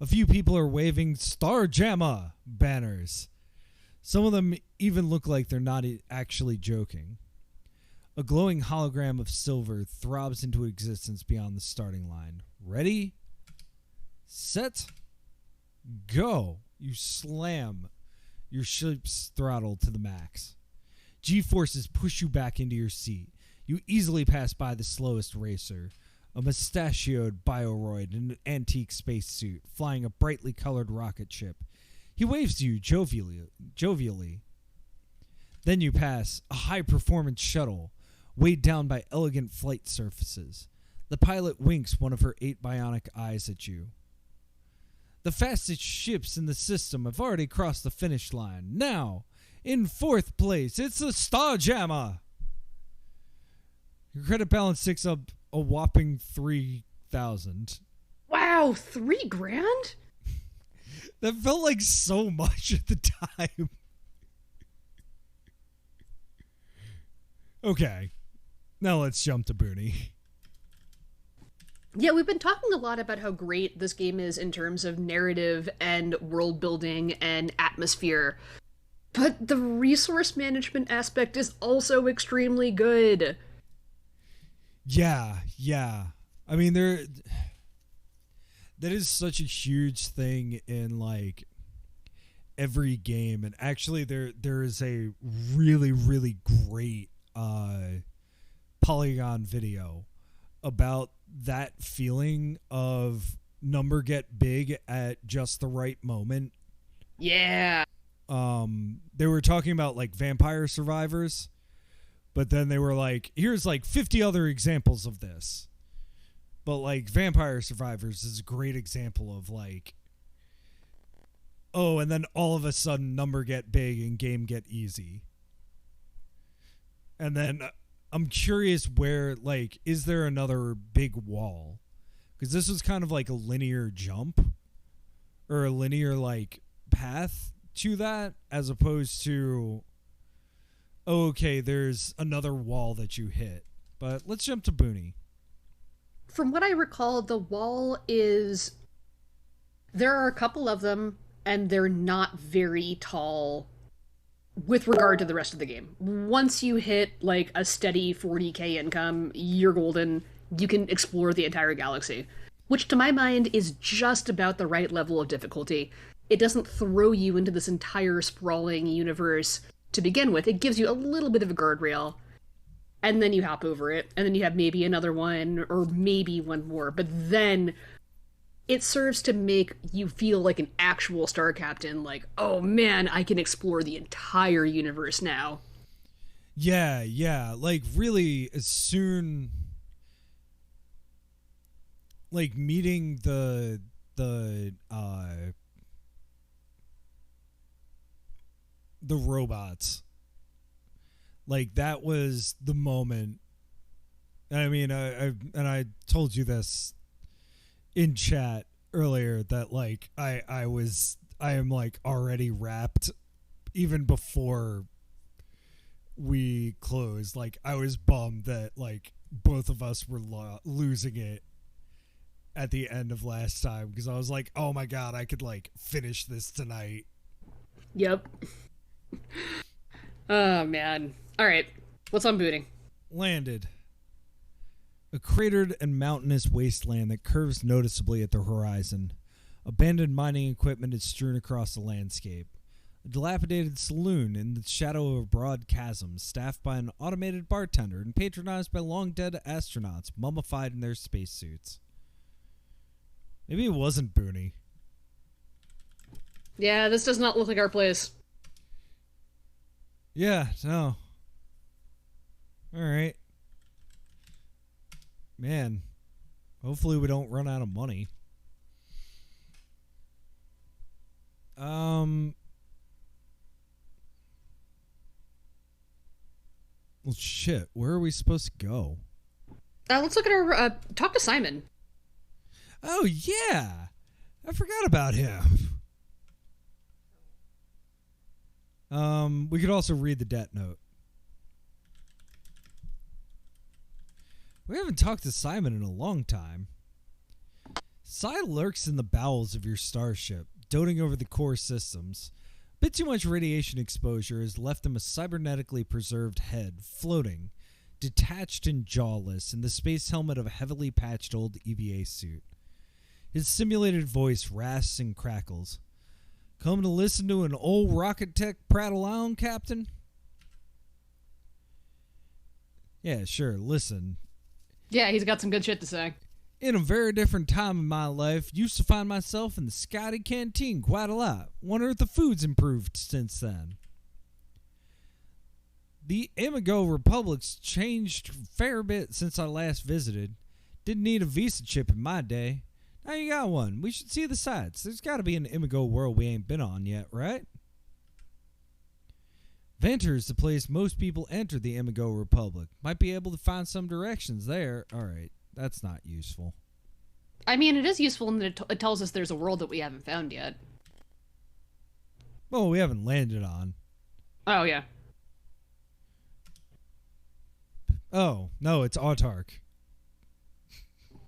A: A few people are waving Starjamma banners. Some of them even look like they're not actually joking. A glowing hologram of Silver throbs into existence beyond the starting line. Ready? Set? Go! You slam your ship's throttle to the max. G-forces push you back into your seat. You easily pass by the slowest racer, a mustachioed bioroid in an antique spacesuit, flying a brightly colored rocket ship. He waves to you jovially. Then you pass a high-performance shuttle, weighed down by elegant flight surfaces. The pilot winks one of her 8 bionic eyes at you. The fastest ships in the system have already crossed the finish line. Now, in 4th place, it's the Starjamma. Your credit balance ticks up a whopping 3,000.
B: Wow, $3,000?
A: That felt like so much at the time. Okay. Now let's jump to Booney.
B: Yeah, we've been talking a lot about how great this game is in terms of narrative and world building and atmosphere. But the resource management aspect is also extremely good.
A: Yeah. I mean, that is such a huge thing in like every game, and actually there is a really, really great Polygon video about that feeling of number get big at just the right moment.
B: Yeah.
A: They were talking about like Vampire Survivors, but then they were like, here's like 50 other examples of this. But like Vampire Survivors is a great example of like, oh, and then all of a sudden number get big and game get easy. And then I'm curious where, like, is there another big wall? Because this was kind of like a linear jump or a linear, like, path to that, as opposed to, oh, okay, there's another wall that you hit. But let's jump to Booney.
B: From what I recall, the wall is... There are a couple of them, and they're not very tall with regard to the rest of the game. Once you hit like a steady 40k income, you're golden. You can explore the entire galaxy, which to my mind is just about the right level of difficulty. It doesn't throw you into this entire sprawling universe to begin with. It gives you a little bit of a guardrail, and then you hop over it, and then you have maybe another one, or maybe one more, but then it serves to make you feel like an actual Star Captain, like, oh man, I can explore the entire universe now.
A: Yeah, like really as soon, like meeting the robots, like that was the moment. I mean, I told you this in chat earlier that like I am like already wrapped even before we closed. Like I was bummed that like both of us were losing it at the end of last time, because I was like, oh my god, I could like finish this tonight.
B: Yep. Oh man. All right, what's on booting?
A: Landed. A cratered and mountainous wasteland that curves noticeably at the horizon. Abandoned mining equipment is strewn across the landscape. A A dilapidated saloon in the shadow of a broad chasm, staffed by an automated bartender and patronized by long-dead astronauts mummified in their spacesuits. Maybe it wasn't Booney.
B: Yeah, this does not look like our place.
A: Yeah, no. Alright. Man. Hopefully we don't run out of money. Well, shit. Where are we supposed to go?
B: Let's look at our, talk to Simon.
A: Oh, yeah. I forgot about him. We could also read the debt note. We haven't talked to Simon in a long time. Cy lurks in the bowels of your starship, doting over the core systems. A bit too much radiation exposure has left him a cybernetically preserved head, floating, detached and jawless, in the space helmet of a heavily patched old EVA suit. His simulated voice rasps and crackles. Come to listen to an old rocket tech prattle on, Captain? Yeah, sure, listen.
B: Yeah, he's got some good shit to say.
A: In a very different time in my life, used to find myself in the Scotty canteen quite a lot. Wonder if the food's improved since then. The Amigo Republic's changed a fair bit since I last visited. Didn't need a visa chip in my day. Now you got one. We should see the sights. There's got to be an Amigo world we ain't been on yet, right? Venter is the place most people enter the Amigo Republic. Might be able to find some directions there. Alright, that's not useful.
B: I mean, it is useful in that it tells us there's a world that we haven't found yet.
A: Well, we haven't landed on.
B: Oh, yeah.
A: Oh, no, it's Autark.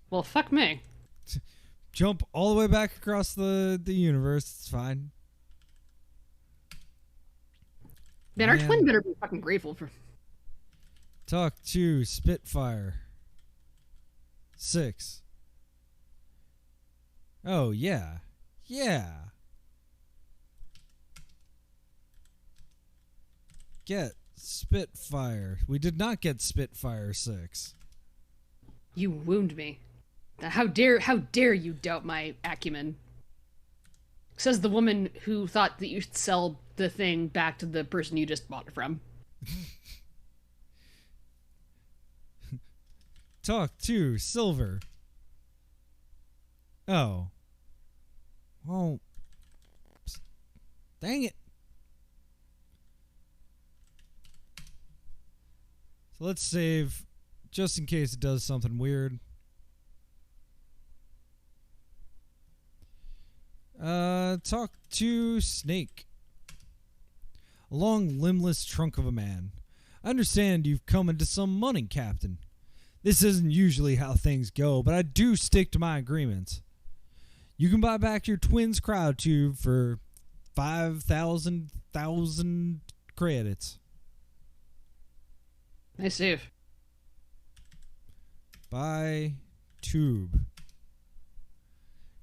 B: Well, fuck me.
A: Jump all the way back across the universe. It's fine.
B: Man, our twin better be fucking grateful for...
A: Talk to Spitfire 6. Oh, yeah. Yeah. Get Spitfire. We did not get Spitfire 6.
B: You wound me. How dare you doubt my acumen? Says the woman who thought that you should sell the thing back to the person you just bought it from.
A: Talk to Silver. Oh. Well. Dang it. So let's save just in case it does something weird. Talk to Snake. A long, limbless trunk of a man. I understand you've come into some money, Captain. This isn't usually how things go, but I do stick to my agreements. You can buy back your twin's cryotube for 5,000 credits.
B: Nice save.
A: Buy tube.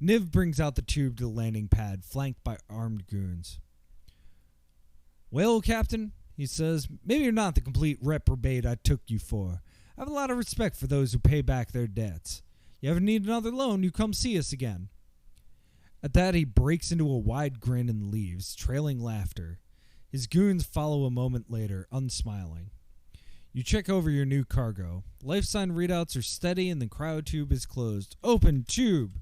A: Niv brings out the tube to the landing pad, flanked by armed goons. Well, Captain, he says, maybe you're not the complete reprobate I took you for. I have a lot of respect for those who pay back their debts. You ever need another loan, you come see us again. At that, he breaks into a wide grin and leaves, trailing laughter. His goons follow a moment later, unsmiling. You check over your new cargo. Life sign readouts are steady and the cryotube is closed. Open tube!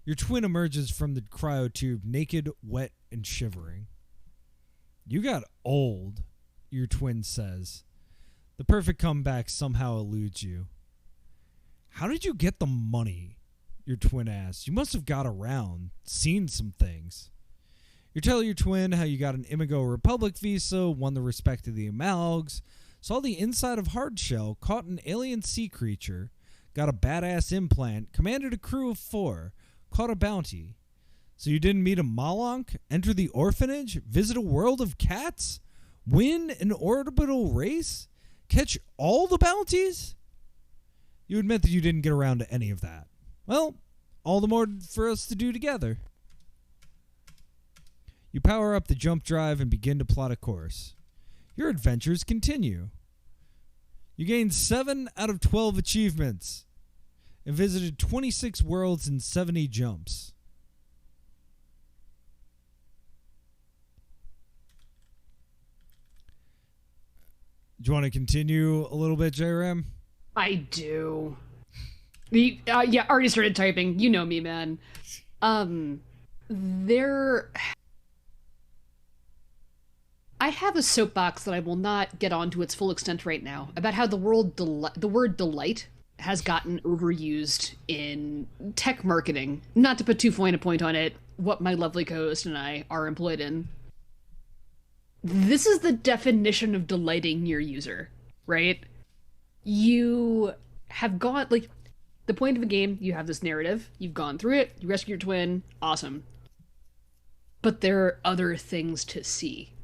A: Your twin emerges from the cryotube, naked, wet, and shivering. You got old, your twin says. The perfect comeback somehow eludes you. How did you get the money? Your twin asks. You must have got around, seen some things. You tell your twin how you got an Amigo Republic visa, won the respect of the Amalgs, saw the inside of Hardshell, caught an alien sea creature, got a badass implant, commanded a crew of 4, caught a bounty. So you didn't meet a Malonk, enter the orphanage, visit a world of cats, win an orbital race, catch all the bounties? You admit that you didn't get around to any of that. Well, all the more for us to do together. You power up the jump drive and begin to plot a course. Your adventures continue. You gained 7 out of 12 achievements and visited 26 worlds and 70 jumps. Do you want to continue a little bit, J-Ram?
B: I do. Yeah, already started typing. You know me, man. I have a soapbox that I will not get on to its full extent right now about how the word delight has gotten overused in tech marketing. Not to put too fine a point on it, what my lovely co-host and I are employed in. This is the definition of delighting your user, right? You have gone, like, the point of a game, you have this narrative, you've gone through it, you rescue your twin, awesome. But there are other things to see.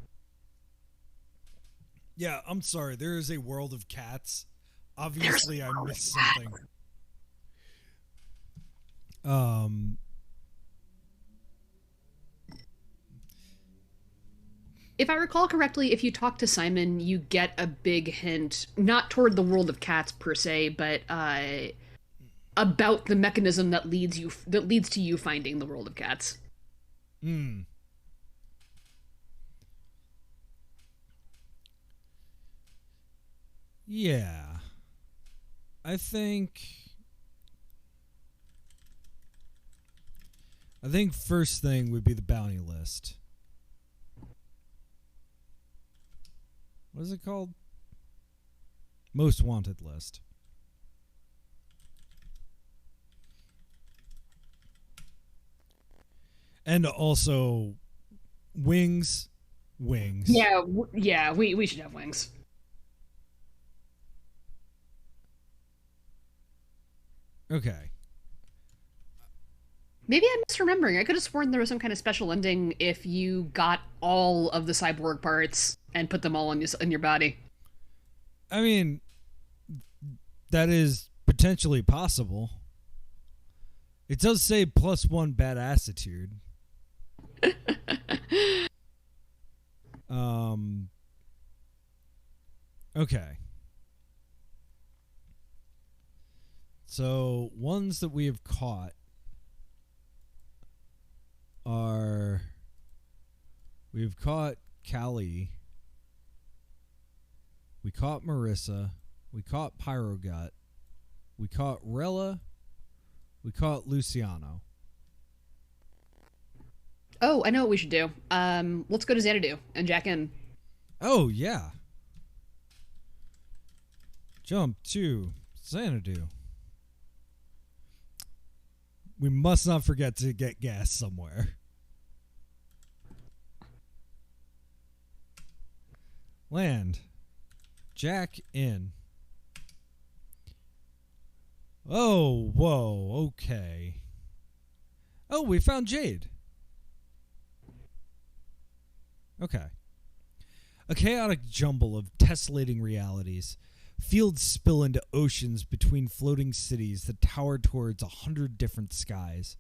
A: Yeah, I'm sorry. There is a world of cats. Obviously, I missed something.
B: If I recall correctly, if you talk to Simon, you get a big hint, not toward the world of cats per se, but about the mechanism that leads to you finding the world of cats.
A: Hmm. Yeah. I think first thing would be the bounty list. What is it called? Most wanted list. And also wings.
B: Yeah, we should have wings.
A: Okay.
B: Maybe I'm misremembering. I could have sworn there was some kind of special ending if you got all of the cyborg parts and put them all in your body.
A: I mean, that is potentially possible. It does say +1 badassitude. Okay. So, ones that we have caught are... We've caught Callie. We caught Marissa. We caught Pyrogut. We caught Rella. We caught Luciano.
B: Oh, I know what we should do. Let's go to Xanadu and jack in.
A: Oh, yeah. Jump to Xanadu. We must not forget to get gas somewhere. Land. Jack in. Oh, whoa, okay. Oh, we found Jade. Okay. A chaotic jumble of tessellating realities. Fields spill into oceans between floating cities that tower towards 100 different skies.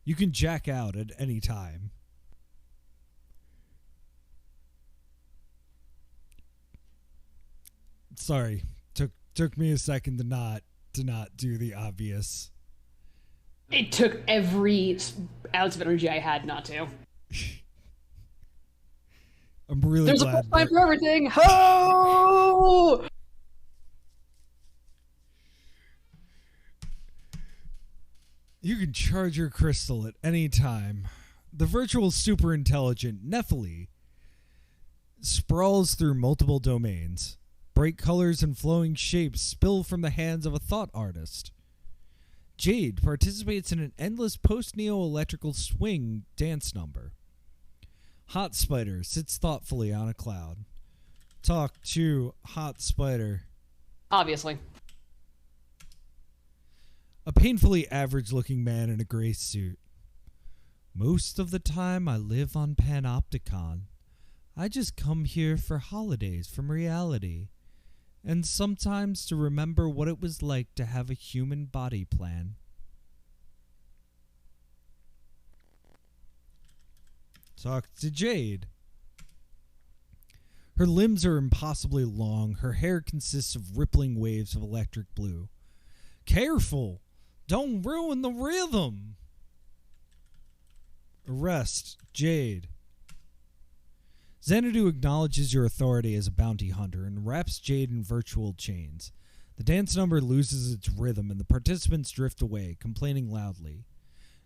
A: You can jack out at any time. Sorry, took me a second to not do the obvious.
B: It took every ounce of energy I had not to.
A: I'm really
B: There's
A: glad.
B: There's a time for everything. Ho!
A: You can charge your crystal at any time. The virtual superintelligent Nephili sprawls through multiple domains. Bright colors and flowing shapes spill from the hands of a thought artist. Jade participates in an endless post-neo-electrical swing dance number. Hot Spider sits thoughtfully on a cloud. Talk to Hot Spider.
B: Obviously.
A: A painfully average-looking man in a gray suit. Most of the time I live on Panopticon. I just come here for holidays from reality. And sometimes to remember what it was like to have a human body plan. Talk to Jade. Her limbs are impossibly long. Her hair consists of rippling waves of electric blue. Careful! Don't ruin the rhythm! Arrest Jade. Xanadu acknowledges your authority as a bounty hunter and wraps Jade in virtual chains. The dance number loses its rhythm and the participants drift away, complaining loudly.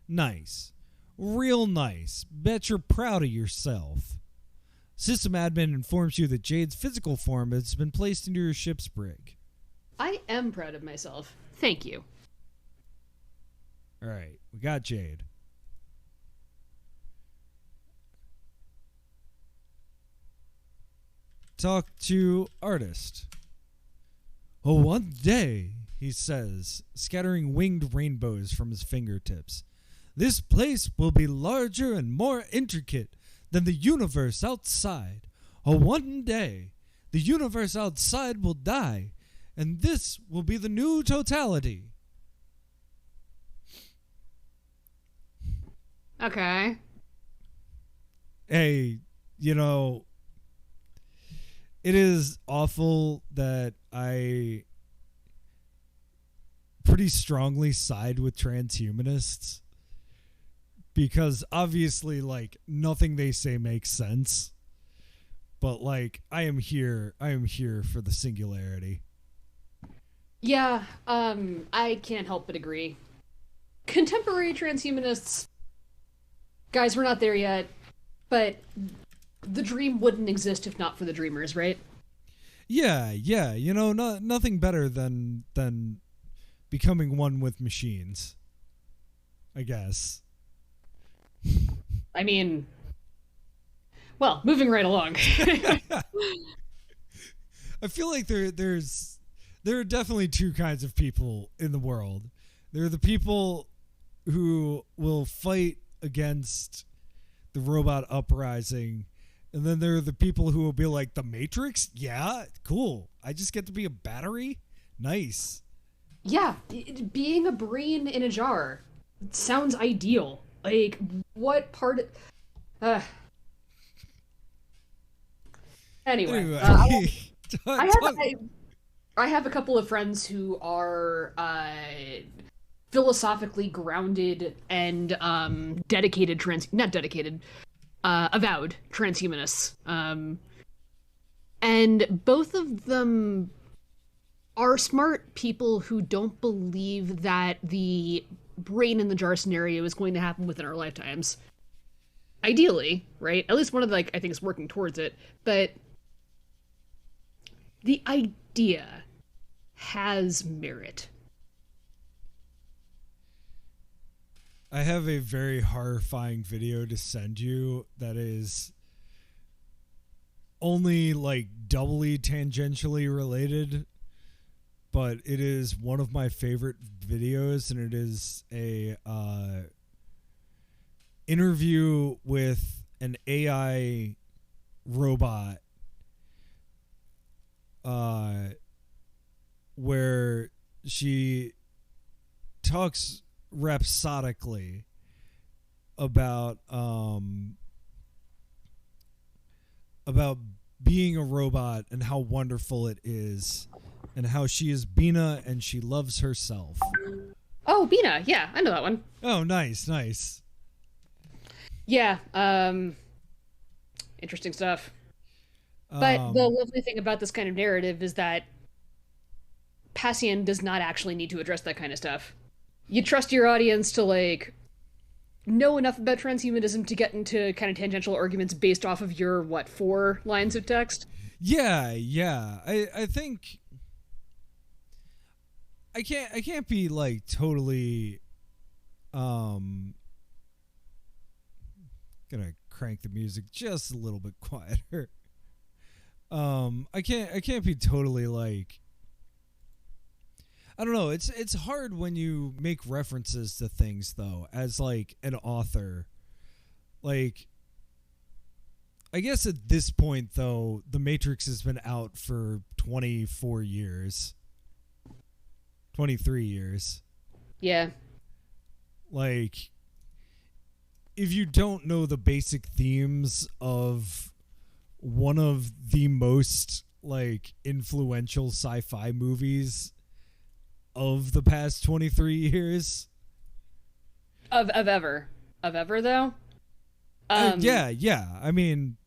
A: Nice. Real nice. Bet you're proud of yourself. System admin informs you that Jade's physical form has been placed into your ship's brig.
B: I am proud of myself. Thank you.
A: Alright, we got Jade. Talk to Artist. Oh, one day, he says, scattering winged rainbows from his fingertips. This place will be larger and more intricate than the universe outside. Oh, one day, the universe outside will die, and this will be the new totality.
B: Okay.
A: Hey, you know, it is awful that I pretty strongly side with transhumanists because obviously, like, nothing they say makes sense. But, like, I am here for the singularity.
B: Yeah, I can't help but agree. Contemporary transhumanists, guys, we're not there yet, but the dream wouldn't exist if not for the dreamers, right?
A: Yeah, you know, nothing better than becoming one with machines, I guess.
B: I mean, well, moving right along.
A: I feel like there are definitely two kinds of people in the world. There are the people who will fight against the robot uprising, and then there are the people who will be like, the Matrix? Yeah, cool. I just get to be a battery? Nice.
B: Yeah, being a brain in a jar sounds ideal. Like, what part of... Anyway. I have a couple of friends who are philosophically grounded and dedicated avowed transhumanists. And both of them are smart people who don't believe that the brain in the jar scenario is going to happen within our lifetimes. Ideally, right? At least one of them, like, I think is working towards it. But the idea has merit.
A: I have a very horrifying video to send you that is only like doubly tangentially related, but it is one of my favorite videos, and it is a interview with an AI robot where she talks rhapsodically about being a robot and how wonderful it is, and how she is Bina and she loves herself.
B: Oh, Bina, yeah, I know that one.
A: Oh, nice.
B: Yeah, interesting stuff. But the lovely thing about this kind of narrative is that Pacian does not actually need to address that kind of stuff. You trust your audience to, like, know enough about transhumanism to get into kind of tangential arguments based off of your, 4 lines of text?
A: Yeah. I think I can't be, like, totally gonna crank the music just a little bit quieter. I can't be totally, like, I don't know. It's hard when you make references to things, though, as, like, an author. Like, I guess at this point, though, The Matrix has been out for 24 years. 23 years.
B: Yeah.
A: Like, if you don't know the basic themes of one of the most like influential sci-fi movies of the past 23 years
B: of ever though.
A: Yeah. I mean,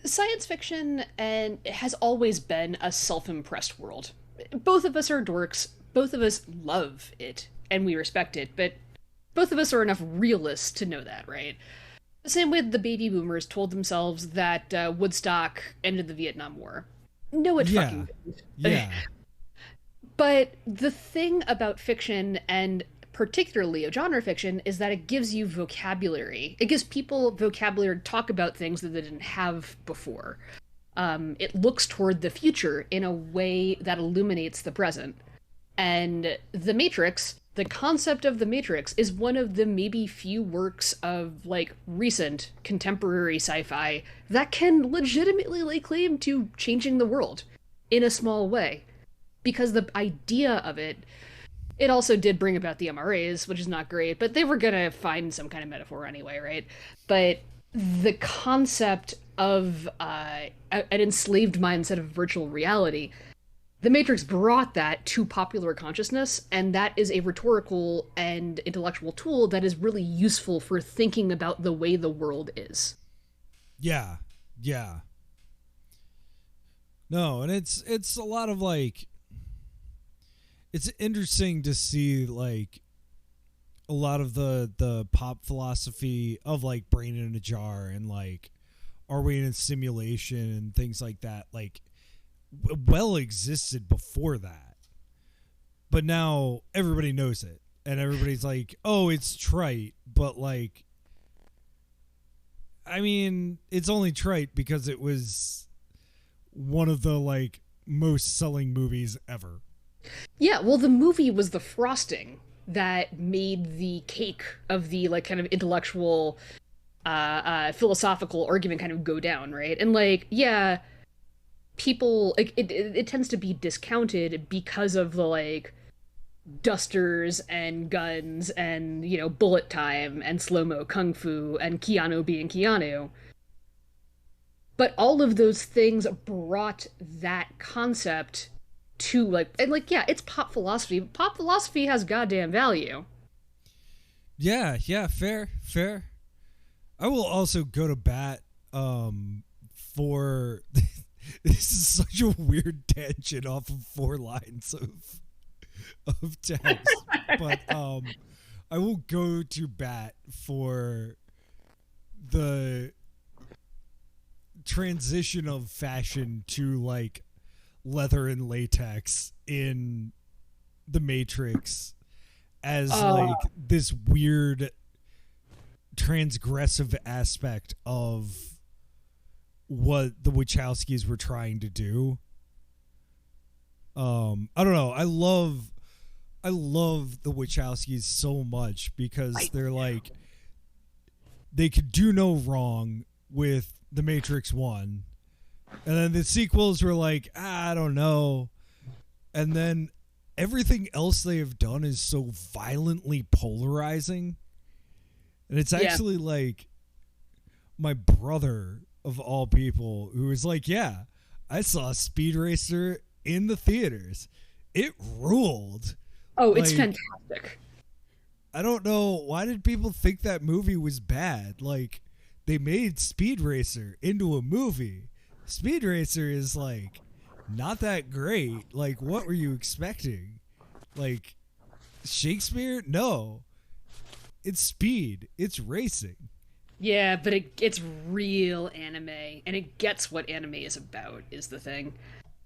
B: science fiction and it has always been a self-impressed world. Both of us are dorks. Both of us love it and we respect it, but both of us are enough realists to know that, right? The same way the baby boomers told themselves that Woodstock ended the Vietnam War. No, it fucking didn't.
A: Yeah.
B: But the thing about fiction, and particularly a genre fiction, is that it gives you vocabulary. It gives people vocabulary to talk about things that they didn't have before. It looks toward the future in a way that illuminates the present. And The Matrix, the concept of The Matrix, is one of the maybe few works of, like, recent contemporary sci-fi that can legitimately lay claim to changing the world in a small way. Because the idea of it also did bring about the MRAs, which is not great, but they were gonna find some kind of metaphor anyway, right? But the concept of an enslaved mindset of virtual reality, The Matrix brought that to popular consciousness, and that is a rhetorical and intellectual tool that is really useful for thinking about the way the world is.
A: Yeah. No, and it's a lot of like, it's interesting to see like a lot of the pop philosophy of like brain in a jar and like are we in a simulation and things like that, like well existed before that, but now everybody knows it and everybody's like, oh, it's trite, but like, I mean, it's only trite because it was one of the like most selling movies ever.
B: Yeah, well, the movie was the frosting that made the cake of the like kind of intellectual philosophical argument kind of go down, right? And like, yeah, people like it tends to be discounted because of the like dusters and guns and, you know, bullet time and slow-mo kung fu and Keanu being Keanu. But all of those things brought that concept to like, and like, yeah, it's pop philosophy, but pop philosophy has goddamn value.
A: Yeah, fair. I will also go to bat for this is such a weird tangent off of 4 lines of text, but I will go to bat for the transition of fashion to like leather and latex in The Matrix as like this weird transgressive aspect of what the Wachowskis were trying to do. I don't know. I love the Wachowskis so much because they're like, they could do no wrong with The Matrix 1. And then the sequels were like, I don't know. And then everything else they have done is so violently polarizing. And it's actually like my brother of all people who was like, yeah, I saw Speed Racer in the theaters. It ruled.
B: Oh, it's like, fantastic.
A: I don't know. Why did people think that movie was bad? Like, they made Speed Racer into a movie. Speed Racer is like not that great. Like, what were you expecting? Like, Shakespeare? No. It's speed. It's racing.
B: Yeah, but it's real anime, and it gets what anime is about, is the thing.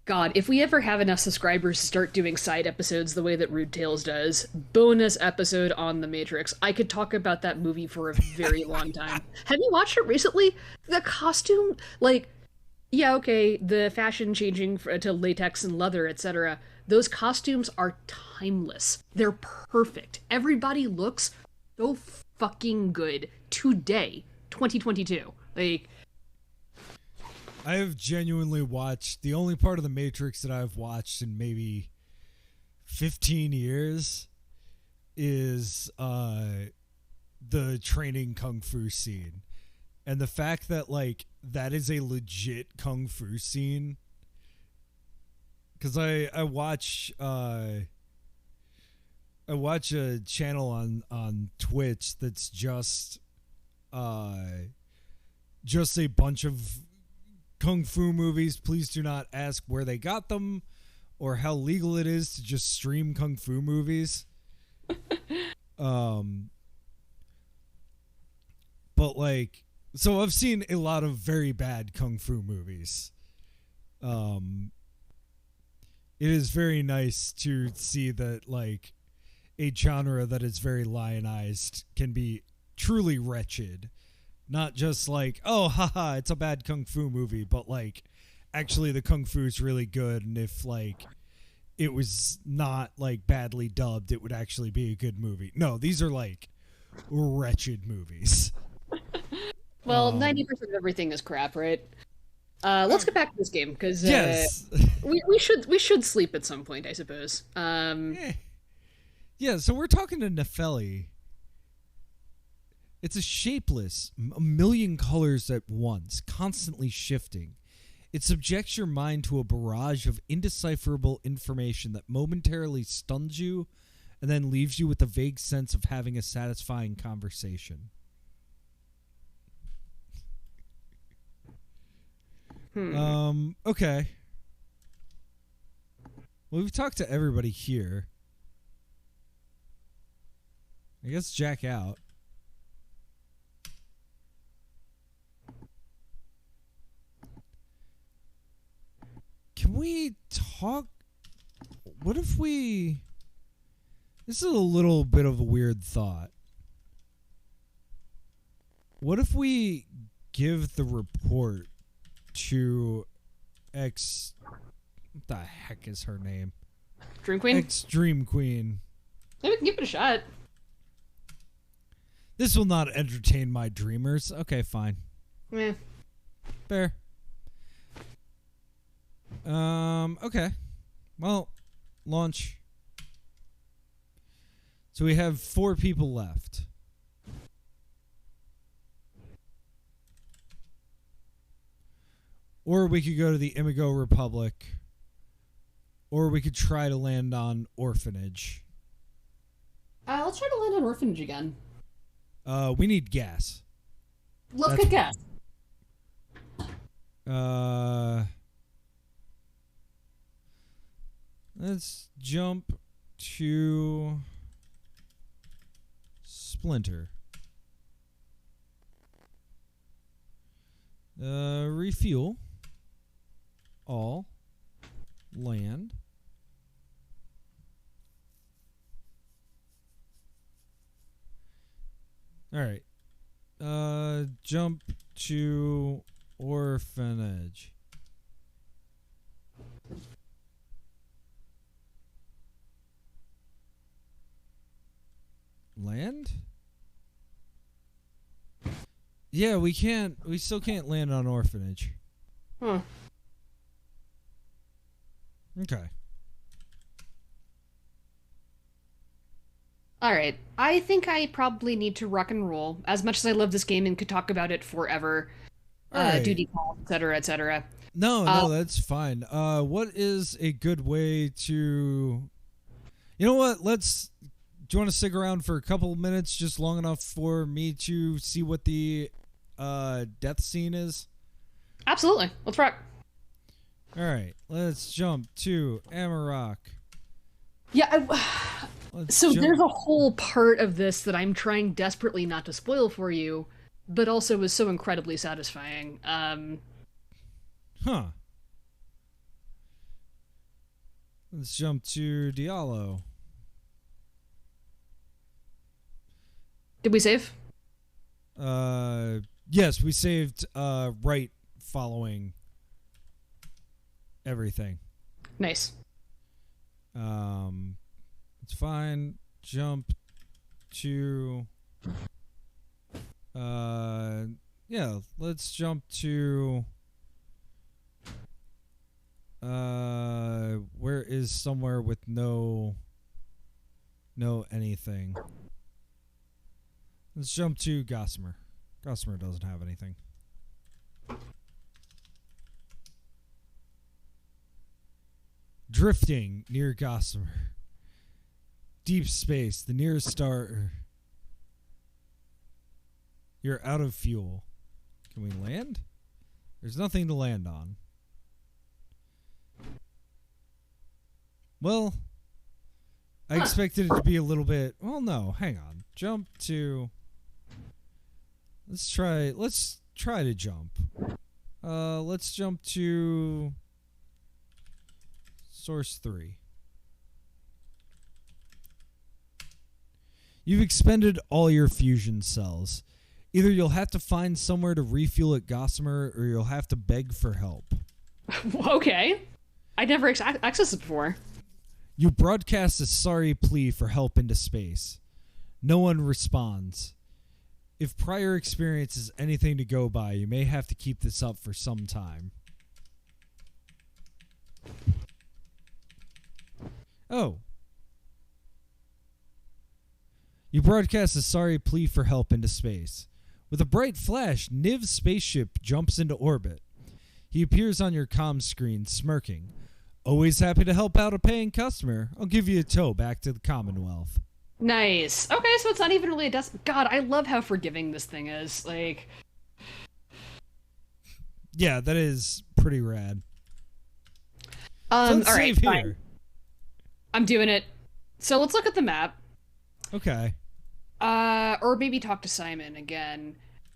B: God, if we ever have enough subscribers to start doing side episodes the way that Rude Tales does, bonus episode on The Matrix, I could talk about that movie for a very long time. Have you watched it recently? The costume, like, yeah, okay, the fashion changing to latex and leather, etc. Those costumes are timeless. They're perfect. Everybody looks so fucking good today, 2022. Like,
A: I have genuinely watched the only part of The Matrix that I've watched in maybe 15 years is the training kung fu scene. And the fact that, like, that is a legit kung fu scene. Because I watch a channel on Twitch that's just a bunch of kung fu movies. Please do not ask where they got them or how legal it is to just stream kung fu movies. But like, so I've seen a lot of very bad kung fu movies. It is very nice to see that, like, a genre that is very lionized can be truly wretched. Not just like, oh, haha, it's a bad kung fu movie, but like, actually the kung fu is really good, and if like it was not like badly dubbed, it would actually be a good movie. No, these are like wretched movies.
B: Well, 90% of everything is crap, right? Let's get back to this game because
A: yes,
B: we should sleep at some point, I suppose.
A: Yeah, so we're talking to Nepheli. It's a shapeless, a million colors at once, constantly shifting. It subjects your mind to a barrage of indecipherable information that momentarily stuns you and then leaves you with a vague sense of having a satisfying conversation. Okay. Well, we've talked to everybody here. I guess Jack out. Can we talk? What if we... This is a little bit of a weird thought. What if we give the report to X... What the heck is her name?
B: Dream Queen?
A: X-Dream Queen.
B: Maybe we can give it a shot.
A: This will not entertain my dreamers. Okay, fine.
B: Yeah.
A: Fair. Okay. Well, launch. So we have 4 people left. Or we could go to the Imigo Republic. Or we could try to land on Orphanage.
B: Let's try to land on Orphanage again.
A: We need gas.
B: Let's get gas.
A: Let's jump to Splinter. Refuel. All. Land. Alright. Jump to Orphanage. Land? Yeah, we still can't land on Orphanage.
B: Huh.
A: Okay.
B: Alright. I think I probably need to rock and roll. As much as I love this game and could talk about it forever.
A: Right.
B: Duty call, etc., etc.
A: No, that's fine. What is a good way to... You know what? Do you want to stick around for a couple of minutes, just long enough for me to see what the death scene is?
B: Absolutely. Let's rock.
A: All right, let's jump to Amarok.
B: Yeah, there's a whole part of this that I'm trying desperately not to spoil for you, but also is so incredibly satisfying.
A: Let's jump to Diallo.
B: Did we save?
A: Yes, we saved right following everything.
B: Nice.
A: It's fine. Jump to yeah, let's jump to where is somewhere with no anything. Let's jump to Gossamer. Gossamer doesn't have anything. Drifting near Gossamer. Deep space, the nearest star. You're out of fuel. Can we land? There's nothing to land on. Well, I expected it to be a little bit... Well, no, hang on. Jump to... Let's try to jump. Let's jump to... Source 3. You've expended all your fusion cells. Either you'll have to find somewhere to refuel at Gossamer, or you'll have to beg for help.
B: Okay. I'd never accessed this before.
A: You broadcast a sorry plea for help into space. No one responds. If prior experience is anything to go by, you may have to keep this up for some time. Oh. You broadcast a sorry plea for help into space. With a bright flash, Niv's spaceship jumps into orbit. He appears on your comm screen, smirking. Always happy to help out a paying customer. I'll give you a tow back to the Commonwealth.
B: Nice. Okay, so it's not even really a God, I love how forgiving this thing is. Like...
A: Yeah, that is pretty rad.
B: So let's
A: save here.
B: Fine. I'm doing it. So let's look at the map.
A: Okay.
B: Or maybe talk to Simon again.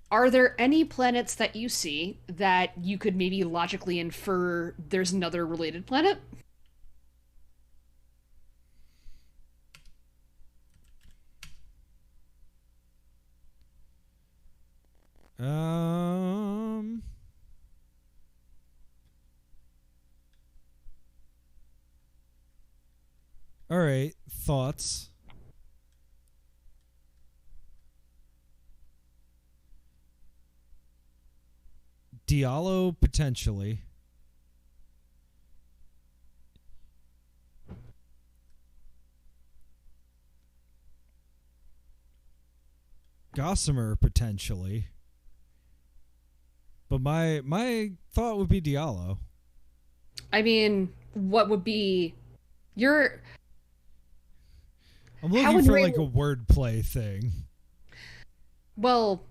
B: Are there any planets that you see that you could maybe logically infer there's another related planet?
A: All right, thoughts. Diallo, potentially. Gossamer, potentially. But my thought would be Diallo.
B: I mean, what would be your...
A: I'm looking for like a wordplay thing.
B: Well...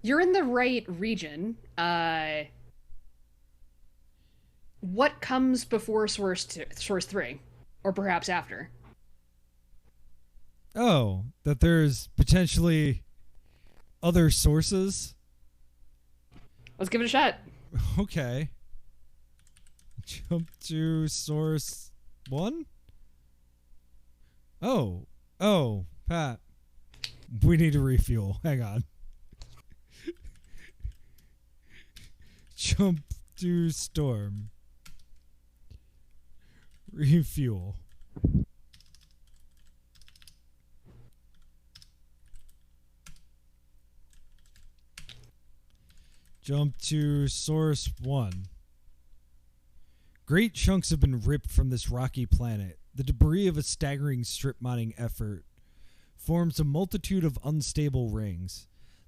B: You're in the right region. What comes before source 3? Or perhaps after?
A: Oh, that there's potentially other sources?
B: Let's give it a shot.
A: Okay. Jump to source 1? Oh, Pat. We need to refuel. Hang on. Jump to storm. Refuel. Jump to source 1. Great chunks have been ripped from this rocky planet. The debris of a staggering strip mining effort forms a multitude of unstable rings.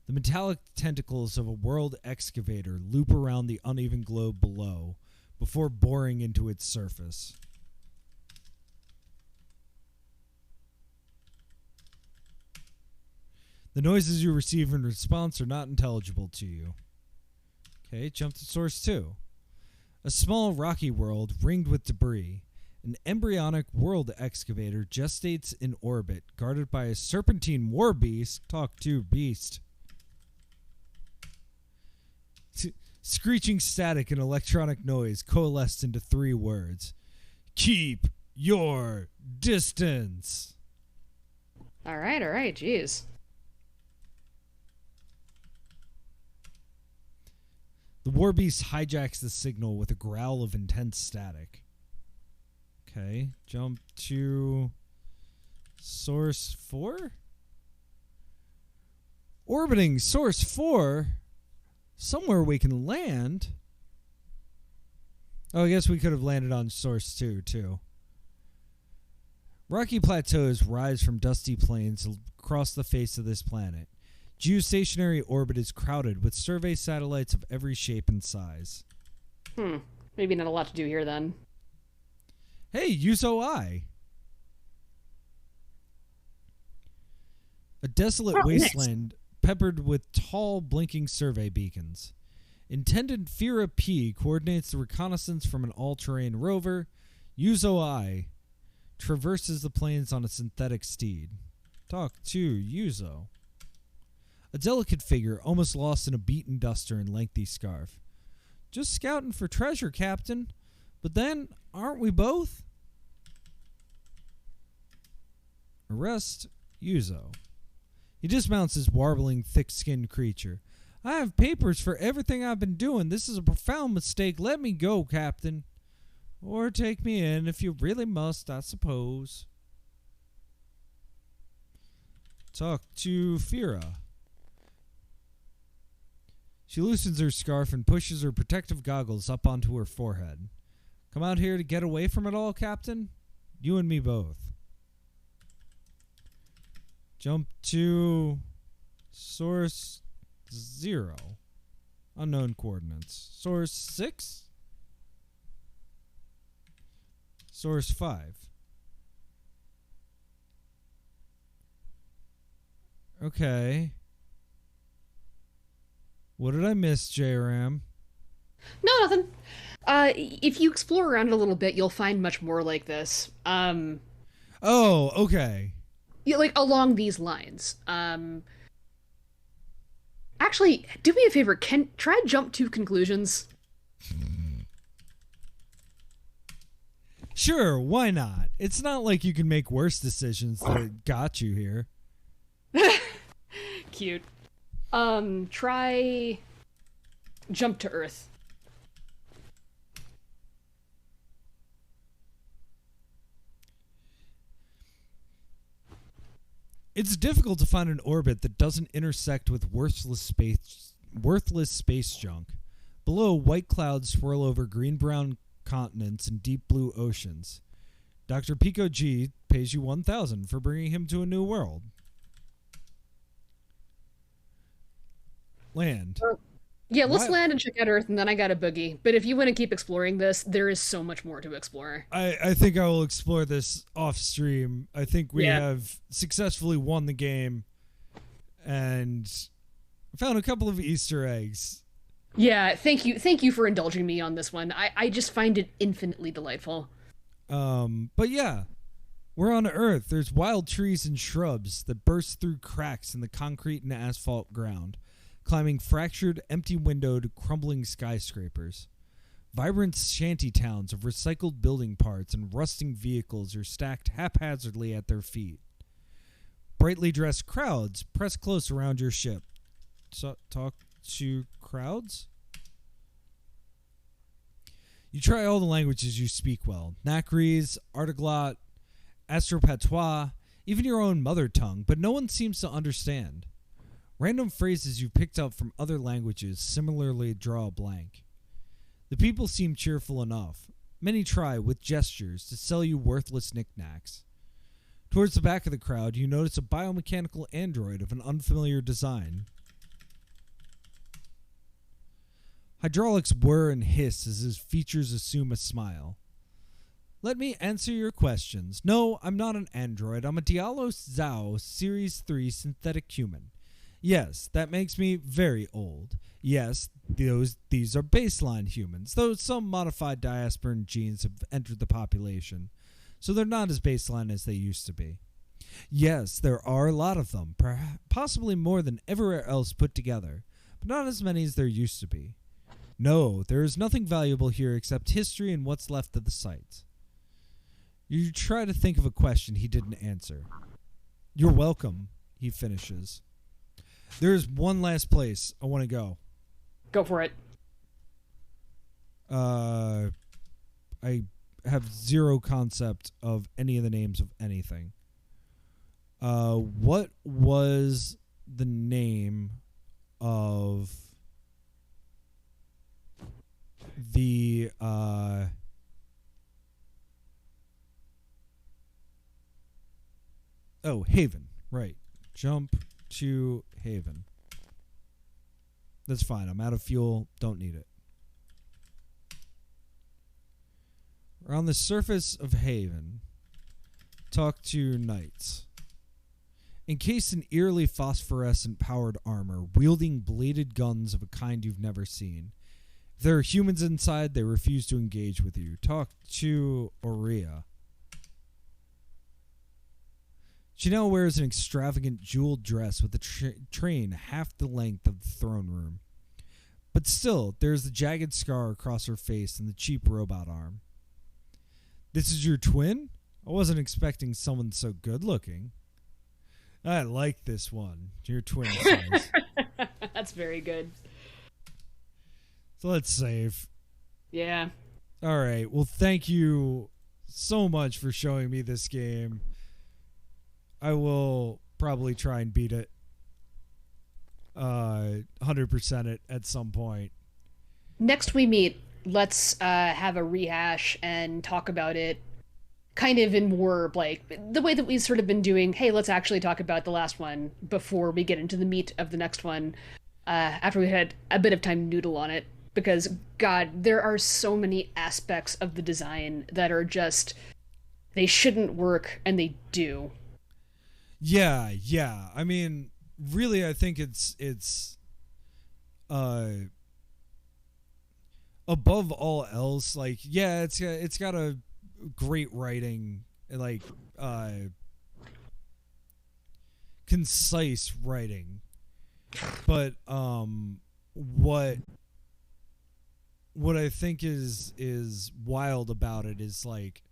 A: The metallic tentacles of a world excavator loop around the uneven globe below before boring into its surface. The noises you receive in response are not intelligible to you. Okay, jump to source 2. A small rocky world ringed with debris. An embryonic world excavator gestates in orbit, guarded by a serpentine war beast. Talk to beast. Screeching static and electronic noise coalesced into 3 words. Keep your distance.
B: All right, jeez.
A: The war beast hijacks the signal with a growl of intense static. Okay, jump to source 4? Orbiting source 4? Somewhere we can land. Oh, I guess we could have landed on source 2, too. Rocky plateaus rise from dusty plains across the face of this planet. Geostationary orbit is crowded with survey satellites of every shape and size.
B: Maybe not a lot to do here then.
A: Hey, use OI. A desolate wasteland peppered with tall, blinking survey beacons. Intendant Fira P coordinates the reconnaissance from an all-terrain rover. Yuzo I traverses the plains on a synthetic steed. Talk to Yuzo. A delicate figure, almost lost in a beaten duster and lengthy scarf. Just scouting for treasure, Captain. But then, aren't we both? Arrest Yuzo. He dismounts his warbling, thick-skinned creature. I have papers for everything I've been doing. This is a profound mistake. Let me go, Captain. Or take me in if you really must, I suppose. Talk to Fira. She loosens her scarf and pushes her protective goggles up onto her forehead. Come out here to get away from it all, Captain? You and me both. Jump to source 0. Unknown coordinates. Source 6? Source 5. Okay. What did I miss, J-Ram?
B: No, nothing. If you explore around it a little bit, you'll find much more like this.
A: Oh, okay.
B: Yeah, like along these lines. Actually, do me a favor. Try jump to conclusions.
A: Sure, why not? It's not like you can make worse decisions that got you here.
B: Cute. Try jump to Earth.
A: It's difficult to find an orbit that doesn't intersect with worthless space junk. Below, white clouds swirl over green-brown continents and deep blue oceans. Dr. Pico G pays you 1,000 for bringing him to a new world. Land.
B: Yeah, let's land and check out Earth, and then I got a boogie. But if you want to keep exploring this, there is so much more to explore.
A: I think I will explore this off stream. I think we have successfully won the game and found a couple of Easter eggs.
B: Yeah, thank you for indulging me on this one. I just find it infinitely delightful.
A: But yeah, we're on Earth. There's wild trees and shrubs that burst through cracks in the concrete and asphalt ground, climbing fractured, empty-windowed, crumbling skyscrapers. Vibrant shanty towns of recycled building parts and rusting vehicles are stacked haphazardly at their feet. Brightly dressed crowds press close around your ship. Talk to crowds? You try all the languages you speak well. Nakris, Artiglot, Astropatois, even your own mother tongue, but no one seems to understand. Random phrases you picked up from other languages similarly draw a blank. The people seem cheerful enough. Many try, with gestures, to sell you worthless knickknacks. Towards the back of the crowd, you notice a biomechanical android of an unfamiliar design. Hydraulics whir and hiss as his features assume a smile. Let me answer your questions. No, I'm not an android. I'm a Dialos Zhao Series 3 synthetic human. Yes, that makes me very old. Yes, these are baseline humans, though some modified diasporan genes have entered the population, so they're not as baseline as they used to be. Yes, there are a lot of them, possibly more than everywhere else put together, but not as many as there used to be. No, there is nothing valuable here except history and what's left of the site. You try to think of a question he didn't answer. You're welcome, he finishes. There's one last place I want to go.
B: Go for it.
A: I have zero concept of any of the names of anything. What was the name of the Oh, Haven. Right. Jump to Haven. That's fine. I'm out of fuel. Don't need it. We're on the surface of Haven. Talk to knights. Encased in eerily phosphorescent powered armor, wielding bladed guns of a kind you've never seen. If there are humans inside, they refuse to engage with you. Talk to Aurea. She now wears an extravagant jeweled dress with a train half the length of the throne room. But still, there's the jagged scar across her face and the cheap robot arm. This is your twin? I wasn't expecting someone so good looking. I like this one. Your twin says.
B: That's very good.
A: So let's save.
B: Yeah.
A: All right. Well, thank you so much for showing me this game. I will probably try and beat it. 100% it at some point.
B: Next we meet, let's have a rehash and talk about it kind of in more like the way that we've sort of been doing. Hey, let's actually talk about the last one before we get into the meat of the next one, after we had a bit of time to noodle on it, because God, there are so many aspects of the design that are just, they shouldn't work and they do.
A: Yeah. I mean, really, I think it's above all else, like, yeah, it's got a great writing, like concise writing, but what I think is wild about it is, like,